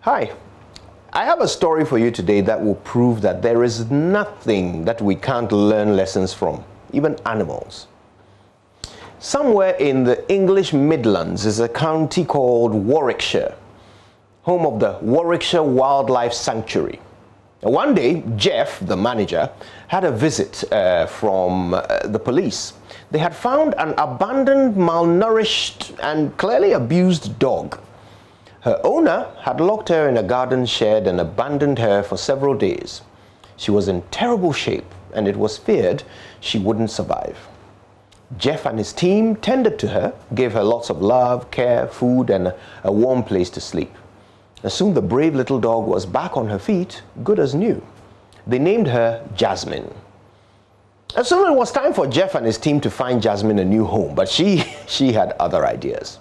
Hi, I have a story for you today that will prove that there is nothing that we can't learn lessons from, even animals. Somewhere in the English Midlands is a county called Warwickshire, home of the Warwickshire Wildlife Sanctuary. One day, Jeff, the manager, had a visit from the police. They had found an abandoned, malnourished, and clearly abused dog. Her owner had locked her in a garden shed and abandoned her for several days. She was in terrible shape, and it was feared she wouldn't survive. Jeff and his team tended to her, gave her lots of love, care, food, and a warm place to sleep. And soon the brave little dog was back on her feet, good as new. They named her Jasmine. And soon it was time for Jeff and his team to find Jasmine a new home, but she had other ideas.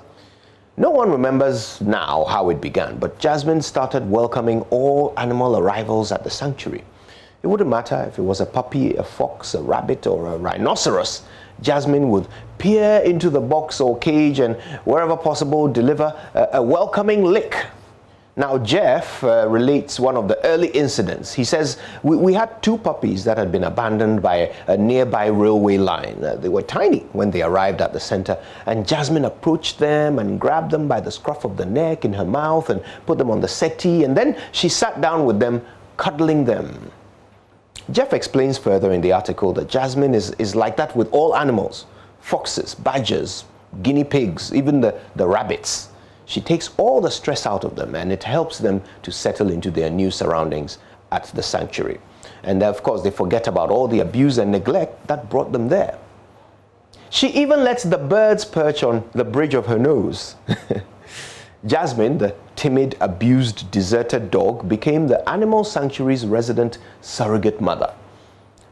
No one remembers now how it began, but Jasmine started welcoming all animal arrivals at the sanctuary. It wouldn't matter if it was a puppy, a fox, a rabbit, or a rhinoceros. Jasmine would peer into the box or cage and, wherever possible, deliver a welcoming lick. Now, Jeff relates one of the early incidents. He says, we had two puppies that had been abandoned by a nearby railway line. They were tiny when they arrived at the center, and Jasmine approached them and grabbed them by the scruff of the neck in her mouth and put them on the settee, and then she sat down with them, cuddling them. Jeff explains further in the article that Jasmine is like that with all animals: foxes, badgers, guinea pigs, even the rabbits. She takes all the stress out of them, and it helps them to settle into their new surroundings at the sanctuary. And of course, they forget about all the abuse and neglect that brought them there. She even lets the birds perch on the bridge of her nose. Jasmine, the timid, abused, deserted dog, became the animal sanctuary's resident surrogate mother.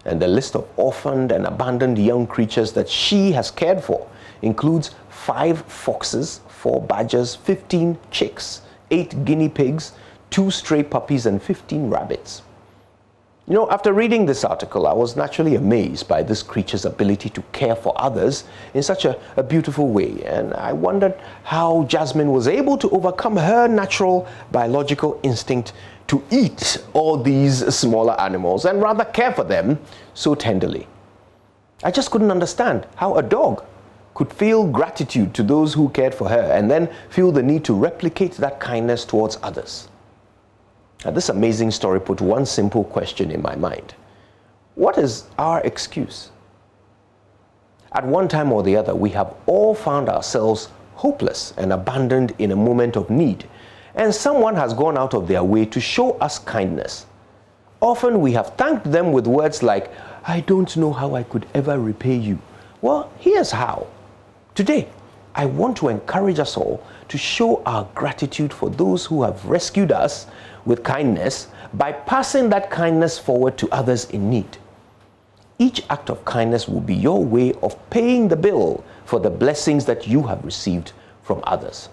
And the list of orphaned and abandoned young creatures that she has cared for includes 5 foxes, 4 badgers, 15 chicks, 8 guinea pigs, 2 stray puppies, and 15 rabbits. You know, after reading this article, I was naturally amazed by this creature's ability to care for others in such a beautiful way. And I wondered how Jasmine was able to overcome her natural biological instinct to eat all these smaller animals and rather care for them so tenderly. I just couldn't understand how a dog could feel gratitude to those who cared for her and then feel the need to replicate that kindness towards others. Now, this amazing story put one simple question in my mind. What is our excuse? At one time or the other, we have all found ourselves hopeless and abandoned in a moment of need, and someone has gone out of their way to show us kindness. Often we have thanked them with words like, "I don't know how I could ever repay you." Well, here's how. Today, I want to encourage us all to show our gratitude for those who have rescued us with kindness by passing that kindness forward to others in need. Each act of kindness will be your way of paying the bill for the blessings that you have received from others.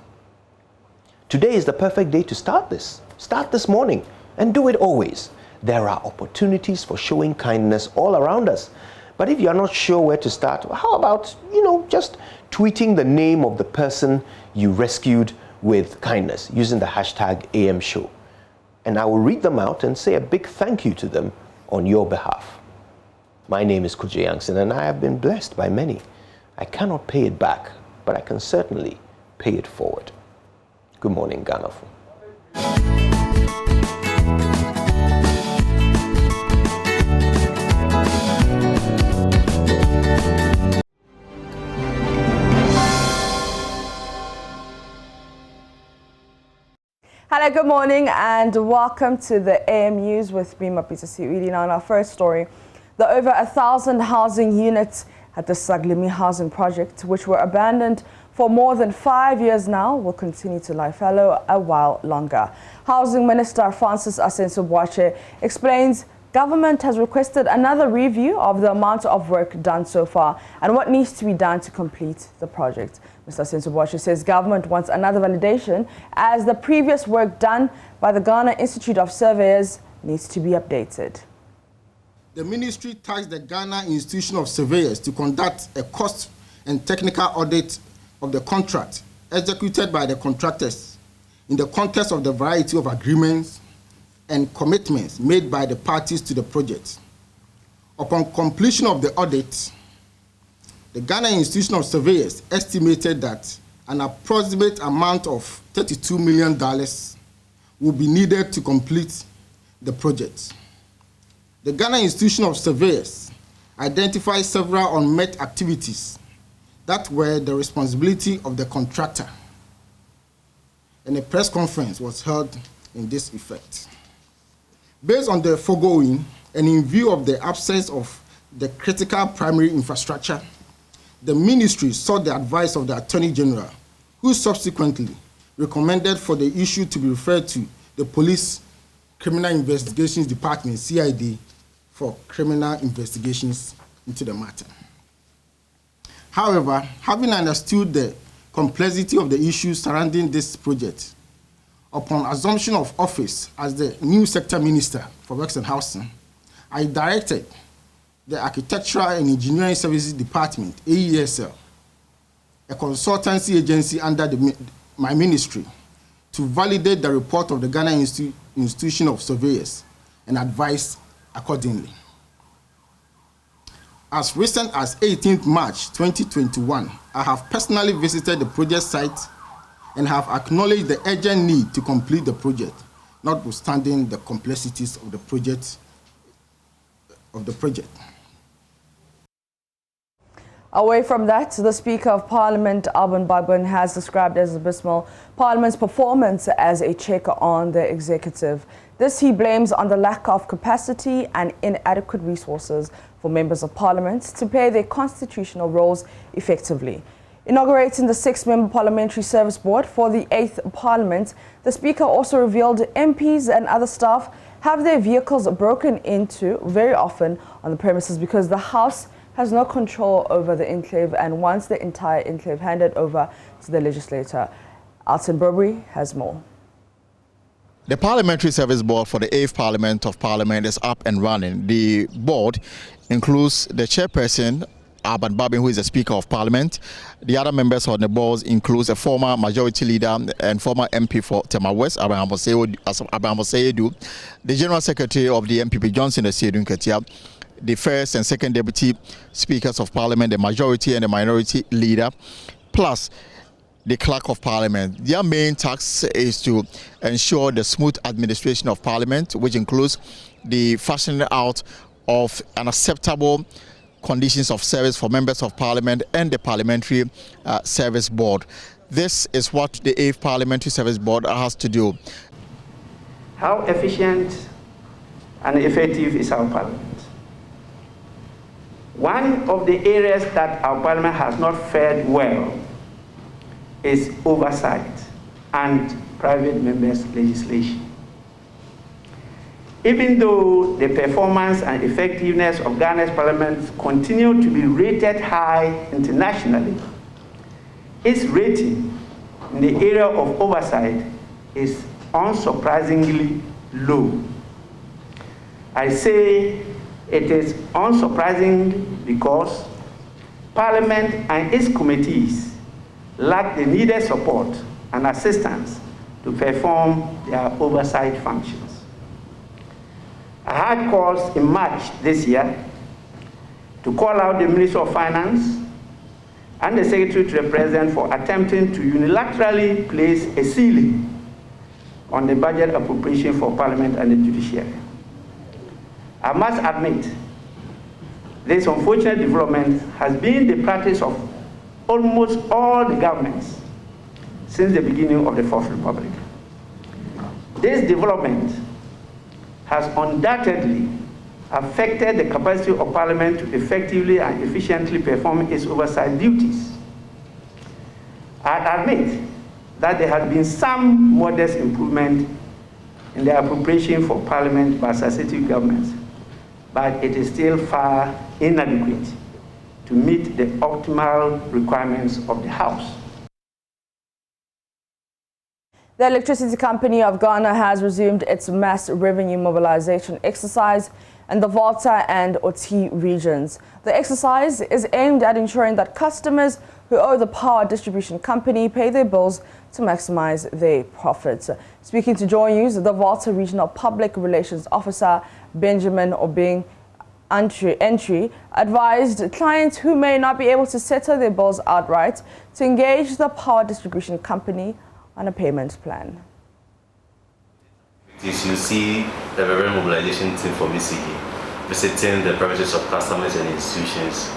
Today is the perfect day to start this. Start this morning and do it always. There are opportunities for showing kindness all around us. But if you're not sure where to start, how about, just tweeting the name of the person you rescued with kindness using the hashtag AMShow. And I will read them out and say a big thank you to them on your behalf. My name is Kuji Yankson, and I have been blessed by many. I cannot pay it back, but I can certainly pay it forward. Good morning, Ghana. Hello, good morning and welcome to the AM News with me, Mapisa Siwili. Now, in our first story, the over 1,000 housing units at the Saglemi housing project, which were abandoned for more than 5 years now, will continue to lie fallow a while longer. Housing Minister Francis Asensio-Boakye explains government has requested another review of the amount of work done so far and what needs to be done to complete the project. Mr. Asensio-Boakye says government wants another validation as the previous work done by the Ghana Institute of Surveyors needs to be updated. The ministry tasked the Ghana Institute of Surveyors to conduct a cost and technical audit of the contract executed by the contractors in the context of the variety of agreements and commitments made by the parties to the project. Upon completion of the audit, the Ghana Institution of Surveyors estimated that an approximate amount of $32 million will be needed to complete the project. The Ghana Institution of Surveyors identified several unmet activities that were the responsibility of the contractor, and a press conference was held in this effect. Based on the foregoing, and in view of the absence of the critical primary infrastructure, the ministry sought the advice of the Attorney General, who subsequently recommended for the issue to be referred to the Police Criminal Investigations Department, CID, for criminal investigations into the matter. However, having understood the complexity of the issues surrounding this project, upon assumption of office as the new sector minister for Works and Housing, I directed the Architectural and Engineering Services Department, AESL, a consultancy agency under my ministry, to validate the report of the Ghana Institution of Surveyors and advise accordingly. As recent as 18th March 2021, I have personally visited the project site and have acknowledged the urgent need to complete the project, notwithstanding the complexities of the project. Away from that, the Speaker of Parliament, Alban Bagbin, has described as abysmal Parliament's performance as a check on the executive. This he blames on the lack of capacity and inadequate resources for members of Parliament to play their constitutional roles effectively. Inaugurating the 6-member Parliamentary Service Board for the 8th Parliament, the Speaker also revealed MPs and other staff have their vehicles broken into very often on the premises because the House has no control over the enclave and wants the entire enclave handed over to the legislator. Alton Burbury has more. The Parliamentary Service Board for the 8th Parliament of Parliament is up and running. The board includes the chairperson, Alban Bagbin, who is the Speaker of Parliament. The other members on the board includes a former majority leader and former MP for Tema West, Abraham Oseyedu, the General Secretary of the MPP, Johnson Oseyedu Nketia, the first and second deputy speakers of Parliament, the majority and the minority leader, plus the Clerk of Parliament. Their main task is to ensure the smooth administration of Parliament, which includes the fashioning out of an acceptable conditions of service for members of Parliament and the Parliamentary Service Board. This is what the 8th Parliamentary Service Board has to do. How efficient and effective is our Parliament? One of the areas that our Parliament has not fared well is oversight and private members' legislation. Even though the performance and effectiveness of Ghana's Parliament continue to be rated high internationally, its rating in the area of oversight is unsurprisingly low. I say it is unsurprising because Parliament and its committees lack the needed support and assistance to perform their oversight functions. I had calls in March this year to call out the Minister of Finance and the Secretary to the President for attempting to unilaterally place a ceiling on the budget appropriation for Parliament and the judiciary. I must admit, this unfortunate development has been the practice of almost all the governments since the beginning of the Fourth Republic. This development has undoubtedly affected the capacity of Parliament to effectively and efficiently perform its oversight duties. I admit that there has been some modest improvement in the appropriation for Parliament by successive governments, but it is still far inadequate to meet the optimal requirements of the House. The Electricity Company of Ghana has resumed its mass revenue mobilization exercise and the Volta and Oti regions. The exercise is aimed at ensuring that customers who owe the power distribution company pay their bills to maximize their profits. Speaking to JoyNews, the Volta Regional Public Relations Officer Benjamin Obing Entry advised clients who may not be able to settle their bills outright to engage the power distribution company on a payment plan. You see the reverend mobilization team from ECG visiting the premises of customers and institutions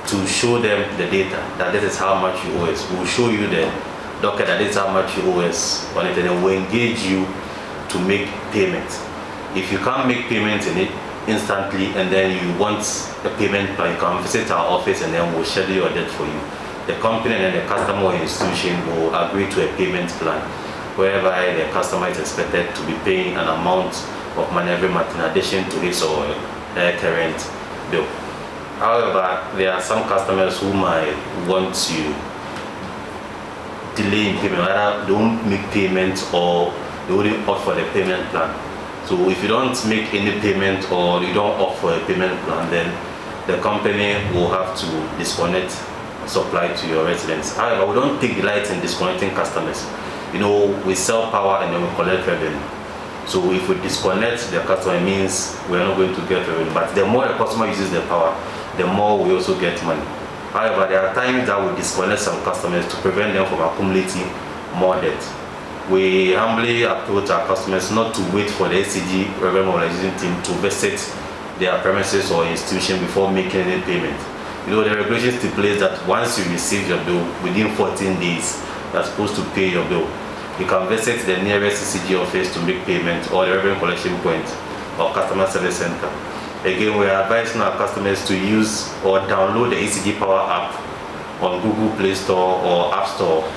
to show them the data that this is how much you owe us. We'll show you the docket that this is how much you owe us on it, and then we'll engage you to make payments. If you can't make payments in it instantly and then you want a payment plan, you can visit our office and then we'll schedule your debt for you. The company and then the customer or institution will agree to a payment plan whereby the customer is expected to be paying an amount of money every month in addition to his or her current bill. However, there are some customers who might want to delay in payment, either don't make payments or they wouldn't opt for the payment plan. So if you don't make any payment or you don't opt for a payment plan, then the company will have to disconnect supply to your residents. However, we don't take delight in disconnecting customers. You know, we sell power and then we collect revenue. So if we disconnect the customer, it means we're not going to get revenue. But the more the customer uses the power, the more we also get money. However, there are times that we disconnect some customers to prevent them from accumulating more debt. We humbly approach our customers not to wait for the ACG revenue mobilization team to visit their premises or institution before making any payment. You know, the regulation stipulates that once you receive your bill, within 14 days, you're supposed to pay your bill. You can visit the nearest CCG office to make payment or the revenue collection point or customer service center. Again, we are advising our customers to use or download the ACG Power app on Google Play Store or App Store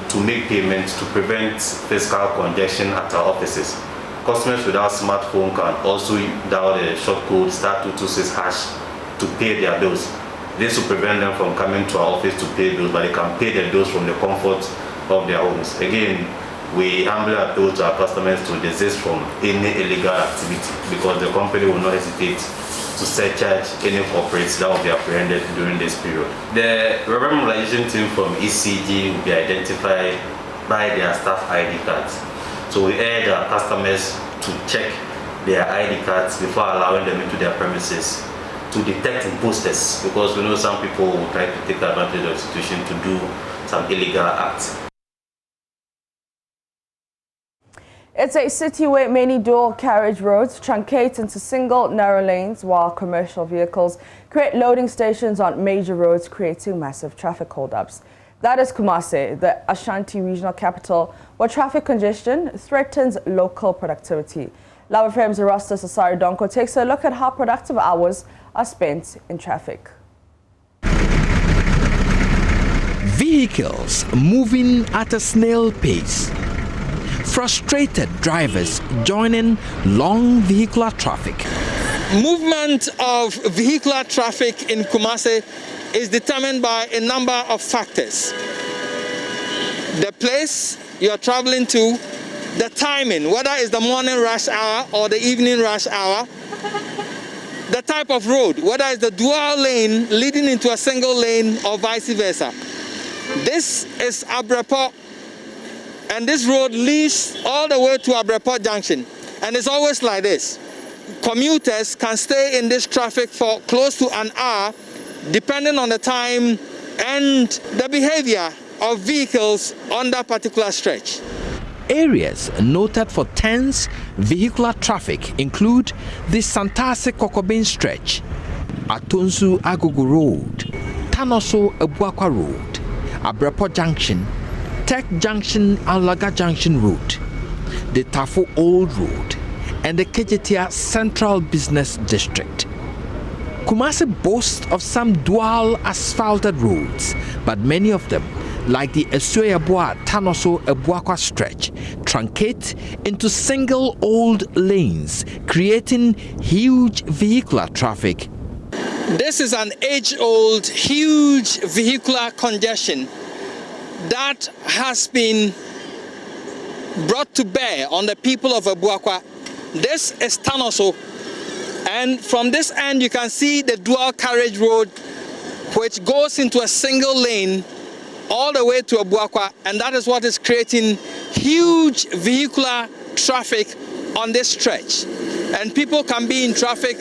to make payments to prevent fiscal congestion at our offices. Customers without smartphone can also dial the short code *226# to pay their bills. This will prevent them from coming to our office to pay bills, but they can pay their bills from the comfort of their homes. Again, we humbly approach our customers to desist from any illegal activity because the company will not hesitate to surcharge any corporates that will be apprehended during this period. The revenue mobilization team from ECG will be identified by their staff ID cards. So we urge our customers to check their ID cards before allowing them into their premises to detect imposters, because we know some people will try to take advantage of the situation to do some illegal acts. It's a city where many dual carriage roads truncate into single narrow lanes while commercial vehicles create loading stations on major roads, creating massive traffic holdups. That is Kumasi, the Ashanti regional capital, where traffic congestion threatens local productivity. Lava Frame's Erastus Asari Donko takes a look at how productive hours are spent in traffic. Vehicles moving at a snail pace. Frustrated drivers joining long vehicular traffic. Movement of vehicular traffic in Kumasi is determined by a number of factors. The place you're traveling to, the timing, whether it's the morning rush hour or the evening rush hour, the type of road, whether it's the dual lane leading into a single lane or vice versa. This is Abrepo, and this road leads all the way to Abrepo Junction, and it's always like this. Commuters can stay in this traffic for close to an hour, depending on the time and the behavior of vehicles on that particular stretch. Areas noted for tense vehicular traffic include the Santase Kokobin stretch, Atonsu Agogo Road, Tanoso Ebuakwa Road, Abrepo Junction, Tech Junction Alaga Junction Route, the Tafo Old Road, and the Kejetia Central Business District. Kumasi boasts of some dual asphalted roads, but many of them, like the Esueyabua Tanoso Ebuakwa stretch, truncate into single old lanes, creating huge vehicular traffic. This is an age-old, huge vehicular congestion that has been brought to bear on the people of Ebuakwa. This is Tanoso, And from this end, you can see the dual carriage road, which goes into a single lane all the way to Abuakwa, and that is what is creating huge vehicular traffic on this stretch. And people can be in traffic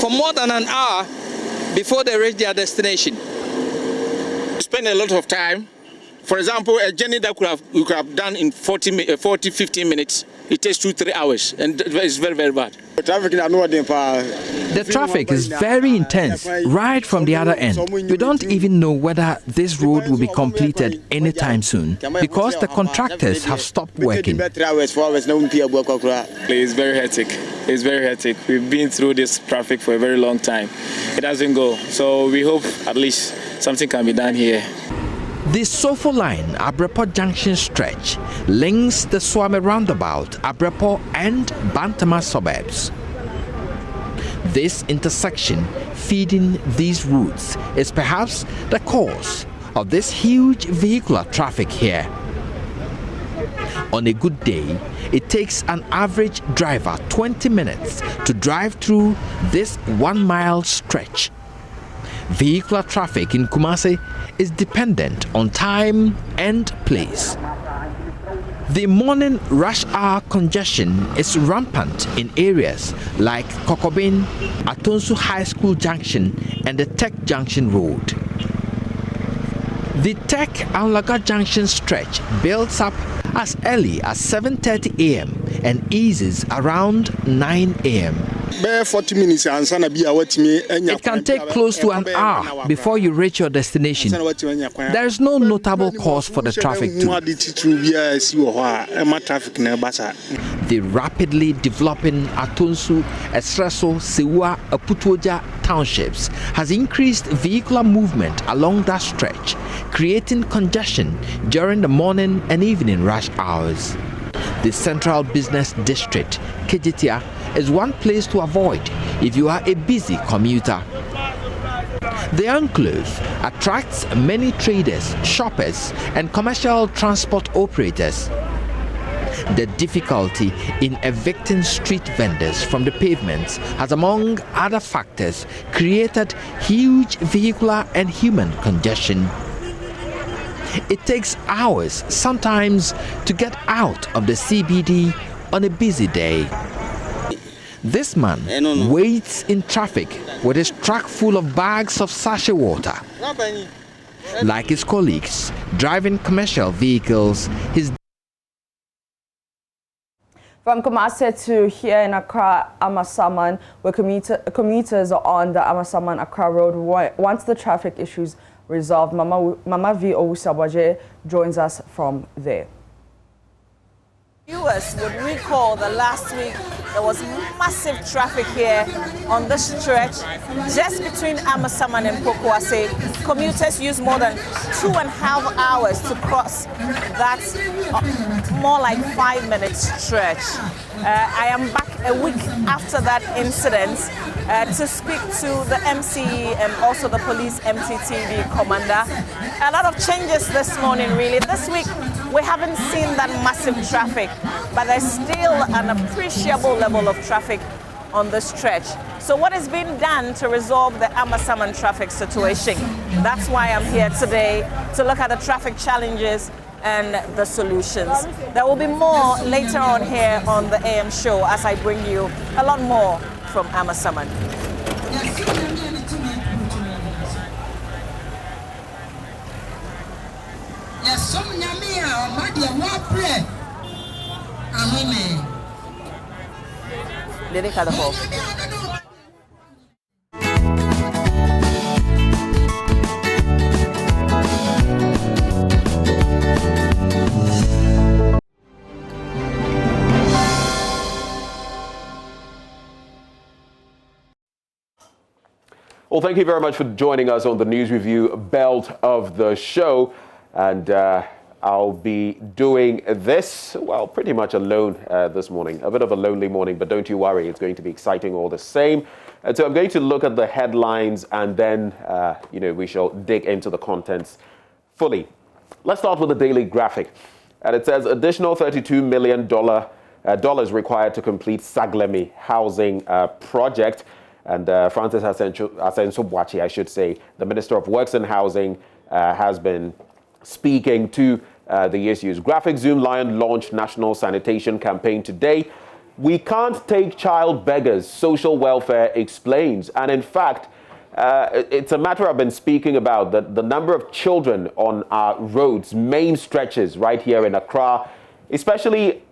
for more than an hour before they reach their destination. Spend a lot of time. For example, a journey that we could have done in 15 minutes, it takes 2-3 hours, and it's very, very bad. The traffic is very intense right from the other end. We don't even know whether this road will be completed anytime soon because the contractors have stopped working. It's very hectic. It's very hectic. We've been through this traffic for a very long time. It doesn't go. So we hope at least something can be done here. The Sofo Line Abrepo Junction stretch links the Swame roundabout, Abrepo and Bantama suburbs. This intersection feeding these routes is perhaps the cause of this huge vehicular traffic here. On a good day, it takes an average driver 20 minutes to drive through this 1 mile stretch. Vehicular traffic in Kumasi is dependent on time and place. The morning rush hour congestion is rampant in areas like Kokobin, Atonsu High School Junction and the Tech Junction Road. The Tech Anlaga Junction stretch builds up as early as 7:30 a.m. and eases around 9 a.m. It can take close to an hour before you reach your destination. There is no notable cause for the traffic too. The rapidly developing Atonsu, Esreso, Sewa, Aputoja townships has increased vehicular movement along that stretch, creating congestion during the morning and evening rush hours. The Central Business District, Kejitia, is one place to avoid if you are a busy commuter. The enclave attracts many traders, shoppers, and commercial transport operators. The difficulty in evicting street vendors from the pavements has, among other factors, created huge vehicular and human congestion. It takes hours, sometimes, to get out of the CBD on a busy day. This man waits in traffic with his truck full of bags of sachet water. Like his colleagues driving commercial vehicles, his From Kumasi to here in Accra, Amasaman, where commuters are on the Amasaman-Accra Road. Once the traffic issues resolved, Mama V. Owusabaje joins us from there. Viewers would recall that last week there was massive traffic here on the stretch just between Amasaman and Pokuase. Commuters used more than 2.5 hours to cross that more like 5-minute stretch. I am back a week after that incident to speak to the MCE and also the police MTTV commander. A lot of changes this morning, really. This week we haven't seen that massive traffic, but there's still an appreciable level of traffic on the stretch. So what is being done to resolve the Amasaman traffic situation? That's why I'm here today, to look at the traffic challenges and the solutions. There will be more later on here on the AM show as I bring you a lot more from Amasaman. Well, thank you very much for joining us on the News Review belt of the show. And I'll be doing this, well, pretty much alone this morning. A bit of a lonely morning, but don't you worry, it's going to be exciting all the same. And so I'm going to look at the headlines and then, we shall dig into the contents fully. Let's start with the Daily Graphic. And it says additional $32 million dollars required to complete Saglemi housing project. And Francis Asenso-Boakye, I should say, the Minister of Works and Housing, has been speaking to the issues. Graphic Zoom Lion launched national sanitation campaign today. We can't take child beggars, social welfare explains. And in fact, it's a matter I've been speaking about, the number of children on our roads, main stretches right here in Accra, especially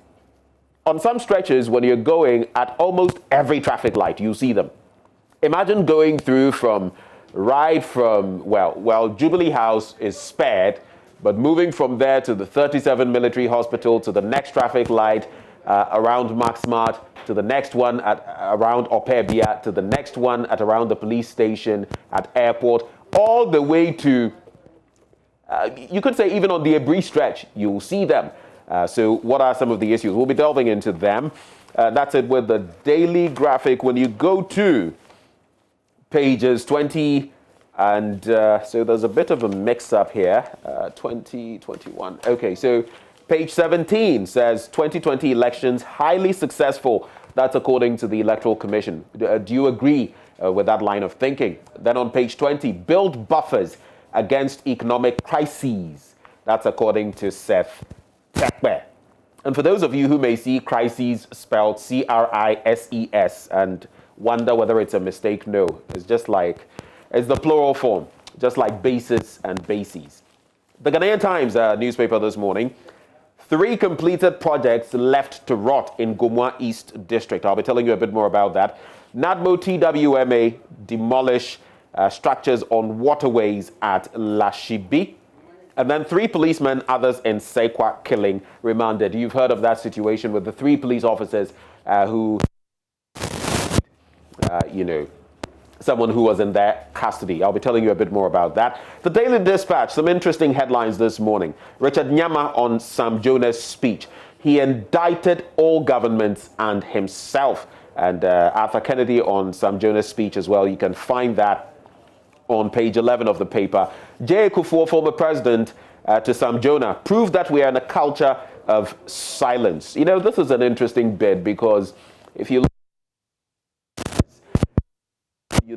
on some stretches when you're going at almost every traffic light, you see them. Imagine going through from Jubilee House is spared, but moving from there to the 37 Military Hospital, to the next traffic light around Maxmart, to the next one around Opebia, to the next one at around the police station at airport, all the way to, you could say even on the Abri stretch, you'll see them. So what are some of the issues? We'll be delving into them. That's it with the daily graphic. When you go to pages 20 and so there's a bit of a mix-up here, 20, 21. Okay, so page 17 says 2020 elections highly successful. That's according to the Electoral Commission. Do you agree with that line of thinking? Then on page 20, build buffers against economic crises. That's according to Seth Tekbe. And for those of you who may see crises spelled C-R-I-S-E-S and wonder whether it's a mistake, no. It's just like, it's the plural form, just like bases and bases. The Ghanaian Times newspaper this morning, 3 completed projects left to rot in Gomwa East District. I'll be telling you a bit more about that. NADMO TWMA demolish structures on waterways at Lashibi. And then 3 policemen, others in Sekwa killing, remanded. You've heard of that situation with the 3 police officers who, someone who was in their custody. I'll be telling you a bit more about that. The Daily Dispatch, some interesting headlines this morning. Richard Nyama on Sam Jonah's speech. He indicted all governments and himself. And Arthur Kennedy on Sam Jonah's speech as well. You can find that on page 11 of the paper. J. Kufuor, former president, to Sam Jonah, proved that we are in a culture of silence. You know, this is an interesting bit because if you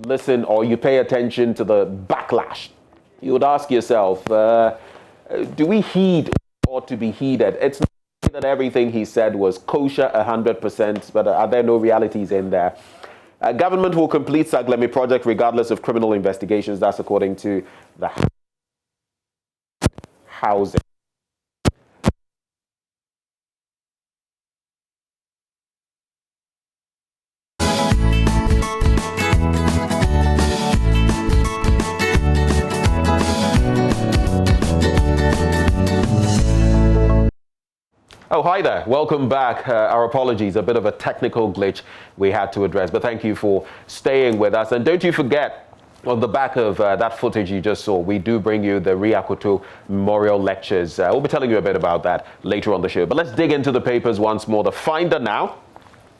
listen or you pay attention to the backlash, you would ask yourself, do we heed or to be heeded? It's not that everything he said was kosher 100%, but are there no realities in there? Government will complete Saglemi project regardless of criminal investigations. That's according to the housing. Oh, hi there. Welcome back. Our apologies, a bit of a technical glitch we had to address, but thank you for staying with us. And don't you forget, on the back of that footage you just saw, we do bring you the Riya Akuto Memorial Lectures. We'll be telling you a bit about that later on the show. But let's dig into the papers once more. The Finder now.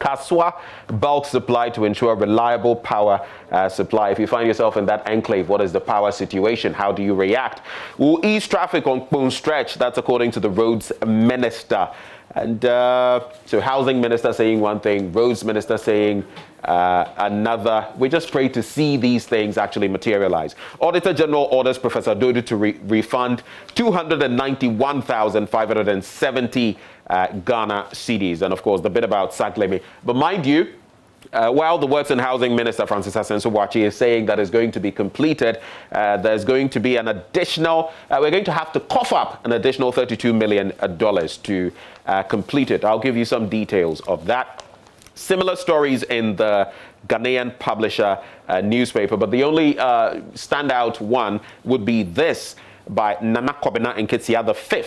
Kaswa bulk supply to ensure reliable power supply. If you find yourself in that enclave, what is the power situation? How do you react? We'll ease traffic on Kpone Stretch. That's according to the roads minister. And so housing minister saying one thing, roads minister saying another. We just pray to see these things actually materialize. Auditor General orders Professor Dodo to refund 291,570 Ghana cedis. And of course, the bit about Saglemi. But mind you, while the Works and Housing Minister, Francis Asenso-Boakye, is saying that is going to be completed, there's going to be an additional, we're going to have to cough up an additional $32 million to complete it. I'll give you some details of that. Similar stories in the Ghanaian Publisher newspaper, but the only standout one would be this by Nana Kobina Nketiah V,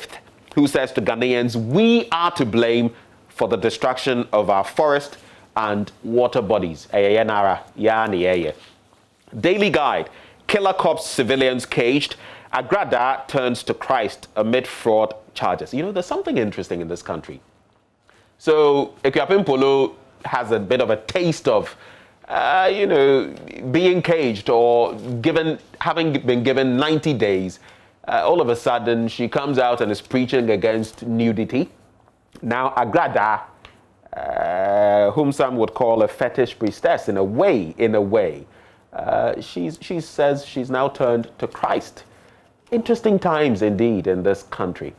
who says to Ghanaians, we are to blame for the destruction of our forest and water bodies. Daily Guide, killer cops, civilians caged. Agrada turns to Christ amid fraud charges. You know, there's something interesting in this country. So Ekuapem Polo has a bit of a taste of, being caged or having been given 90 days. All of a sudden, she comes out and is preaching against nudity. Now, Agrada whom some would call a fetish priestess in a way. She says she's now turned to Christ. Interesting times indeed in this country.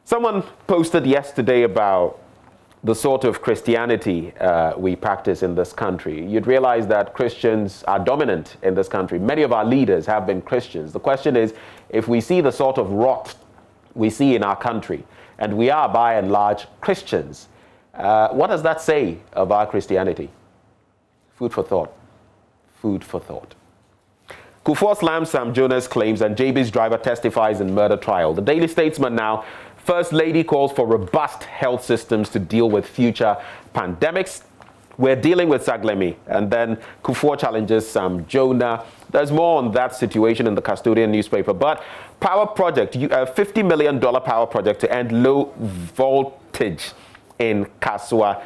Someone posted yesterday about the sort of Christianity we practice in this country. You'd realize that Christians are dominant in this country. Many of our leaders have been Christians. The question is, if we see the sort of rot we see in our country, and we are by and large Christians, what does that say of our Christianity? Food for thought. Food for thought. Kufuor slams Sam Jonas claims and JB's driver testifies in murder trial. The Daily Statesman now. First Lady calls for robust health systems to deal with future pandemics. We're dealing with Saglemi, and then Kufuor challenges Sam Jonah. There's more on that situation in the Custodian newspaper. But power project, $50 million power project to end low voltage in Kaswa.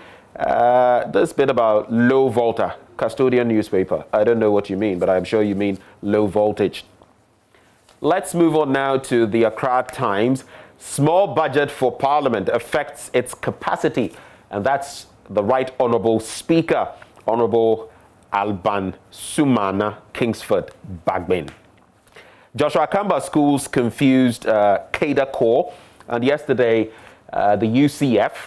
This bit about low volta, Custodian newspaper. I don't know what you mean, but I'm sure you mean low voltage. Let's move on now to the Accra Times. Small budget for Parliament affects its capacity, and that's the Right Honourable Speaker, Honourable Alban Sumana Kingsford Bagbin. Joshua Kamba schools confused cadre corps, and yesterday the UCF,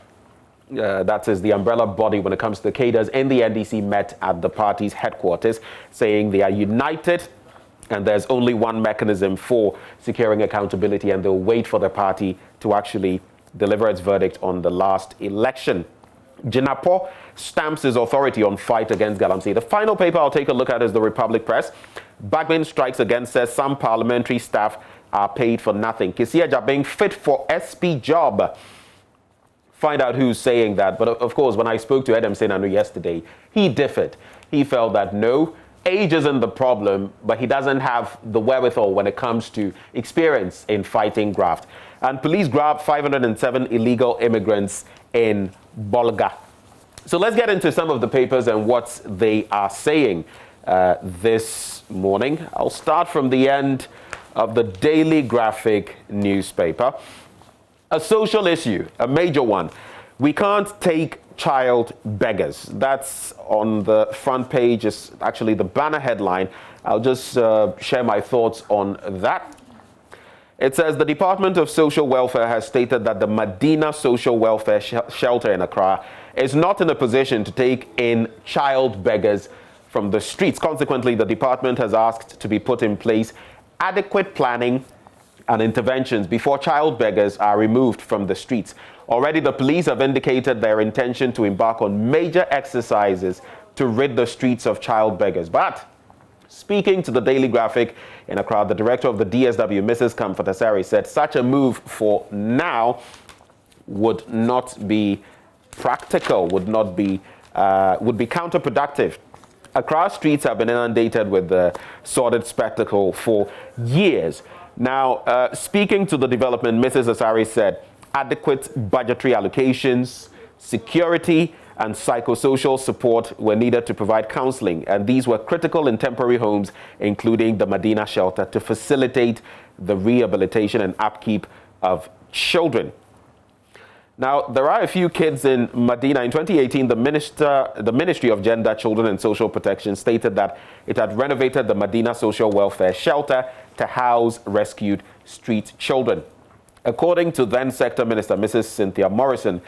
that is the umbrella body when it comes to the cadres in the NDC, met at the party's headquarters, saying they are united and there's only one mechanism for securing accountability, and they'll wait for the party to actually deliver its verdict on the last election. Jinapo stamps his authority on fight against Galamsey. The final paper I'll take a look at is the Republic Press. Bagbin strikes again, says some parliamentary staff are paid for nothing. Kisia Jabing fit for SP job. Find out who's saying that. But of course, when I spoke to Adam Senanu yesterday, he differed. He felt that no, age isn't the problem, but he doesn't have the wherewithal when it comes to experience in fighting graft. And police grabbed 507 illegal immigrants in Bolga. So let's get into some of the papers and what they are saying this morning. I'll start from the end of the Daily Graphic newspaper. A social issue, a major one. We can't take child beggars. That's on the front page, is actually the banner headline. I'll just share my thoughts on that. It says the Department of Social Welfare has stated that the Medina Social Welfare Shelter in Accra is not in a position to take in child beggars from the streets. Consequently, the department has asked to be put in place adequate planning and interventions before child beggars are removed from the streets. Already, the police have indicated their intention to embark on major exercises to rid the streets of child beggars. But speaking to the Daily Graphic in Accra, the director of the DSW, Mrs. Comfort Asari, said such a move for now would not be practical, would be counterproductive. Accra streets have been inundated with the sordid spectacle for years. Now, speaking to the development, Mrs. Asari said adequate budgetary allocations, security, and psychosocial support were needed to provide counseling, and these were critical in temporary homes, including the Medina shelter, to facilitate the rehabilitation and upkeep of children. Now, there are a few kids in Medina. In 2018, the Ministry of Gender, Children and Social Protection stated that it had renovated the Medina Social Welfare Shelter to house rescued street children. According to then Sector Minister Mrs. Cynthia Morrison,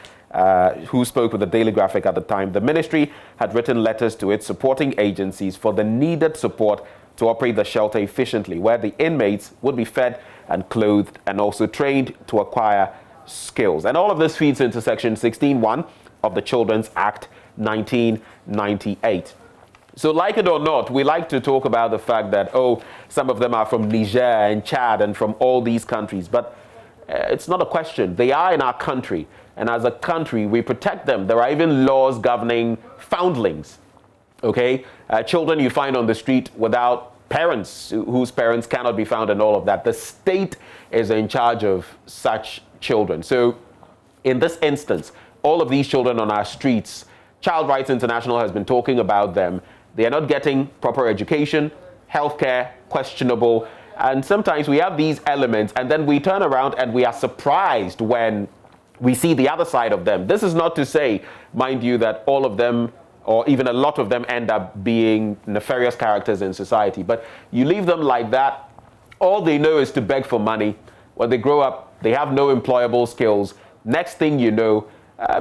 who spoke with the Daily Graphic at the time, the ministry had written letters to its supporting agencies for the needed support to operate the shelter efficiently, where the inmates would be fed and clothed and also trained to acquire skills. And all of this feeds into Section 16(1) of the Children's Act 1998. So like it or not, we like to talk about the fact that, oh, some of them are from Niger and Chad and from all these countries. But it's not a question. They are in our country. And as a country, we protect them. There are even laws governing foundlings. Okay? Children you find on the street without parents, whose parents cannot be found and all of that. The state is in charge of such children. So in this instance, all of these children on our streets, Child Rights International has been talking about them. They are not getting proper education, healthcare, questionable. And sometimes we have these elements and then we turn around and we are surprised when we see the other side of them. This is not to say, mind you, that all of them or even a lot of them end up being nefarious characters in society. But you leave them like that, all they know is to beg for money. When they grow up, they have no employable skills. Next thing you know,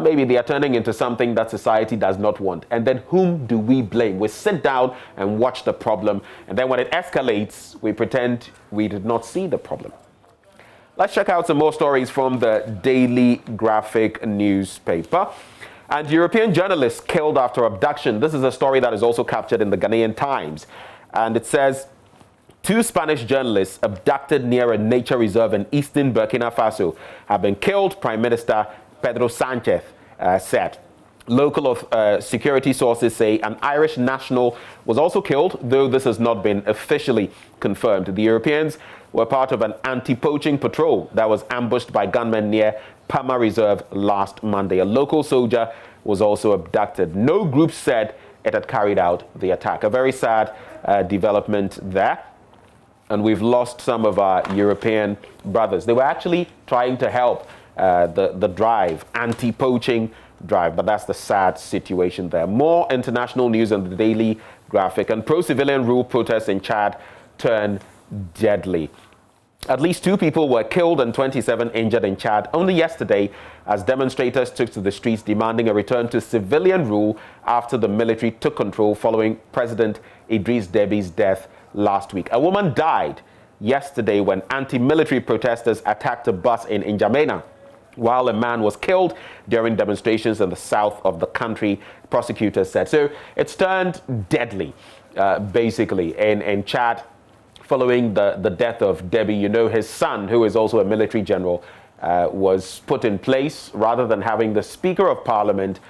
maybe they are turning into something that society does not want. And then whom do we blame? We sit down and watch the problem. And then when it escalates, we pretend we did not see the problem. Let's check out some more stories from the Daily Graphic newspaper. And European journalists killed after abduction. This is a story that is also captured in the Ghanaian Times. And it says, 2 Spanish journalists abducted near a nature reserve in eastern Burkina Faso have been killed, Prime Minister Pedro Sanchez said. Local security sources say an Irish national was also killed, though this has not been officially confirmed. The Europeans were part of an anti-poaching patrol that was ambushed by gunmen near Pama Reserve last Monday. A local soldier was also abducted. No group said it had carried out the attack. A very sad development there. And we've lost some of our European brothers. They were actually trying to help the drive, anti-poaching drive, but that's the sad situation there. More international news on the Daily Graphic. And pro-civilian rule protests in Chad turn deadly. At least 2 people were killed and 27 injured in Chad only yesterday as demonstrators took to the streets demanding a return to civilian rule after the military took control following President Idriss Déby's death last week. A woman died yesterday when anti-military protesters attacked a bus in N'Djamena, while a man was killed during demonstrations in the south of the country, prosecutors said. So it's turned deadly, basically, in Chad. Following the death of Déby, you know, his son, who is also a military general, was put in place rather than having the Speaker of Parliament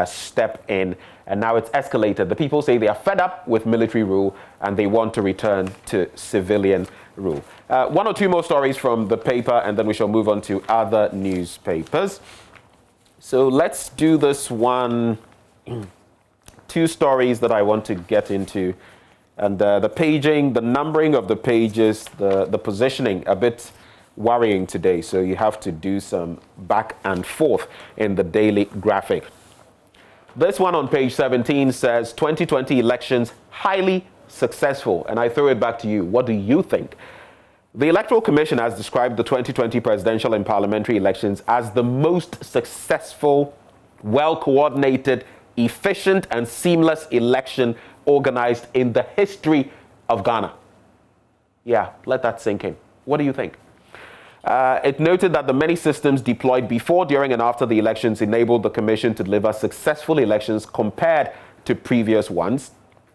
step in. And now it's escalated. The people say they are fed up with military rule and they want to return to civilian rule. 1 or 2 more stories from the paper and then we shall move on to other newspapers. So let's do this one. 2 stories that I want to get into. And the paging, the numbering of the pages, the positioning, a bit worrying today. So you have to do some back and forth in the Daily Graphic. This one on page 17 says 2020 elections highly successful. And I throw it back to you. What do you think? The Electoral Commission has described the 2020 presidential and parliamentary elections as the most successful, well-coordinated, efficient and seamless election organized in the history of Ghana. Yeah, let that sink in. What do you think? It noted that the many systems deployed before, during and after the elections enabled the Commission to deliver successful elections compared to previous ones.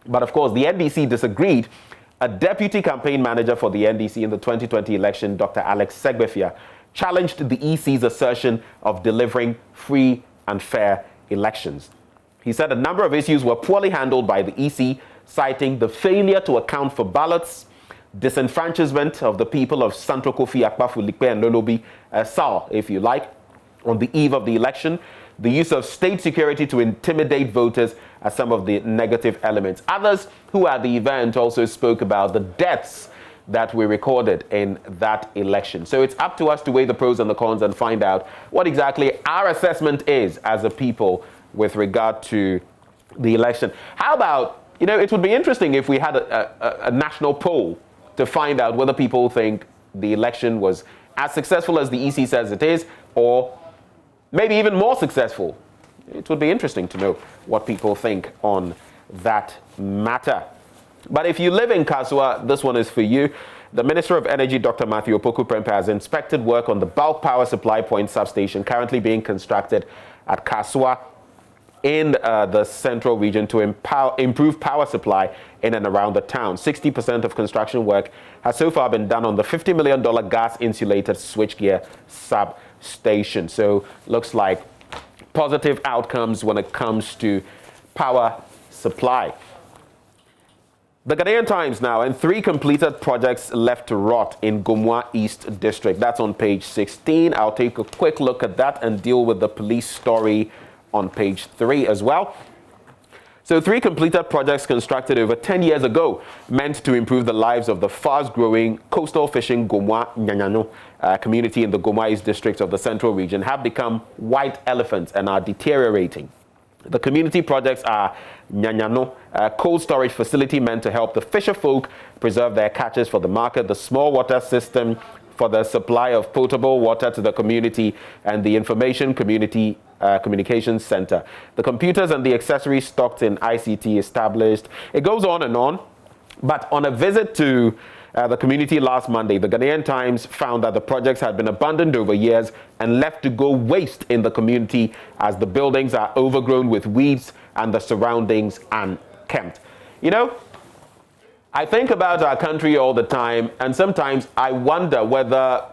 But of course, the NDC disagreed. A deputy campaign manager for the NDC in the 2020 election, Dr. Alex Segbefia, challenged the EC's assertion of delivering free and fair elections. He said a number of issues were poorly handled by the EC, citing the failure to account for ballots, disenfranchisement of the people of Central Kofi, Akpafu, Likpe, and Lolobi, Sal, if you like, on the eve of the election, the use of state security to intimidate voters as some of the negative elements. Others who at the event also spoke about the deaths that we recorded in that election. So it's up to us to weigh the pros and the cons and find out what exactly our assessment is as a people with regard to the election. How about, you know, it would be interesting if we had a national poll to find out whether people think the election was as successful as the EC says it is, or maybe even more successful. It would be interesting to know what people think on that matter. But if you live in Kasua, this one is for you. The Minister of Energy, Dr. Matthew Opoku-Prempeh, has inspected work on the bulk power supply point substation currently being constructed at Kasua in the central region to improve power supply in and around the town. 60% of construction work has so far been done on the $50 million gas-insulated switchgear substation. So looks like positive outcomes when it comes to power supply. The Ghanaian Times now, and 3 completed projects left to rot in Gomwa East District. That's on page 16. I'll take a quick look at that and deal with the police story on page 3 as well. So 3 completed projects constructed over 10 years ago, meant to improve the lives of the fast-growing coastal fishing Gomwa Nyanyano community in the Gomwa East district of the Central Region, have become white elephants and are deteriorating. The community projects are Nyanyano, a cold storage facility meant to help the fisher folk preserve their catches for the market, the small water system for the supply of potable water to the community, and the information communications center. The computers and the accessories stocked in ICT established. It goes on and on. But on a visit to the community last Monday, the Ghanaian Times found that the projects had been abandoned over years and left to go waste in the community as the buildings are overgrown with weeds and the surroundings unkempt. You know, I think about our country all the time, and sometimes I wonder whether,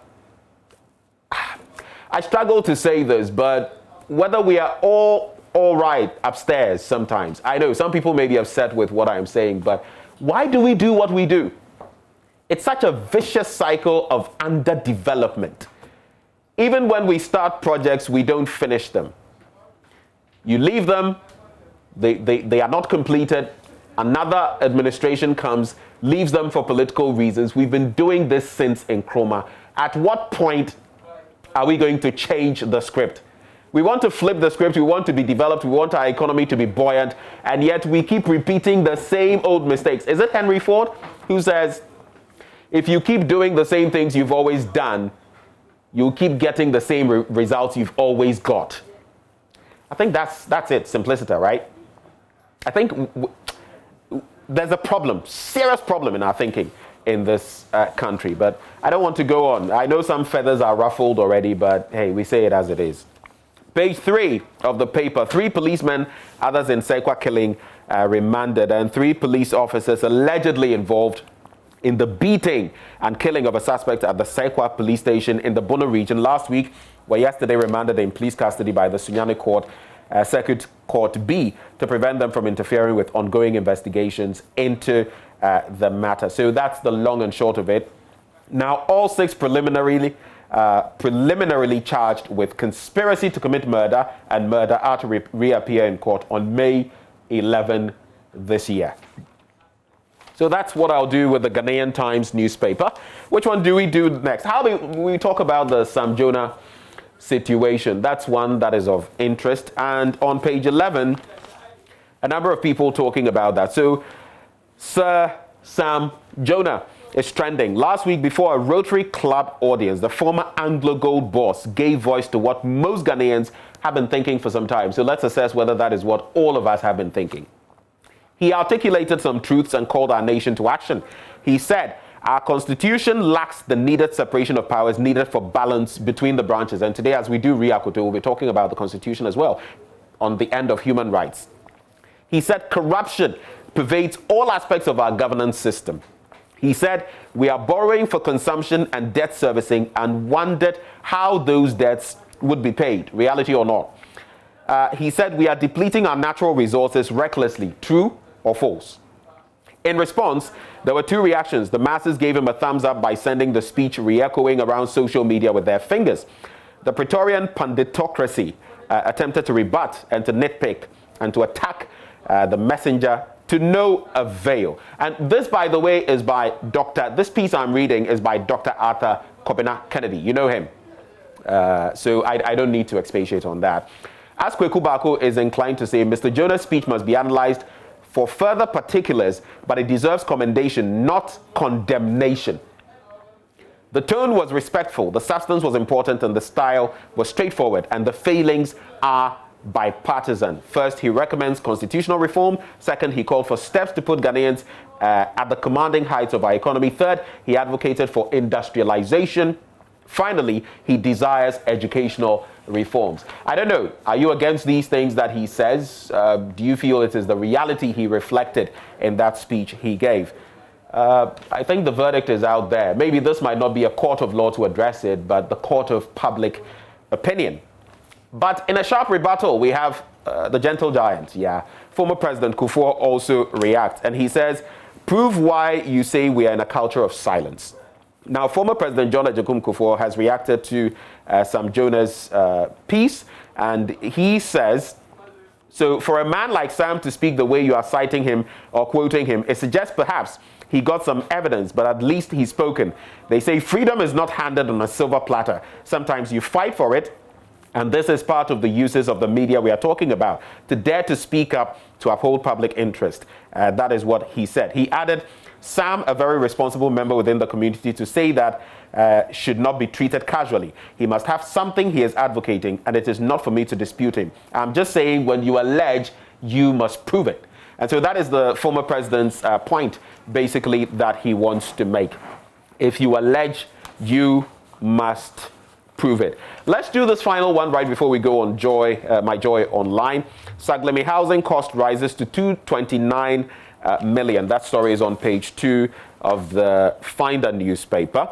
I struggle to say this, but whether we are all right upstairs sometimes. I know some people may be upset with what I am saying, but why do we do what we do? It's such a vicious cycle of underdevelopment. Even when we start projects, we don't finish them. You leave them, they are not completed. Another administration comes, leaves them for political reasons. We've been doing this since Nkrumah. At what point are we going to change the script? We want to flip the script, we want to be developed, we want our economy to be buoyant, and yet we keep repeating the same old mistakes. Is it Henry Ford who says, if you keep doing the same things you've always done, you'll keep getting the same results you've always got? I think that's it, simpliciter, right? I think there's a problem, serious problem in our thinking in this country, but I don't want to go on. I know some feathers are ruffled already, but hey, we say it as it is. Page 3 of the paper, 3 policemen, others in Sekwa killing, remanded, and 3 police officers allegedly involved in the beating and killing of a suspect at the Sekwa police station in the Bono region last week, were yesterday remanded in police custody by the Sunyani Court, Circuit Court B, to prevent them from interfering with ongoing investigations into the matter. So that's the long and short of it. Now, all 6 preliminarily charged with conspiracy to commit murder and murder are to reappear in court on May 11 this year. So that's what I'll do with the Ghanaian Times newspaper. Which one do we do next? How do we talk about the Sam Jonah situation? That's one that is of interest. And on page 11, a number of people talking about that. So Sir Sam Jonah is trending. Last week, before a Rotary Club audience, the former Anglo Gold boss gave voice to what most Ghanaians have been thinking for some time. So let's assess whether that is what all of us have been thinking. He articulated some truths and called our nation to action. He said, our constitution lacks the needed separation of powers needed for balance between the branches. And today, as we do Riya Akuto, we'll be talking about the constitution as well on the end of human rights. He said corruption pervades all aspects of our governance system. He said, we are borrowing for consumption and debt servicing and wondered how those debts would be paid, reality or not. He said, we are depleting our natural resources recklessly, true or false. In response, there were 2 reactions. The masses gave him a thumbs up by sending the speech re-echoing around social media with their fingers. The Praetorian punditocracy attempted to rebut and to nitpick and to attack the messenger to no avail. And this, by the way, is by this piece I'm reading is by Dr. Arthur Kobina Kennedy. You know him. So I don't need to expatiate on that. As Kweku Bako is inclined to say, Mr. Jonah's speech must be analyzed for further particulars, but it deserves commendation, not condemnation. The tone was respectful, the substance was important, and the style was straightforward, and the failings are bipartisan. First, he recommends constitutional reform. Second, he called for steps to put Ghanaians at the commanding heights of our economy. Third, he advocated for industrialization. Finally, he desires educational reforms. I don't know, are you against these things that he says? Do you feel it is the reality he reflected in that speech he gave? I think the verdict is out there. Maybe this might not be a court of law to address it, but the court of public opinion. But in a sharp rebuttal, we have the gentle giant, former President Kufuor also reacts, and he says, prove why you say we are in a culture of silence. Now, former President John Agyekum Kufuor has reacted to Sam Jonah's piece, and he says So for a man like Sam to speak the way you are citing him or quoting him, it suggests perhaps he got some evidence, but at least he's spoken. They say freedom is not handed on a silver platter. Sometimes you fight for it, and this is part of the uses of the media we are talking about, to dare to speak up to uphold public interest. That is what he said. He added, Sam, a very responsible member within the community, to say that should not be treated casually. He must have something he is advocating, and it is not for me to dispute him. I'm just saying, when you allege, you must prove it. And so that is the former president's point, basically, that he wants to make. If you allege, you must prove it. Let's do this final one right before we go on My Joy Online. Saglemi housing cost rises to 229 million. That story is on page 2 of the Finder newspaper.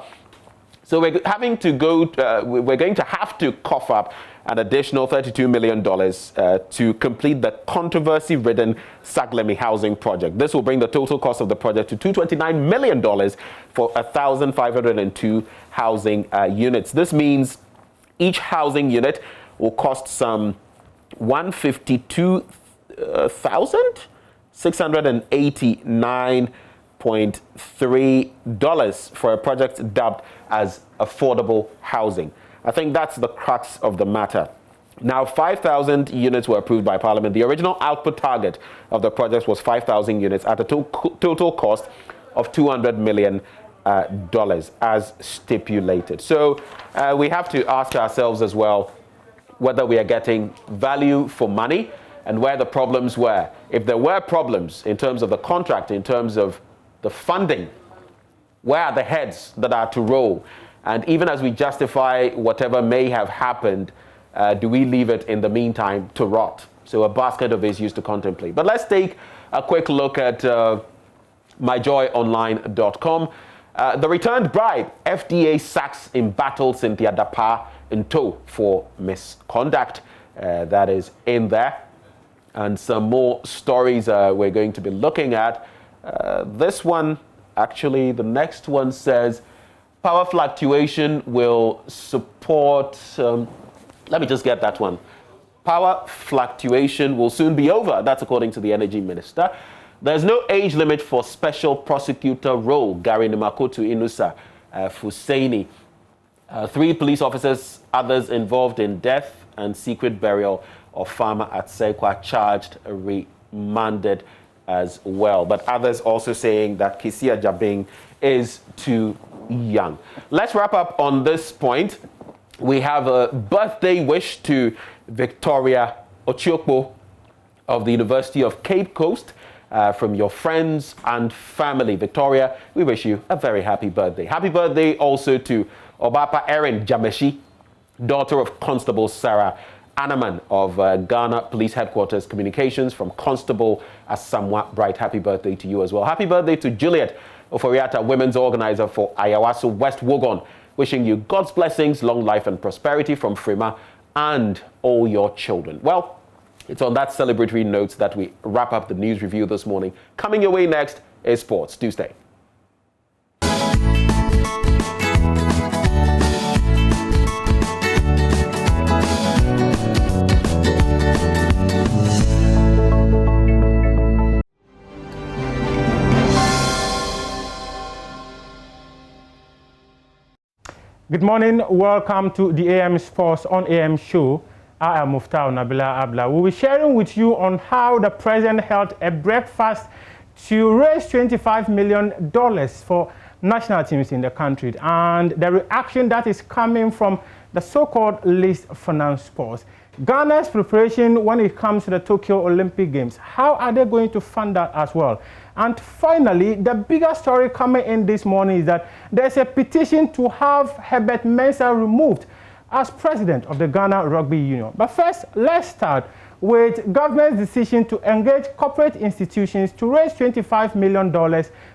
So we're going to have to cough up an additional $32 million to complete the controversy-ridden Saglemi housing project. This will bring the total cost of the project to $229 million for 1,502 housing units. This means each housing unit will cost some $152,689.3 for a project dubbed as affordable housing. I think that's the crux of the matter. Now, 5,000 units were approved by Parliament. The original output target of the project was 5,000 units at a total cost of $200 million as stipulated. So we have to ask ourselves as well whether we are getting value for money and where the problems were. If there were problems in terms of the contract, in terms of the funding, where are the heads that are to roll? And even as we justify whatever may have happened, do we leave it in the meantime to rot? So a basket of issues to contemplate. But let's take a quick look at myjoyonline.com. The returned bride, FDA sacks embattled Cynthia Dapa in tow for misconduct. That is in there. And some more stories we're going to be looking at. This one, actually, the next one says, power fluctuation will support, let me just get that one. Power fluctuation will soon be over. That's according to the Energy Minister. There's no age limit for special prosecutor role. Gary Nimakoto Inusa Fusaini. 3 police officers, others involved in death and secret burial of farmer at Sekwa, charged, remanded as well. But others also saying that Kisia Jabing is too young. Let's wrap up on this point. We have a birthday wish to Victoria Ochiokpo of the University of Cape Coast from your friends and family. Victoria, we wish you a very happy birthday. Happy birthday also to Obapa Erin Jameshi, daughter of Constable Sarah Anaman of Ghana Police Headquarters Communications, from Constable Asamwa Bright. Happy birthday to you as well. Happy birthday to Juliet Oforiata, women's organizer for Ayawaso West Wogon. Wishing you God's blessings, long life and prosperity from Frima and all your children. Well, it's on that celebratory note that we wrap up the news review this morning. Coming your way next is sports. Do stay. Good morning, welcome to the AM Sports on AM show. I am Muftau Nabila Abla. We'll be sharing with you on how the president held a breakfast to raise $25 million for national teams in the country, and the reaction that is coming from the so-called least financed sports. Ghana's preparation when it comes to the Tokyo Olympic Games, how are they going to fund that as well? And finally, the bigger story coming in this morning is that there's a petition to have Herbert Mensah removed as president of the Ghana Rugby Union. But first, let's start with government's decision to engage corporate institutions to raise $25 million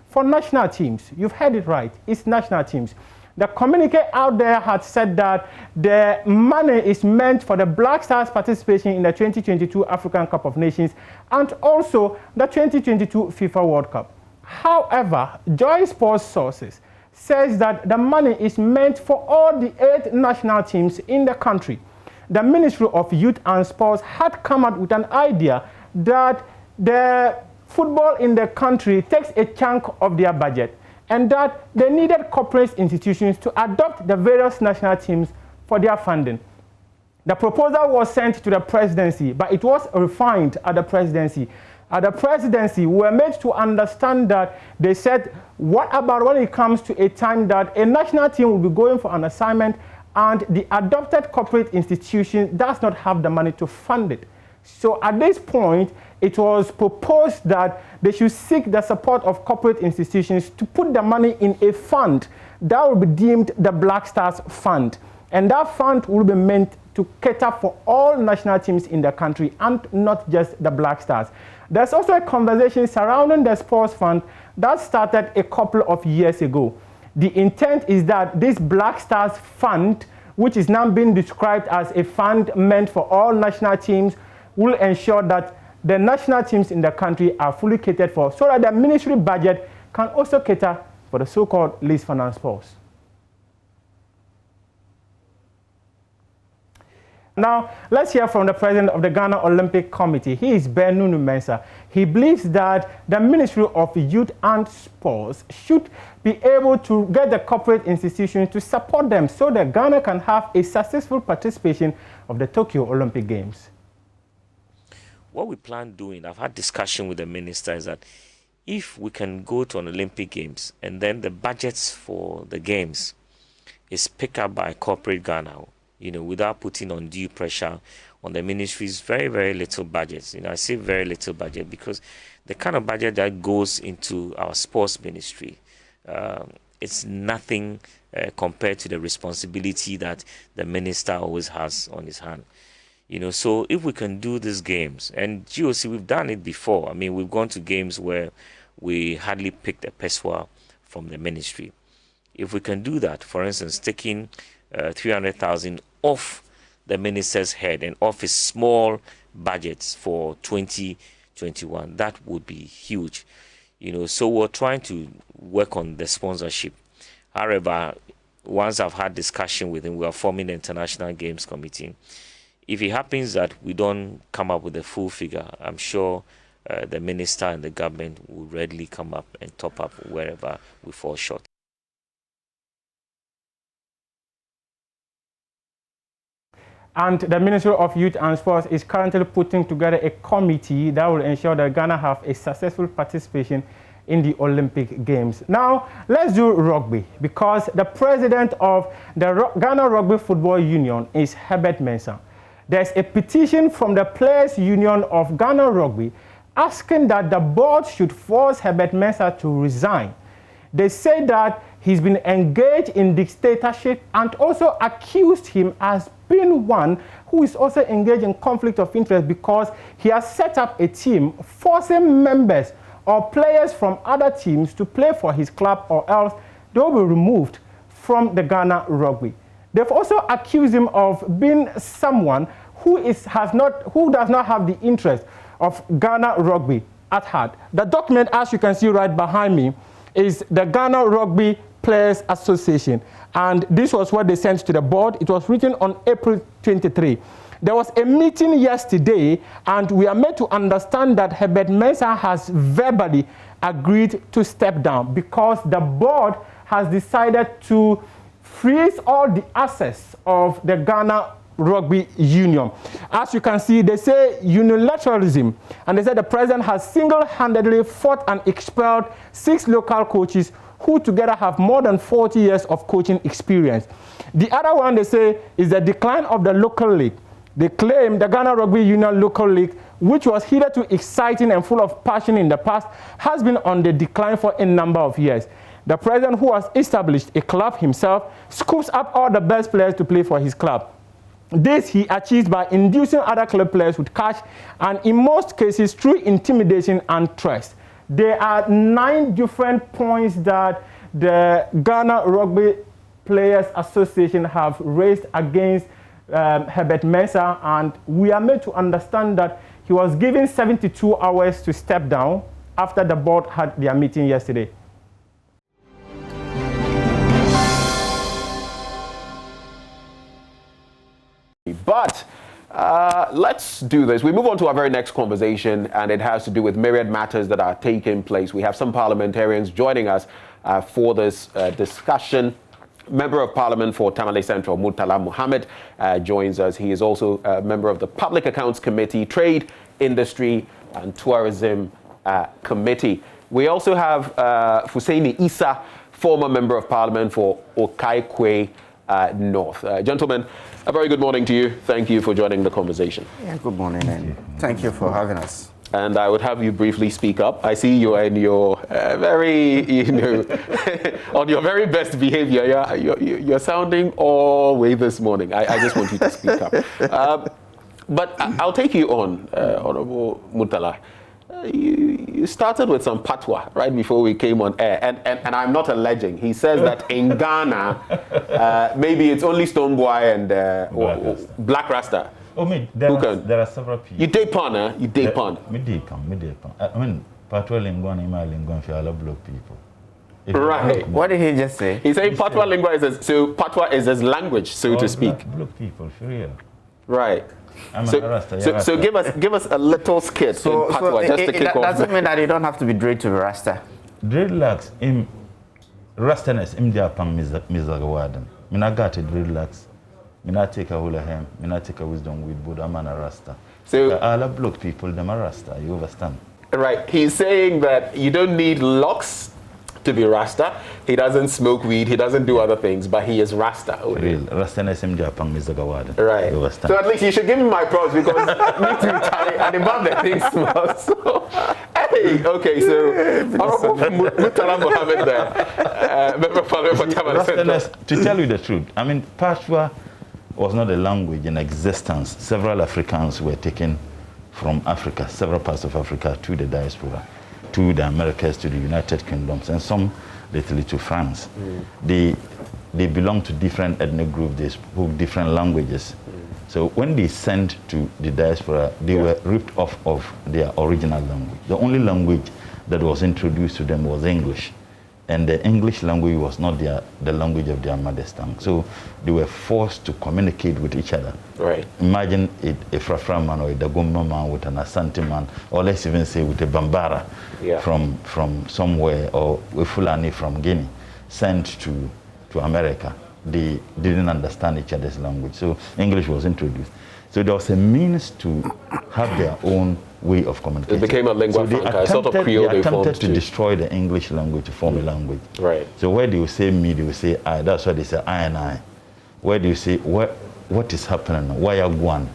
for national teams. You've heard it right, it's national teams. The communique out there had said that the money is meant for the Black Stars participation in the 2022 African Cup of Nations and also the 2022 FIFA World Cup. However, Joy Sports sources says that the money is meant for all the 8 national teams in the country. the Ministry of Youth and Sports had come up with an idea that the football in the country takes a chunk of their budget and that they needed corporate institutions to adopt the various national teams for their funding. The proposal was sent to the presidency, but it was refined at the presidency. At the presidency, we were made to understand that they said, what about when it comes to a time that a national team will be going for an assignment and the adopted corporate institution does not have the money to fund it? So at this point, it was proposed that they should seek the support of corporate institutions to put the money in a fund that will be deemed the Black Stars Fund. And that fund will be meant to cater for all national teams in the country and not just the Black Stars. There's also a conversation surrounding the sports fund that started a couple of years ago. The intent is that this Black Stars Fund, which is now being described as a fund meant for all national teams, will ensure that the national teams in the country are fully catered for so that the ministry budget can also cater for the so-called least finance sports. Now, let's hear from the president of the Ghana Olympic Committee. He is Benunu Mensah. He believes that the Ministry of Youth and Sports should be able to get the corporate institutions to support them so that Ghana can have a successful participation of the Tokyo Olympic Games. What we plan doing, I've had discussion with the minister, is that if we can go to an Olympic Games and then the budgets for the games is picked up by corporate Ghana, without putting undue pressure on the ministry's very, very little budgets. I say very little budget because the kind of budget that goes into our sports ministry, it's nothing compared to the responsibility that the minister always has on his hand. So if we can do these games, and GOC, we've done it before. I mean, we've gone to games where we hardly picked a pesewa from the ministry. If we can do that, for instance, taking 300,000 off the minister's head and off his small budgets for 2021, that would be huge. So we're trying to work on the sponsorship. However, once I've had discussion with him, we are forming the International Games Committee. If it happens that we don't come up with a full figure, I'm sure the minister and the government will readily come up and top up wherever we fall short. And the Ministry of Youth and Sports is currently putting together a committee that will ensure that Ghana have a successful participation in the Olympic Games. Now, let's do rugby, because the president of the Ghana Rugby Football Union is Herbert Mensah. There's a petition from the Players Union of Ghana Rugby asking that the board should force Herbert Mensah to resign. They say that he's been engaged in dictatorship and also accused him as being one who is also engaged in conflict of interest because he has set up a team forcing members or players from other teams to play for his club, or else they will be removed from the Ghana Rugby. They've also accused him of being someone who does not have the interest of Ghana Rugby at heart. The document, as you can see right behind me, is the Ghana Rugby Players Association, and this was what they sent to the board. It was written on April 23. There was a meeting yesterday, and we are made to understand that Herbert Mensah has verbally agreed to step down because the board has decided to freeze all the assets of the Ghana Rugby Union. As you can see, they say unilateralism, and they said the president has single-handedly fought and expelled 6 local coaches who together have more than 40 years of coaching experience. The other one they say is the decline of the local league. They claim the Ghana Rugby Union local league, which was hitherto exciting and full of passion in the past, has been on the decline for a number of years. The president, who has established a club himself, scoops up all the best players to play for his club. This he achieves by inducing other club players with cash and in most cases through intimidation and trust. There are 9 different points that the Ghana Rugby Players Association have raised against Herbert Mensah, and we are made to understand that he was given 72 hours to step down after the board had their meeting yesterday. But let's do this. We move on to our very next conversation, and it has to do with myriad matters that are taking place. We have some parliamentarians joining us for this discussion. Member of Parliament for Tamale Central, Murtala Muhammad, joins us. He is also a member of the Public Accounts Committee, Trade, Industry and Tourism Committee. We also have Fusaini Issa, former Member of Parliament for Okaikwe North. Gentlemen, a very good morning to you. Thank you for joining the conversation. Yeah, good morning, and thank you for having us. And I would have you briefly speak up. I see you are in your very, on your very best behavior. You're sounding all way this morning. I just want you to speak up. But I'll take you on, Honorable Murtala. You started with some patois right before we came on air, and I'm not alleging. He says that in Ghana, maybe it's only Stoneboy and Black Rasta. Oh, there are several people. You depend, huh? You depend. Me depend. I mean, patois lingua and my lingua for all black people. Right. What did he just say? He said patois lingua is patois is his language, so to speak. Black people, for real. right. I'm So, a Rasta, so give us a little skit in patois just to kick off. Doesn't mean that you don't have to be dread to be Rasta. Dreadlocks, Rastaness, Diapang Mizagawadan. Me not got a dreadlocks. Me not take a hula hem. Me not take a wisdom with Buddha man a Rasta. So all the black people, them a Rasta. You understand? Right. He's saying that you don't need locks to be Rasta. He doesn't smoke weed. He doesn't do other things, but he is Rasta. Real. Rastaness Diapang Mizagawadan. Right. You understand? So at least you should give me my props because me too, Charlie, and above the things small. So, hey, okay, so Murtala Muhammad there, member of Parliament for Tamale Central. To tell you the truth, I mean, patois was not a language in existence. Several Africans were taken from Africa, several parts of Africa, to the diaspora, to the Americas, to the United Kingdoms, and some lately to France. They belong to different ethnic groups, they spoke different languages. So when they sent to the diaspora, they were ripped off of their original language. The only language that was introduced to them was English. And the English language was not the language of their mother tongue. So they were forced to communicate with each other. Right. Imagine a Frafra man or a Dagomba man with an Asante man, or let's even say with a Bambara from somewhere, or a Fulani from Guinea, sent to America. They didn't understand each other's language. So English was introduced. So there was a means to have their own way of communicating. It became a lingua franca, a sort of Creole they attempted to too. destroy the English language to form a language. Right. So where do you say me, they will say I. That's why they say I and I. Where do you say what is happening? Why are going?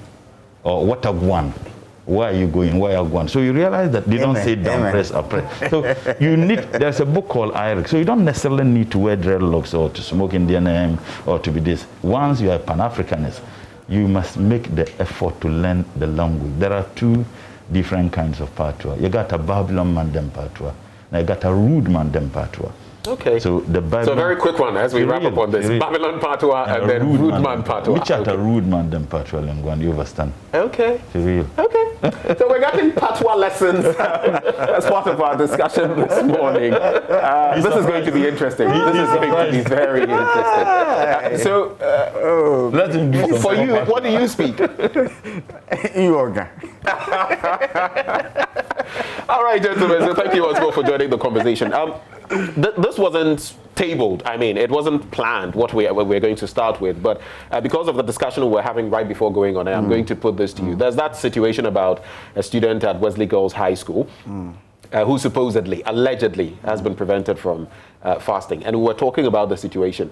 Or what are going? Where are you going? Where are you going? So you realize that they don't say down, press, up, press. So you need, there's a book called IRIC. So you don't necessarily need to wear dreadlocks or to smoke Indian hemp or to be this. Once you are Pan-Africanist, you must make the effort to learn the language. There are two different kinds of patois. You got a Babylon Mandem patois, and you got a rude Mandem patois. Okay. So the Babylon, so a very quick one as we wrap up on this. Babylon patois and then rude man patois. Which are the rude Mandem patois lingua, you understand? Okay. For real. Okay. So we're getting patois lessons as part of our discussion this morning. This is going to be interesting. This is going to be very interesting. So, let him do for you, what do you speak? Yoga. All right, gentlemen. So thank you once more for joining the conversation. This wasn't tabled. I mean, it wasn't planned what we're going to start with. But because of the discussion we're having right before going on air, I'm going to put this to you. There's that situation about a student at Wesley Girls High School who supposedly, allegedly, has been prevented from fasting. And we were talking about the situation.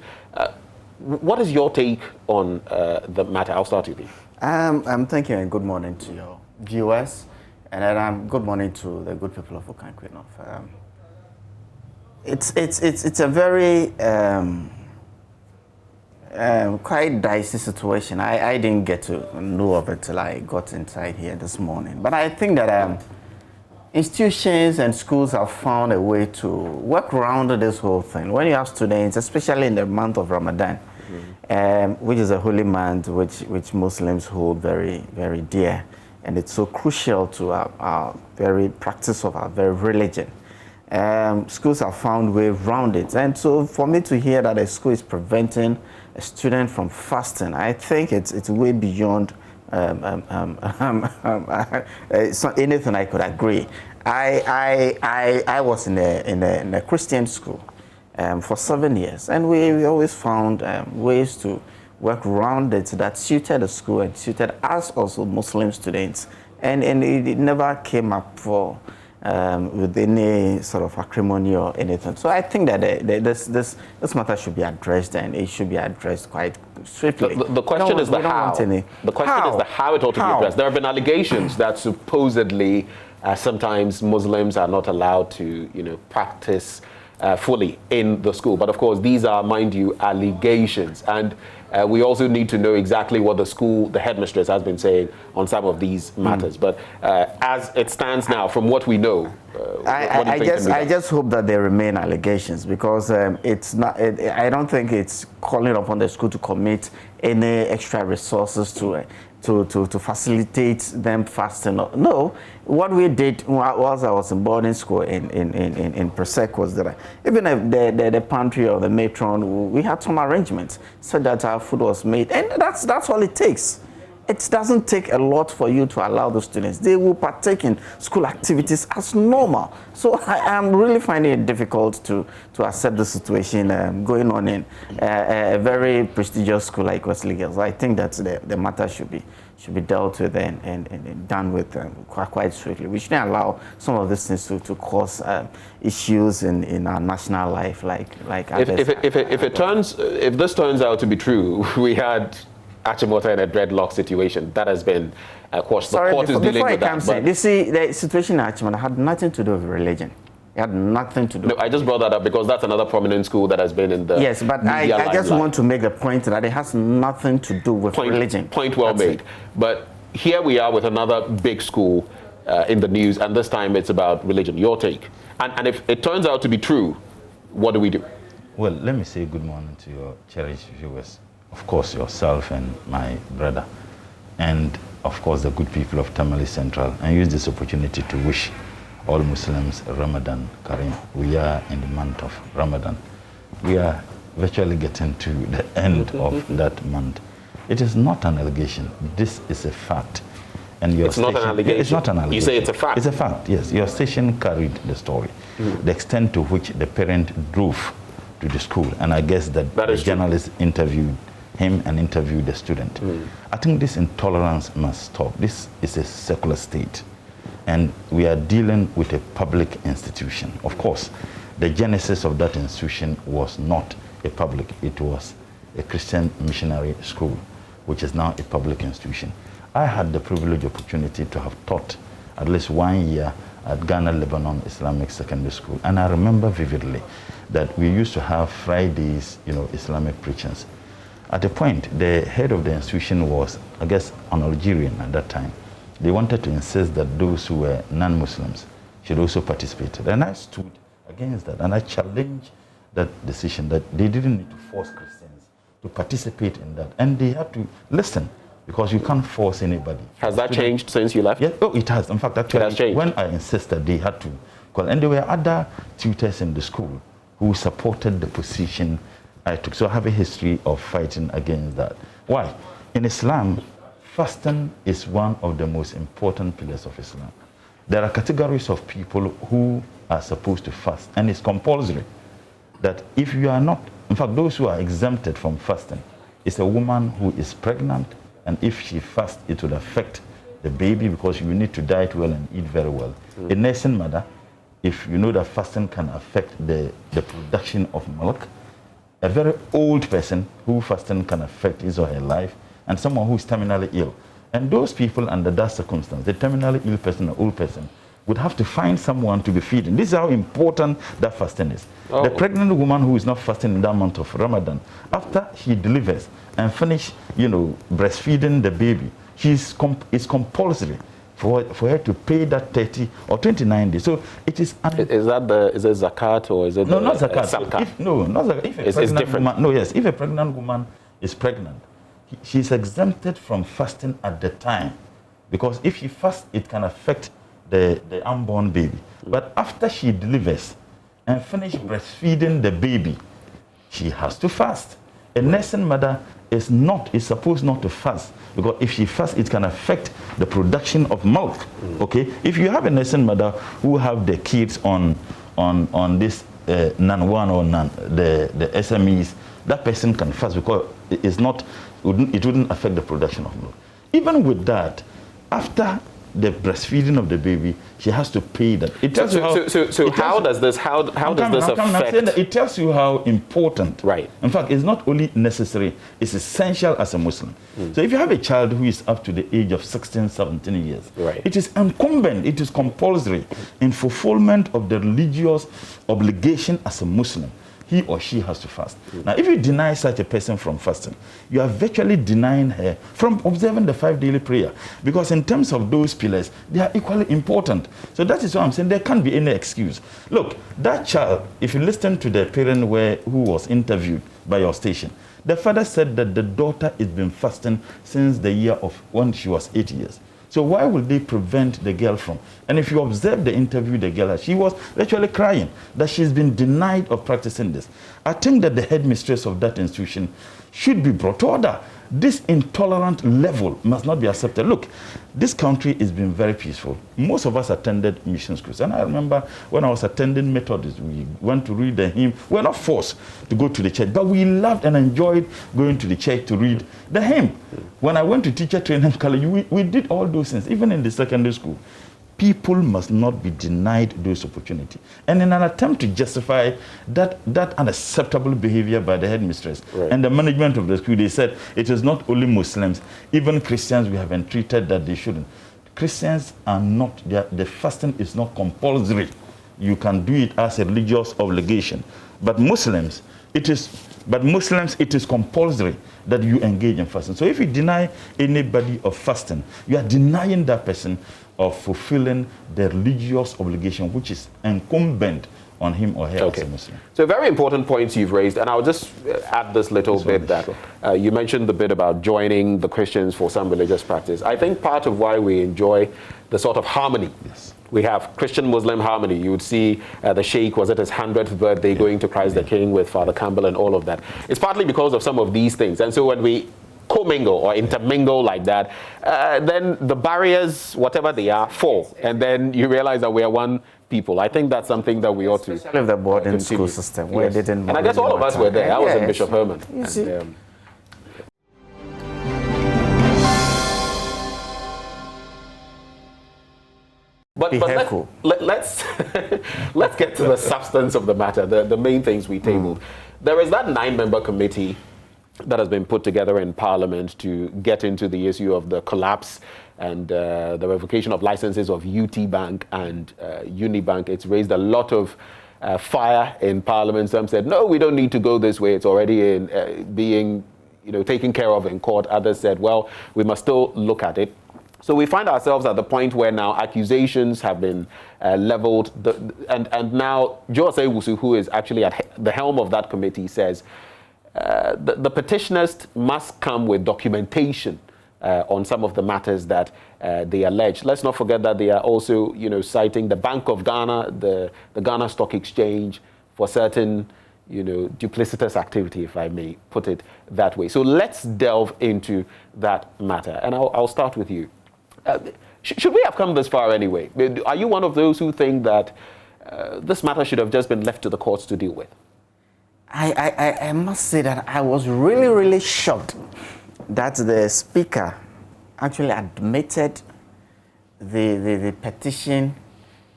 What is your take on the matter? I'll start with you. Thank you and good morning to your viewers. And then good morning to the good people of Okaikwe North. It's a very quite dicey situation. I didn't get to know of it till I got inside here this morning. But I think that institutions and schools have found a way to work around this whole thing. When you have students, especially in the month of Ramadan, which is a holy month which Muslims hold very, very dear. And it's so crucial to our very practice of our very religion. Schools have found ways around it. And so for me to hear that a school is preventing a student from fasting, I think it's way beyond it's not anything I could agree. I was in a Christian school for 7 years, and we always found ways to work around it that suited the school and suited us also Muslim students, and it never came up for with any sort of acrimony or anything. So I think that this matter should be addressed, and it should be addressed quite swiftly. The question is the how. The question is the how it ought to be addressed. There have been allegations that supposedly sometimes Muslims are not allowed to, practice fully in the school. But of course, these are, mind you, allegations. And we also need to know exactly what the headmistress has been saying on some of these matters. But as it stands now, from what we know, I just hope that they remain allegations, because it's not. I don't think it's calling upon the school to commit any extra resources to facilitate them fasting. No, what we did whilst I was in boarding school in Presec was that even the pantry or the matron, we had some arrangements so that our food was made, and that's all it takes. It doesn't take a lot for you to allow the students. They will partake in school activities as normal. So I am really finding it difficult to accept the situation going on in a very prestigious school like Wesley Girls. I think that the matter should be dealt with and done with quite swiftly. We shouldn't allow some of these things to cause issues in our national life like if this turns out to be true, we had Achimota in a dreadlock situation. That has been quashed. The court is dealing with that. You see, the situation in Achimota had nothing to do with religion. It had nothing to do. No, I just brought that up because that's another prominent school that has been in the yes, but I just want to make the point that it has nothing to do with religion. Point well made. But here we are with another big school in the news, and this time it's about religion. Your take. And if it turns out to be true, what do we do? Well, let me say good morning to your cherished viewers. Of course, yourself and my brother, and of course the good people of Tamale Central, and use this opportunity to wish all Muslims Ramadan Kareem. We are in the month of Ramadan. We are virtually getting to the end of that month. It is not an allegation. This is a fact. And your it's not an allegation. It's not an allegation. You say it's a fact. It's a fact, yes. Your station carried the story. The extent to which the parent drove to the school, and I guess that the journalist interviewed him and interviewed the student. I think this intolerance must stop. This is a secular state, and we are dealing with a public institution. Of course, the genesis of that institution was not a public, it was a Christian missionary school, which is now a public institution. I had the privileged opportunity to have taught at least 1 year at Ghana Lebanon Islamic Secondary School, and I remember vividly that we used to have Fridays, Islamic preachings. At a point, the head of the institution was, I guess, an Algerian at that time. They wanted to insist that those who were non-Muslims should also participate. And I stood against that, and I challenged that decision that they didn't need to force Christians to participate in that. And they had to listen, because you can't force anybody. Has that changed since you left? Yes, it has. In fact, actually, it has changed. When I insisted, they had to call. And there were other tutors in the school who supported the position I took. So I have a history of fighting against that. Why? In Islam, fasting is one of the most important pillars of Islam. There are categories of people who are supposed to fast, and it's compulsory that if you are not, in fact, those who are exempted from fasting is a woman who is pregnant, and if she fasts, it will affect the baby, because you need to diet well and eat very well. A nursing mother, if you know that fasting can affect the production of milk, a very old person who fasting can affect his or her life, and someone who is terminally ill. And those people under that circumstance, the terminally ill person or old person, would have to find someone to be feeding. This is how important that fasting is. The pregnant woman who is not fasting in that month of Ramadan, after she delivers and finish, breastfeeding the baby, it's compulsory for her to pay that 30 or 29 days. So it is. Is it zakat or is it not zakat? Not zakat. If it's different. If a pregnant woman is pregnant, she's exempted from fasting at the time, because if she fasts, it can affect the unborn baby. But after she delivers and finish breastfeeding the baby, she has to fast. A nursing mother is supposed not to fast, because if she fasts, it can affect the production of milk. Okay, if you have a nursing mother who have the kids on this NAN 1 or NAN, the SMEs, that person can fast because it wouldn't affect the production of milk. Even with that, after the breastfeeding of the baby, she has to pay that. It tells how does this affect? It tells you how important. Right. In fact, it's not only necessary; it's essential as a Muslim. So if you have a child who is up to the age of 16, 17 years, right, it is incumbent, it is compulsory in fulfillment of the religious obligation as a Muslim. He or she has to fast. Now, if you deny such a person from fasting, you are virtually denying her from observing the 5 daily prayer. Because in terms of those pillars, they are equally important. So that is why I'm saying there can't be any excuse. Look, that child, if you listen to the parent who was interviewed by your station, the father said that the daughter has been fasting since the year of when she was 8 years. So why would they prevent the girl from? And if you observe the interview, the girl, she was actually crying that she's been denied of practicing this. I think that the headmistress of that institution should be brought to order. This intolerant level must not be accepted. Look, this country has been very peaceful. Most of us attended mission schools. And I remember when I was attending Methodist, we went to read the hymn. We were not forced to go to the church, but we loved and enjoyed going to the church to read the hymn. When I went to teacher training college, we did all those things, even in the secondary school. People must not be denied those opportunities. And in an attempt to justify that unacceptable behavior by the headmistress and the management of the school, they said it is not only Muslims, even Christians we have been treated that they shouldn't. Christians are not, the fasting is not compulsory. You can do it as a religious obligation. But Muslims, it is compulsory that you engage in fasting. So if you deny anybody of fasting, you are denying that person of fulfilling the religious obligation, which is incumbent on him or her as a Muslim. So very important points you've raised, and I'll just add this little bit that you mentioned the bit about joining the Christians for some religious practice. I think part of why we enjoy the sort of harmony. We have Christian-Muslim harmony. You would see the Sheikh was at his 100th birthday going to Christ the King with Father Campbell and all of that. It's partly because of some of these things. And so when we commingle or intermingle like that, then the barriers, whatever they are, fall. And then you realize that we are one people. I think that's something that we ought to especially the boarding school system, where they didn't. And I guess all of us were there. I was in Bishop Herman. You see. But let's let's get to the substance of the matter, the main things we tabled. There is that 9-member committee that has been put together in Parliament to get into the issue of the collapse and the revocation of licenses of UT Bank and Unibank. It's raised a lot of fire in Parliament. Some said, no, we don't need to go this way. It's already being taken care of in court. Others said, well, we must still look at it. So we find ourselves at the point where now accusations have been leveled. And now Jose Wusu, who is actually at the helm of that committee, says the petitioners must come with documentation on some of the matters that they allege. Let's not forget that they are also, citing the Bank of Ghana, the Ghana Stock Exchange for certain, duplicitous activity, if I may put it that way. So let's delve into that matter. And I'll start with you. Should we have come this far anyway? Are you one of those who think that this matter should have just been left to the courts to deal with? I must say that I was really, really shocked that the Speaker actually admitted the petition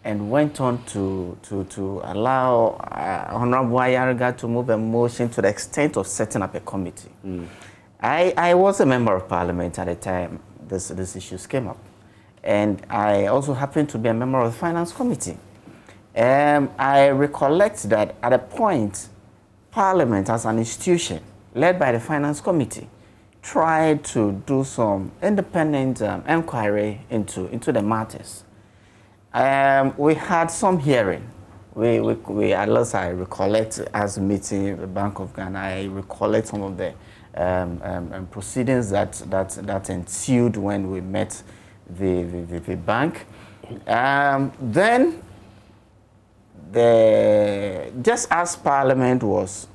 and went on to allow Honorable Ayariga to move a motion to the extent of setting up a committee. I was a member of Parliament at the time these issues came up. And I also happened to be a member of the Finance Committee. I recollect that at a point, Parliament as an institution, led by the Finance Committee, tried to do some independent inquiry into the matters. We had some hearing. We at least I recollect as meeting the Bank of Ghana, I recollect some of the proceedings that ensued when we met the bank. Then, just as Parliament was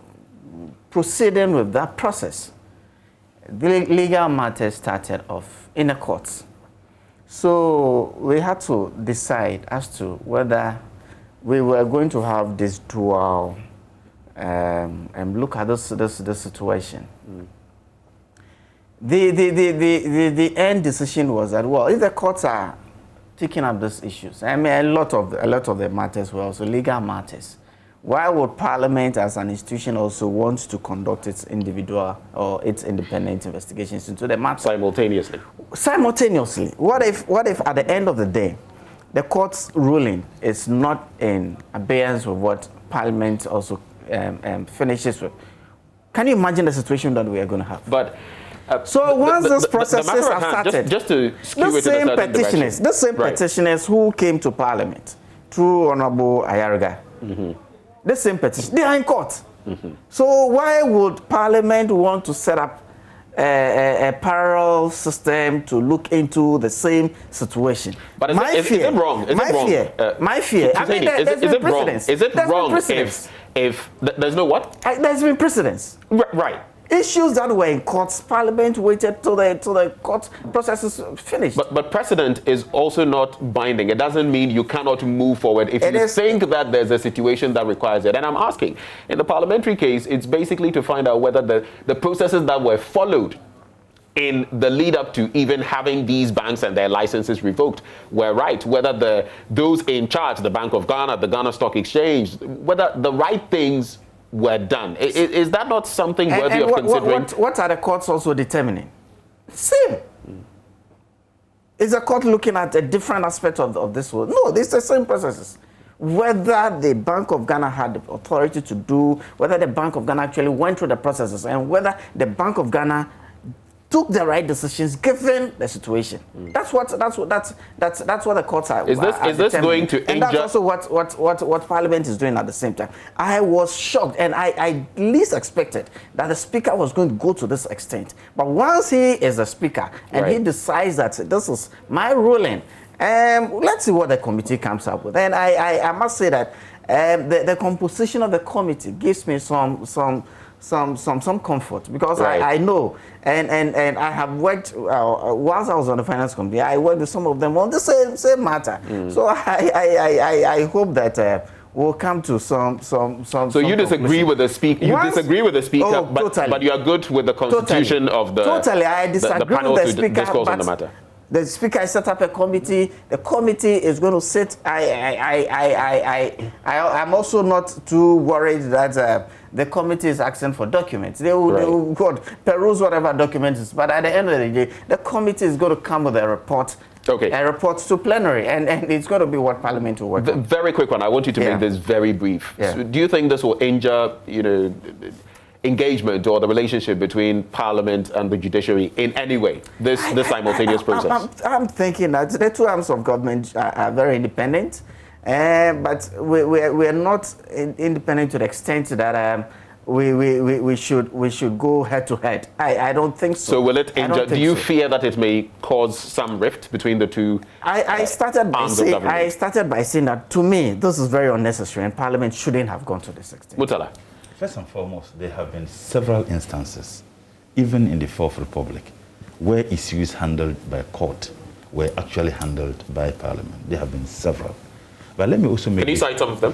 proceeding with that process, the legal matters started off in the courts. So we had to decide as to whether we were going to have this dual and look at this situation. The end decision was that, well, if the courts are taking up these issues, I mean, a lot of the matters were also legal matters. Why would Parliament as an institution also want to conduct its individual or its independent investigations into the matter? Simultaneously. Simultaneously. What if at the end of the day, the court's ruling is not in abeyance with what Parliament also finishes with? Can you imagine the situation that we are going to have? But so once these processes have started, just to skew it in a certain direction. The same petitioners who came to Parliament through Honorable Ayarga, the same petition, they are in court. So why would Parliament want to set up a parallel system to look into the same situation? But is it wrong? My fear. I mean, there's been precedents. Is it wrong if there's no what? There's been precedents. Right. Issues that were in courts, Parliament waited till the court process is finished. But precedent is also not binding. It doesn't mean you cannot move forward if you think that there's a situation that requires it. And I'm asking, in the parliamentary case, it's basically to find out whether the processes that were followed in the lead up to even having these banks and their licenses revoked were right, whether those in charge, the Bank of Ghana, the Ghana Stock Exchange, whether the right things were done. Is that not something worthy of considering? What are the courts also determining? Same. Is the court looking at a different aspect of this world? No, it's the same processes. Whether the Bank of Ghana had the authority to do, whether the Bank of Ghana actually went through the processes, and whether the Bank of Ghana took the right decisions given the situation. That's what the courts are. Is this going to injure? And that's also what Parliament is doing at the same time. I was shocked, and I least expected that the Speaker was going to go to this extent. But once he is the Speaker and he decides that this is my ruling, let's see what the committee comes up with. And I must say that the composition of the committee gives me some comfort, because I know and I have worked whilst I was on the finance committee. I worked with some of them on the same matter. So I hope that we'll come to some. So you disagree with the speaker? You disagree with the speaker, but you are good with the constitution of the totally. I disagree with the speaker, discourse on the matter. The Speaker has set up a committee. The committee is going to sit. I'm also not too worried that the committee is asking for documents. They will peruse whatever documents is. But at the end of the day, the committee is going to come with a report. A report to plenary, and it's going to be what Parliament will work on. Very quick one. I want you to make this very brief. So do you think this will injure, engagement or the relationship between Parliament and the judiciary in any way, this simultaneous process? I'm thinking that the two arms of government are very independent, but we're not independent to the extent that we should go head to head. I don't think so. So will it injure? Do you fear that it may cause some rift between the two? I started by saying that, to me, this is very unnecessary, and Parliament shouldn't have gone to this extent. Mutala. First and foremost, there have been several instances, even in the Fourth Republic, where issues handled by court were actually handled by Parliament. There have been several. But let me also make... Can you cite some of them?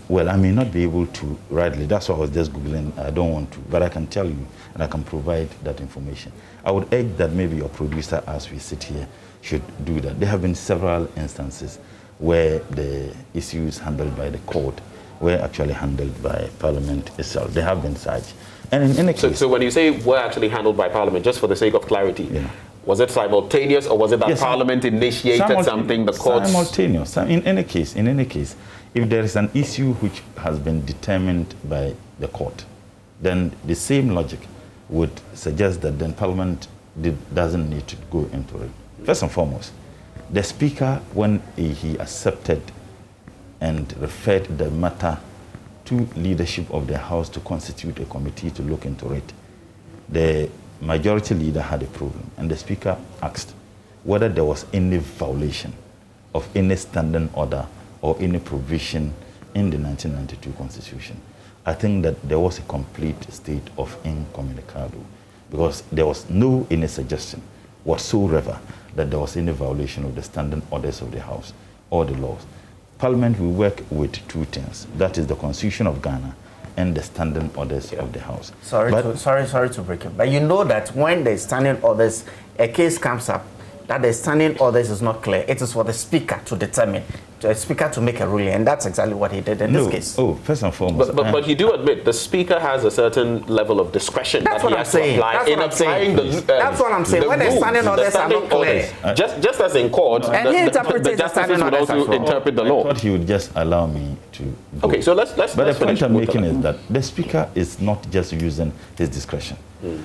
Well, I may not be able to rightly. That's why I was just Googling. I don't want to. But I can tell you, and I can provide that information. I would urge that maybe your producer, as we sit here, should do that. There have been several instances where the issues handled by the court were actually handled by Parliament itself. They have been such. And in any case... So when you say were actually handled by Parliament, just for the sake of clarity, was it simultaneous, or was it that Parliament initiated something, the courts... Simultaneous. In any case, if there is an issue which has been determined by the court, then the same logic would suggest that then Parliament doesn't need to go into it. First and foremost, the Speaker, when he accepted and referred the matter to leadership of the House to constitute a committee to look into it, the majority leader had a problem, and the Speaker asked whether there was any violation of any standing order or any provision in the 1992 Constitution. I think that there was a complete state of incommunicado, because there was no any suggestion whatsoever that there was any violation of the standing orders of the House or the laws. Parliament will work with two things. That is the Constitution of Ghana and the standing orders of the House. Sorry to break it, but you know that when the standing orders, a case comes up, that the standing orders is not clear. It is for the Speaker to determine, the Speaker to make a ruling, and that's exactly what he did in this case. Oh, first and foremost. But you do admit the Speaker has a certain level of discretion that's that he has to apply in applying the that's what I'm saying. When the standing orders are not clear. Just as in court, and he interprets the justices would also interpret the law. I thought he would just allow me to go. Okay, so let's But the point I'm making is that the Speaker is not just using his discretion.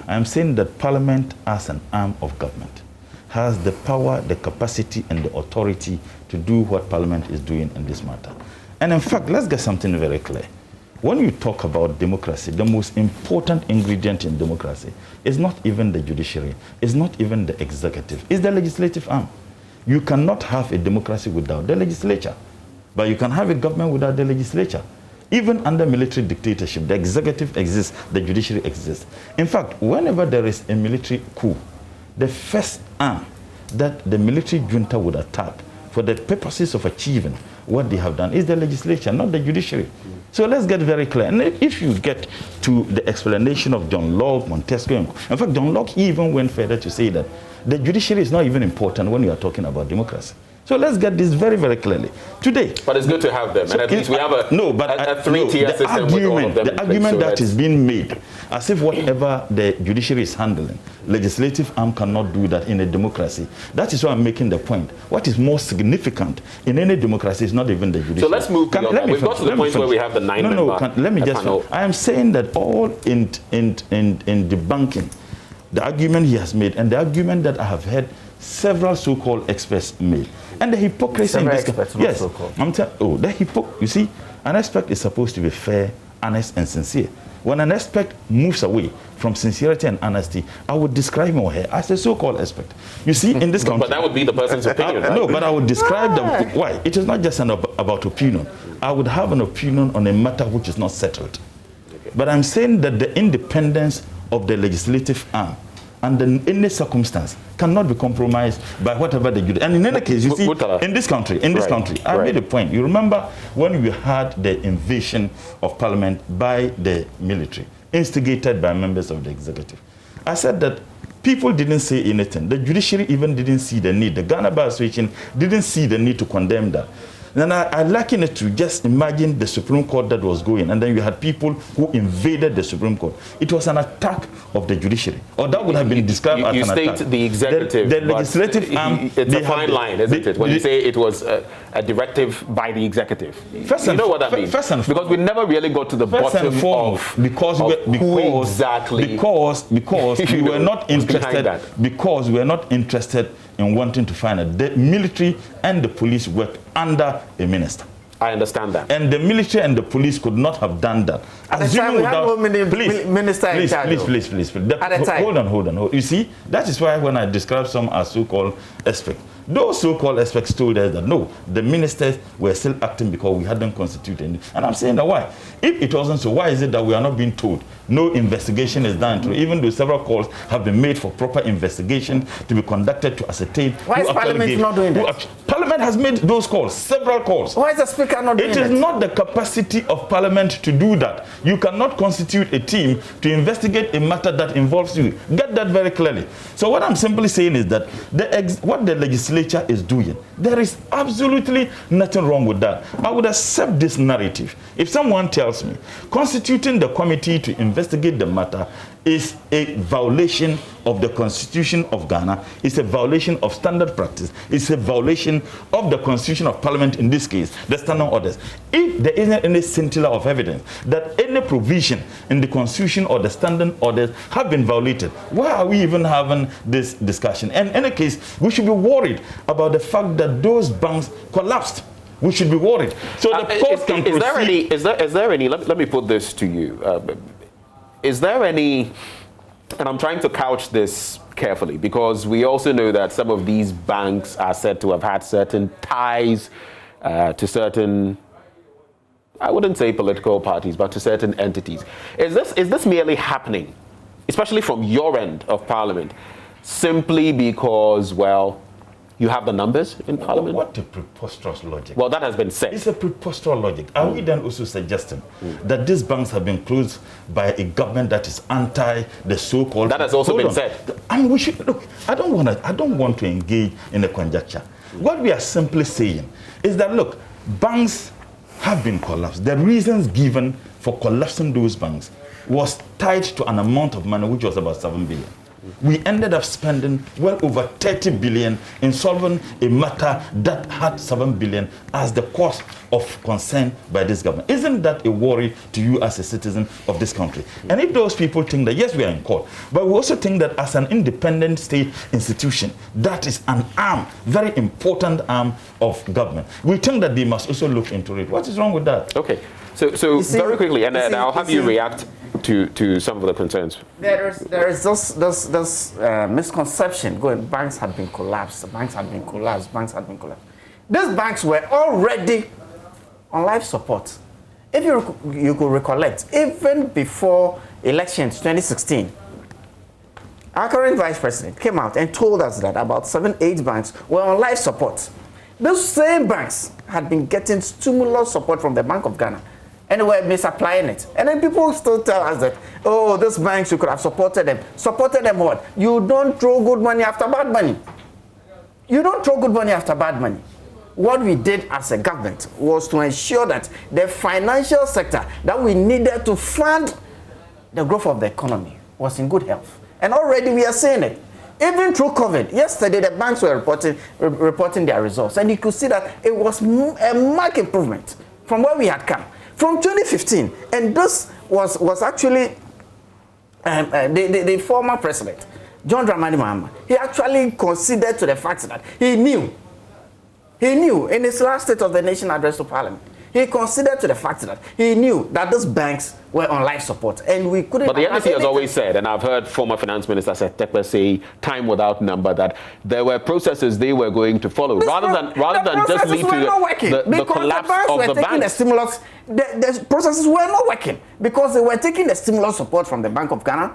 I'm saying that Parliament as an arm of government has the power, the capacity, and the authority to do what Parliament is doing in this matter. And in fact, let's get something very clear. When you talk about democracy, the most important ingredient in democracy is not even the judiciary, it's not even the executive, it's the legislative arm. You cannot have a democracy without the legislature, but you can have a government without the legislature. Even under military dictatorship, the executive exists, the judiciary exists. In fact, whenever there is a military coup, the first arm that the military junta would attack for the purposes of achieving what they have done is the legislature, not the judiciary. So let's get very clear. And if you get to the explanation of John Locke, Montesquieu, in fact, John Locke even went further to say that the judiciary is not even important when you are talking about democracy. So let's get this very, very clearly. Today. But it's good to have them. And at least we have a three-tier system with all of them. The argument that is being made, as if whatever the judiciary is handling, legislative arm cannot do that in a democracy. That is why I'm making the point. What is more significant in any democracy is not even the judiciary. So let's move beyond that. We've got to the point where we have the let me just finish. I am saying that all in debunking the argument he has made and the argument that I have heard several so-called experts made. And the hypocrisy in this case. Yes. You see, an expert is supposed to be fair, honest, and sincere. When an expert moves away from sincerity and honesty, I would describe him or her as a so-called expert. You see, in this country... But that would be the person's opinion, right? No, but I would describe them... Why? It is not just about opinion. I would have an opinion on a matter which is not settled. Okay. But I'm saying that the independence of the legislative arm under any circumstance cannot be compromised by whatever they do. And in any case, you see, in this country, I made a point. You remember when we had the invasion of Parliament by the military, instigated by members of the executive. I said that people didn't say anything. The judiciary even didn't see the need. The Ghana Bar Association didn't see the need to condemn that. And I liken it to just imagine the Supreme Court that was going, and then you had people who invaded the Supreme Court. It was an attack of the judiciary, or that would have been described as an attack. You state the executive, the legislative arm. It's a fine line, isn't it? When you say it was a directive by the executive, you know what that means? Because we never really got to the bottom of who exactly. Because we were not interested. Because we were not interested in wanting to find out. The military and the police worked under a minister. I understand that. And the military and the police could not have done that. Assuming without minister in charge. Please. Hold on. You see, that is why when I describe some as so-called experts, those so-called experts told us that no, the ministers were still acting because we hadn't constituted. And I'm saying that why? If it wasn't so, why is it that we are not being told no investigation is done through, even though several calls have been made for proper investigation to be conducted to ascertain. Why is Parliament not doing that? Parliament has made those calls, several calls. Why is the Speaker not doing that? It is not the capacity of Parliament to do that. You cannot constitute a team to investigate a matter that involves you. Get that very clearly. So what I'm simply saying is that what the legislature is doing, there is absolutely nothing wrong with that. I would accept this narrative. If someone tells me constituting the committee to investigate the matter is a violation of the Constitution of Ghana, it's a violation of standard practice, it's a violation of the Constitution of Parliament, in this case, the standing orders. If there isn't any scintilla of evidence that any provision in the Constitution or the standing orders have been violated, why are we even having this discussion? And in any case, we should be worried about the fact that those banks collapsed. We should be worried. So the court can proceed. Is there any, let me put this to you. Is there any, and I'm trying to couch this carefully, because we also know that some of these banks are said to have had certain ties to certain I wouldn't say political parties, but to certain entities. Is this merely happening, especially from your end of Parliament, simply because, well, you have the numbers in Parliament? What a preposterous logic. Well, that has been said. It's a preposterous logic. Are we then also suggesting that these banks have been closed by a government that is anti the so-called... That has also been said. I mean, we should... Look, I don't want to engage in a conjecture. What we are simply saying is that, look, banks have been collapsed. The reasons given for collapsing those banks was tied to an amount of money which was about 7 billion. We ended up spending well over 30 billion in solving a matter that had 7 billion as the cause of concern by this government. Isn't that a worry to you as a citizen of this country? And if those people think that, yes, we are in court, but we also think that as an independent state institution, that is an arm, very important arm of government. We think that they must also look into it. What is wrong with that? Okay. So very quickly, and I'll have you react to some of the concerns. There is this misconception going, banks have been collapsed, banks have been collapsed, banks have been collapsed. These banks were already on life support. If you could recollect, even before elections 2016, our current vice president came out and told us that about 7-8 banks were on life support. Those same banks had been getting stimulus support from the Bank of Ghana, and they were misapplying it. And then people still tell us that, oh, these banks, you could have supported them. Supported them what? You don't throw good money after bad money. You don't throw good money after bad money. What we did as a government was to ensure that the financial sector that we needed to fund the growth of the economy was in good health. And already we are seeing it. Even through COVID, yesterday the banks were reporting their results, and you could see that it was a marked improvement from where we had come. From 2015, and this was actually the former president, John Dramani Mahama. He actually considered to the fact that he knew in his last State of the Nation address to Parliament, he considered to the fact that he knew that these banks were on life support, and we couldn't. But the NDC has always said, and I've heard former Finance Minister Setekwe say time without number, that there were processes they were going to follow, rather than just lead to the collapse of the banks. The processes were not working because they were taking the stimulus support from the Bank of Ghana.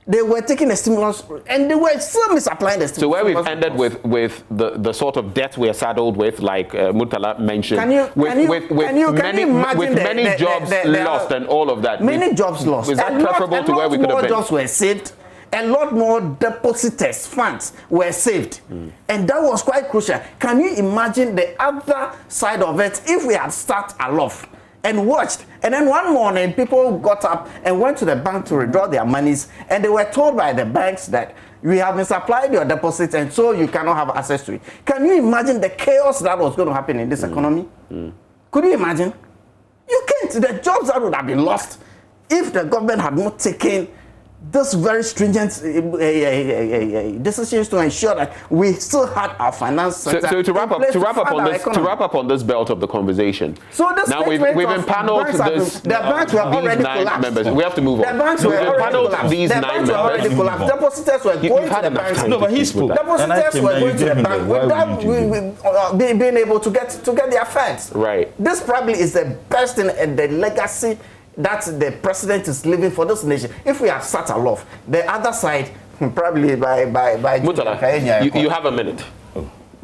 They were taking the stimulus, and they were still misapplying the stimulus. So where we've ended with the sort of debt we are saddled with, like Murtala mentioned, with many jobs lost and all of that. Many jobs lost. Is that preferable to where we could have been? A lot more jobs were saved. A lot more depositors' funds were saved. And that was quite crucial. Can you imagine the other side of it if we had started aloft and watched, and then one morning people got up and went to the bank to withdraw their monies, and they were told by the banks that we have misapplied your deposits and so you cannot have access to it. Can you imagine the chaos that was going to happen in this economy? Could you imagine? You can't. The jobs that would have been lost if the government had not taken this very stringent decisions to ensure that we still had our finance sector. So to wrap up on this belt of the conversation. So this now we've impaneled the banks were already collapsed. Members. We have to move on. The banks were already collapsed. These 9 members. Depositors were going to the banks. No, but he spoke. Depositors were going to the bank without being able to get their funds. Right. This probably is the best in the legacy that the president is living for this nation. If we have sat aloft, the other side, probably by Murtala, you have a minute.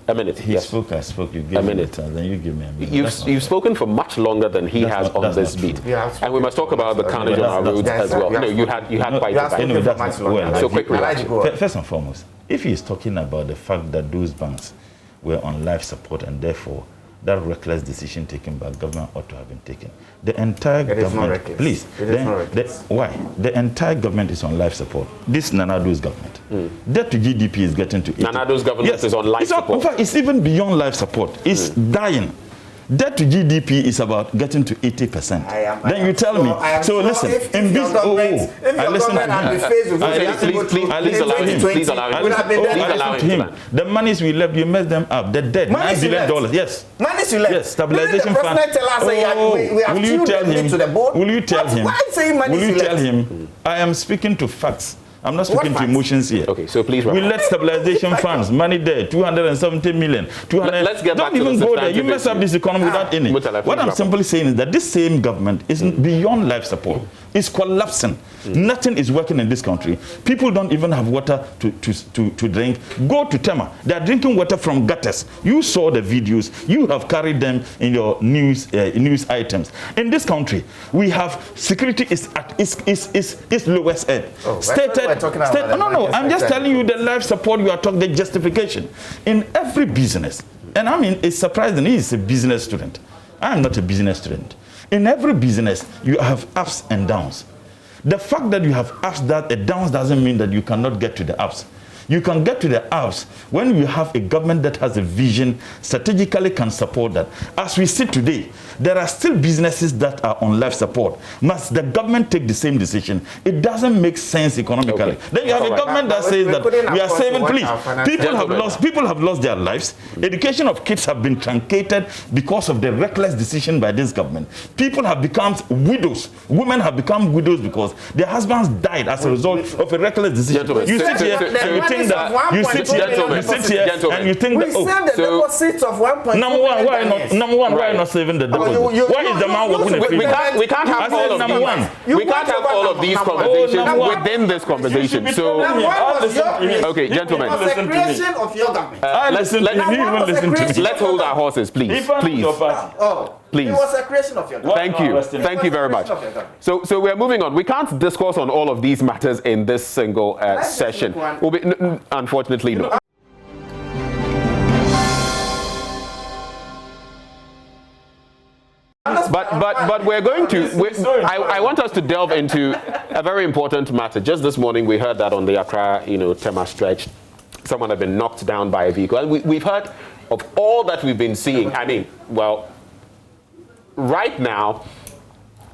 A minute. He spoke, I spoke. You give a minute. Then you give me a minute. You've spoken for much longer than he has on this beat. And we must talk about the carnage on our roads as well. No, you had quite a bit. So quick reaction. First and foremost, if he is talking about the fact that those banks were on life support and therefore that reckless decision taken by government ought to have been taken. The entire government, please, why? The entire government is on life support. This Nanado's government. Debt to GDP is getting to 80. Nanado's government is on life support. In fact, it's even beyond life support. It's dying. Debt to GDP is about getting to 80%. Then you tell me. So listen, in this, I listen to him. The monies we left, you messed them up. The debt, $9 billion. Yes. Monies you left. Yes. Stabilization fund. Will you tell him? Will you tell him? I am speaking to facts. I'm not speaking to emotions here. Okay, so please. We let stabilization funds, money there, 270 million. 200. Let's get back Don't to even the go there. You mess up this economy without any. What I'm simply saying is that this same government is beyond life support. It's collapsing. Nothing is working in this country. People don't even have water to drink. Go to Tema. They are drinking water from gutters. You saw the videos. You have carried them in your news items. In this country, we have security is at its lowest ebb. No, I'm just telling you the life support you are talking, the justification. In every business, and I mean, it's surprising, he's a business student. I am not a business student. In every business, you have ups and downs. The fact that you have ups and downs doesn't mean that you cannot get to the ups. You can get to the ups when you have a government that has a vision, strategically can support that. As we see today, there are still businesses that are on life support. Must the government take the same decision? It doesn't make sense economically. Okay. Then you have a government that says that we are saving, please. People have lost their lives. Education of kids have been truncated because of the reckless decision by this government. People have become widows. Women have become widows because their husbands died as a result of a reckless decision. You sit here and you think that you sit here and you think that number one, why not saving the deposit? Why is the man working? We can't have all of these. We can't have all of these conversations within this conversation. So okay, gentlemen. Creation of your government. Let's hold our horses, please. Please. Please. It was a creation of your government. Thank you very much. So we're moving on. We can't discourse on all of these matters in this single session. Unfortunately, no. But we're going to. I want us to delve into a very important matter. Just this morning, we heard that on the Accra, Tema stretch, someone had been knocked down by a vehicle. And we've heard of all that we've been seeing. I mean, well, right now,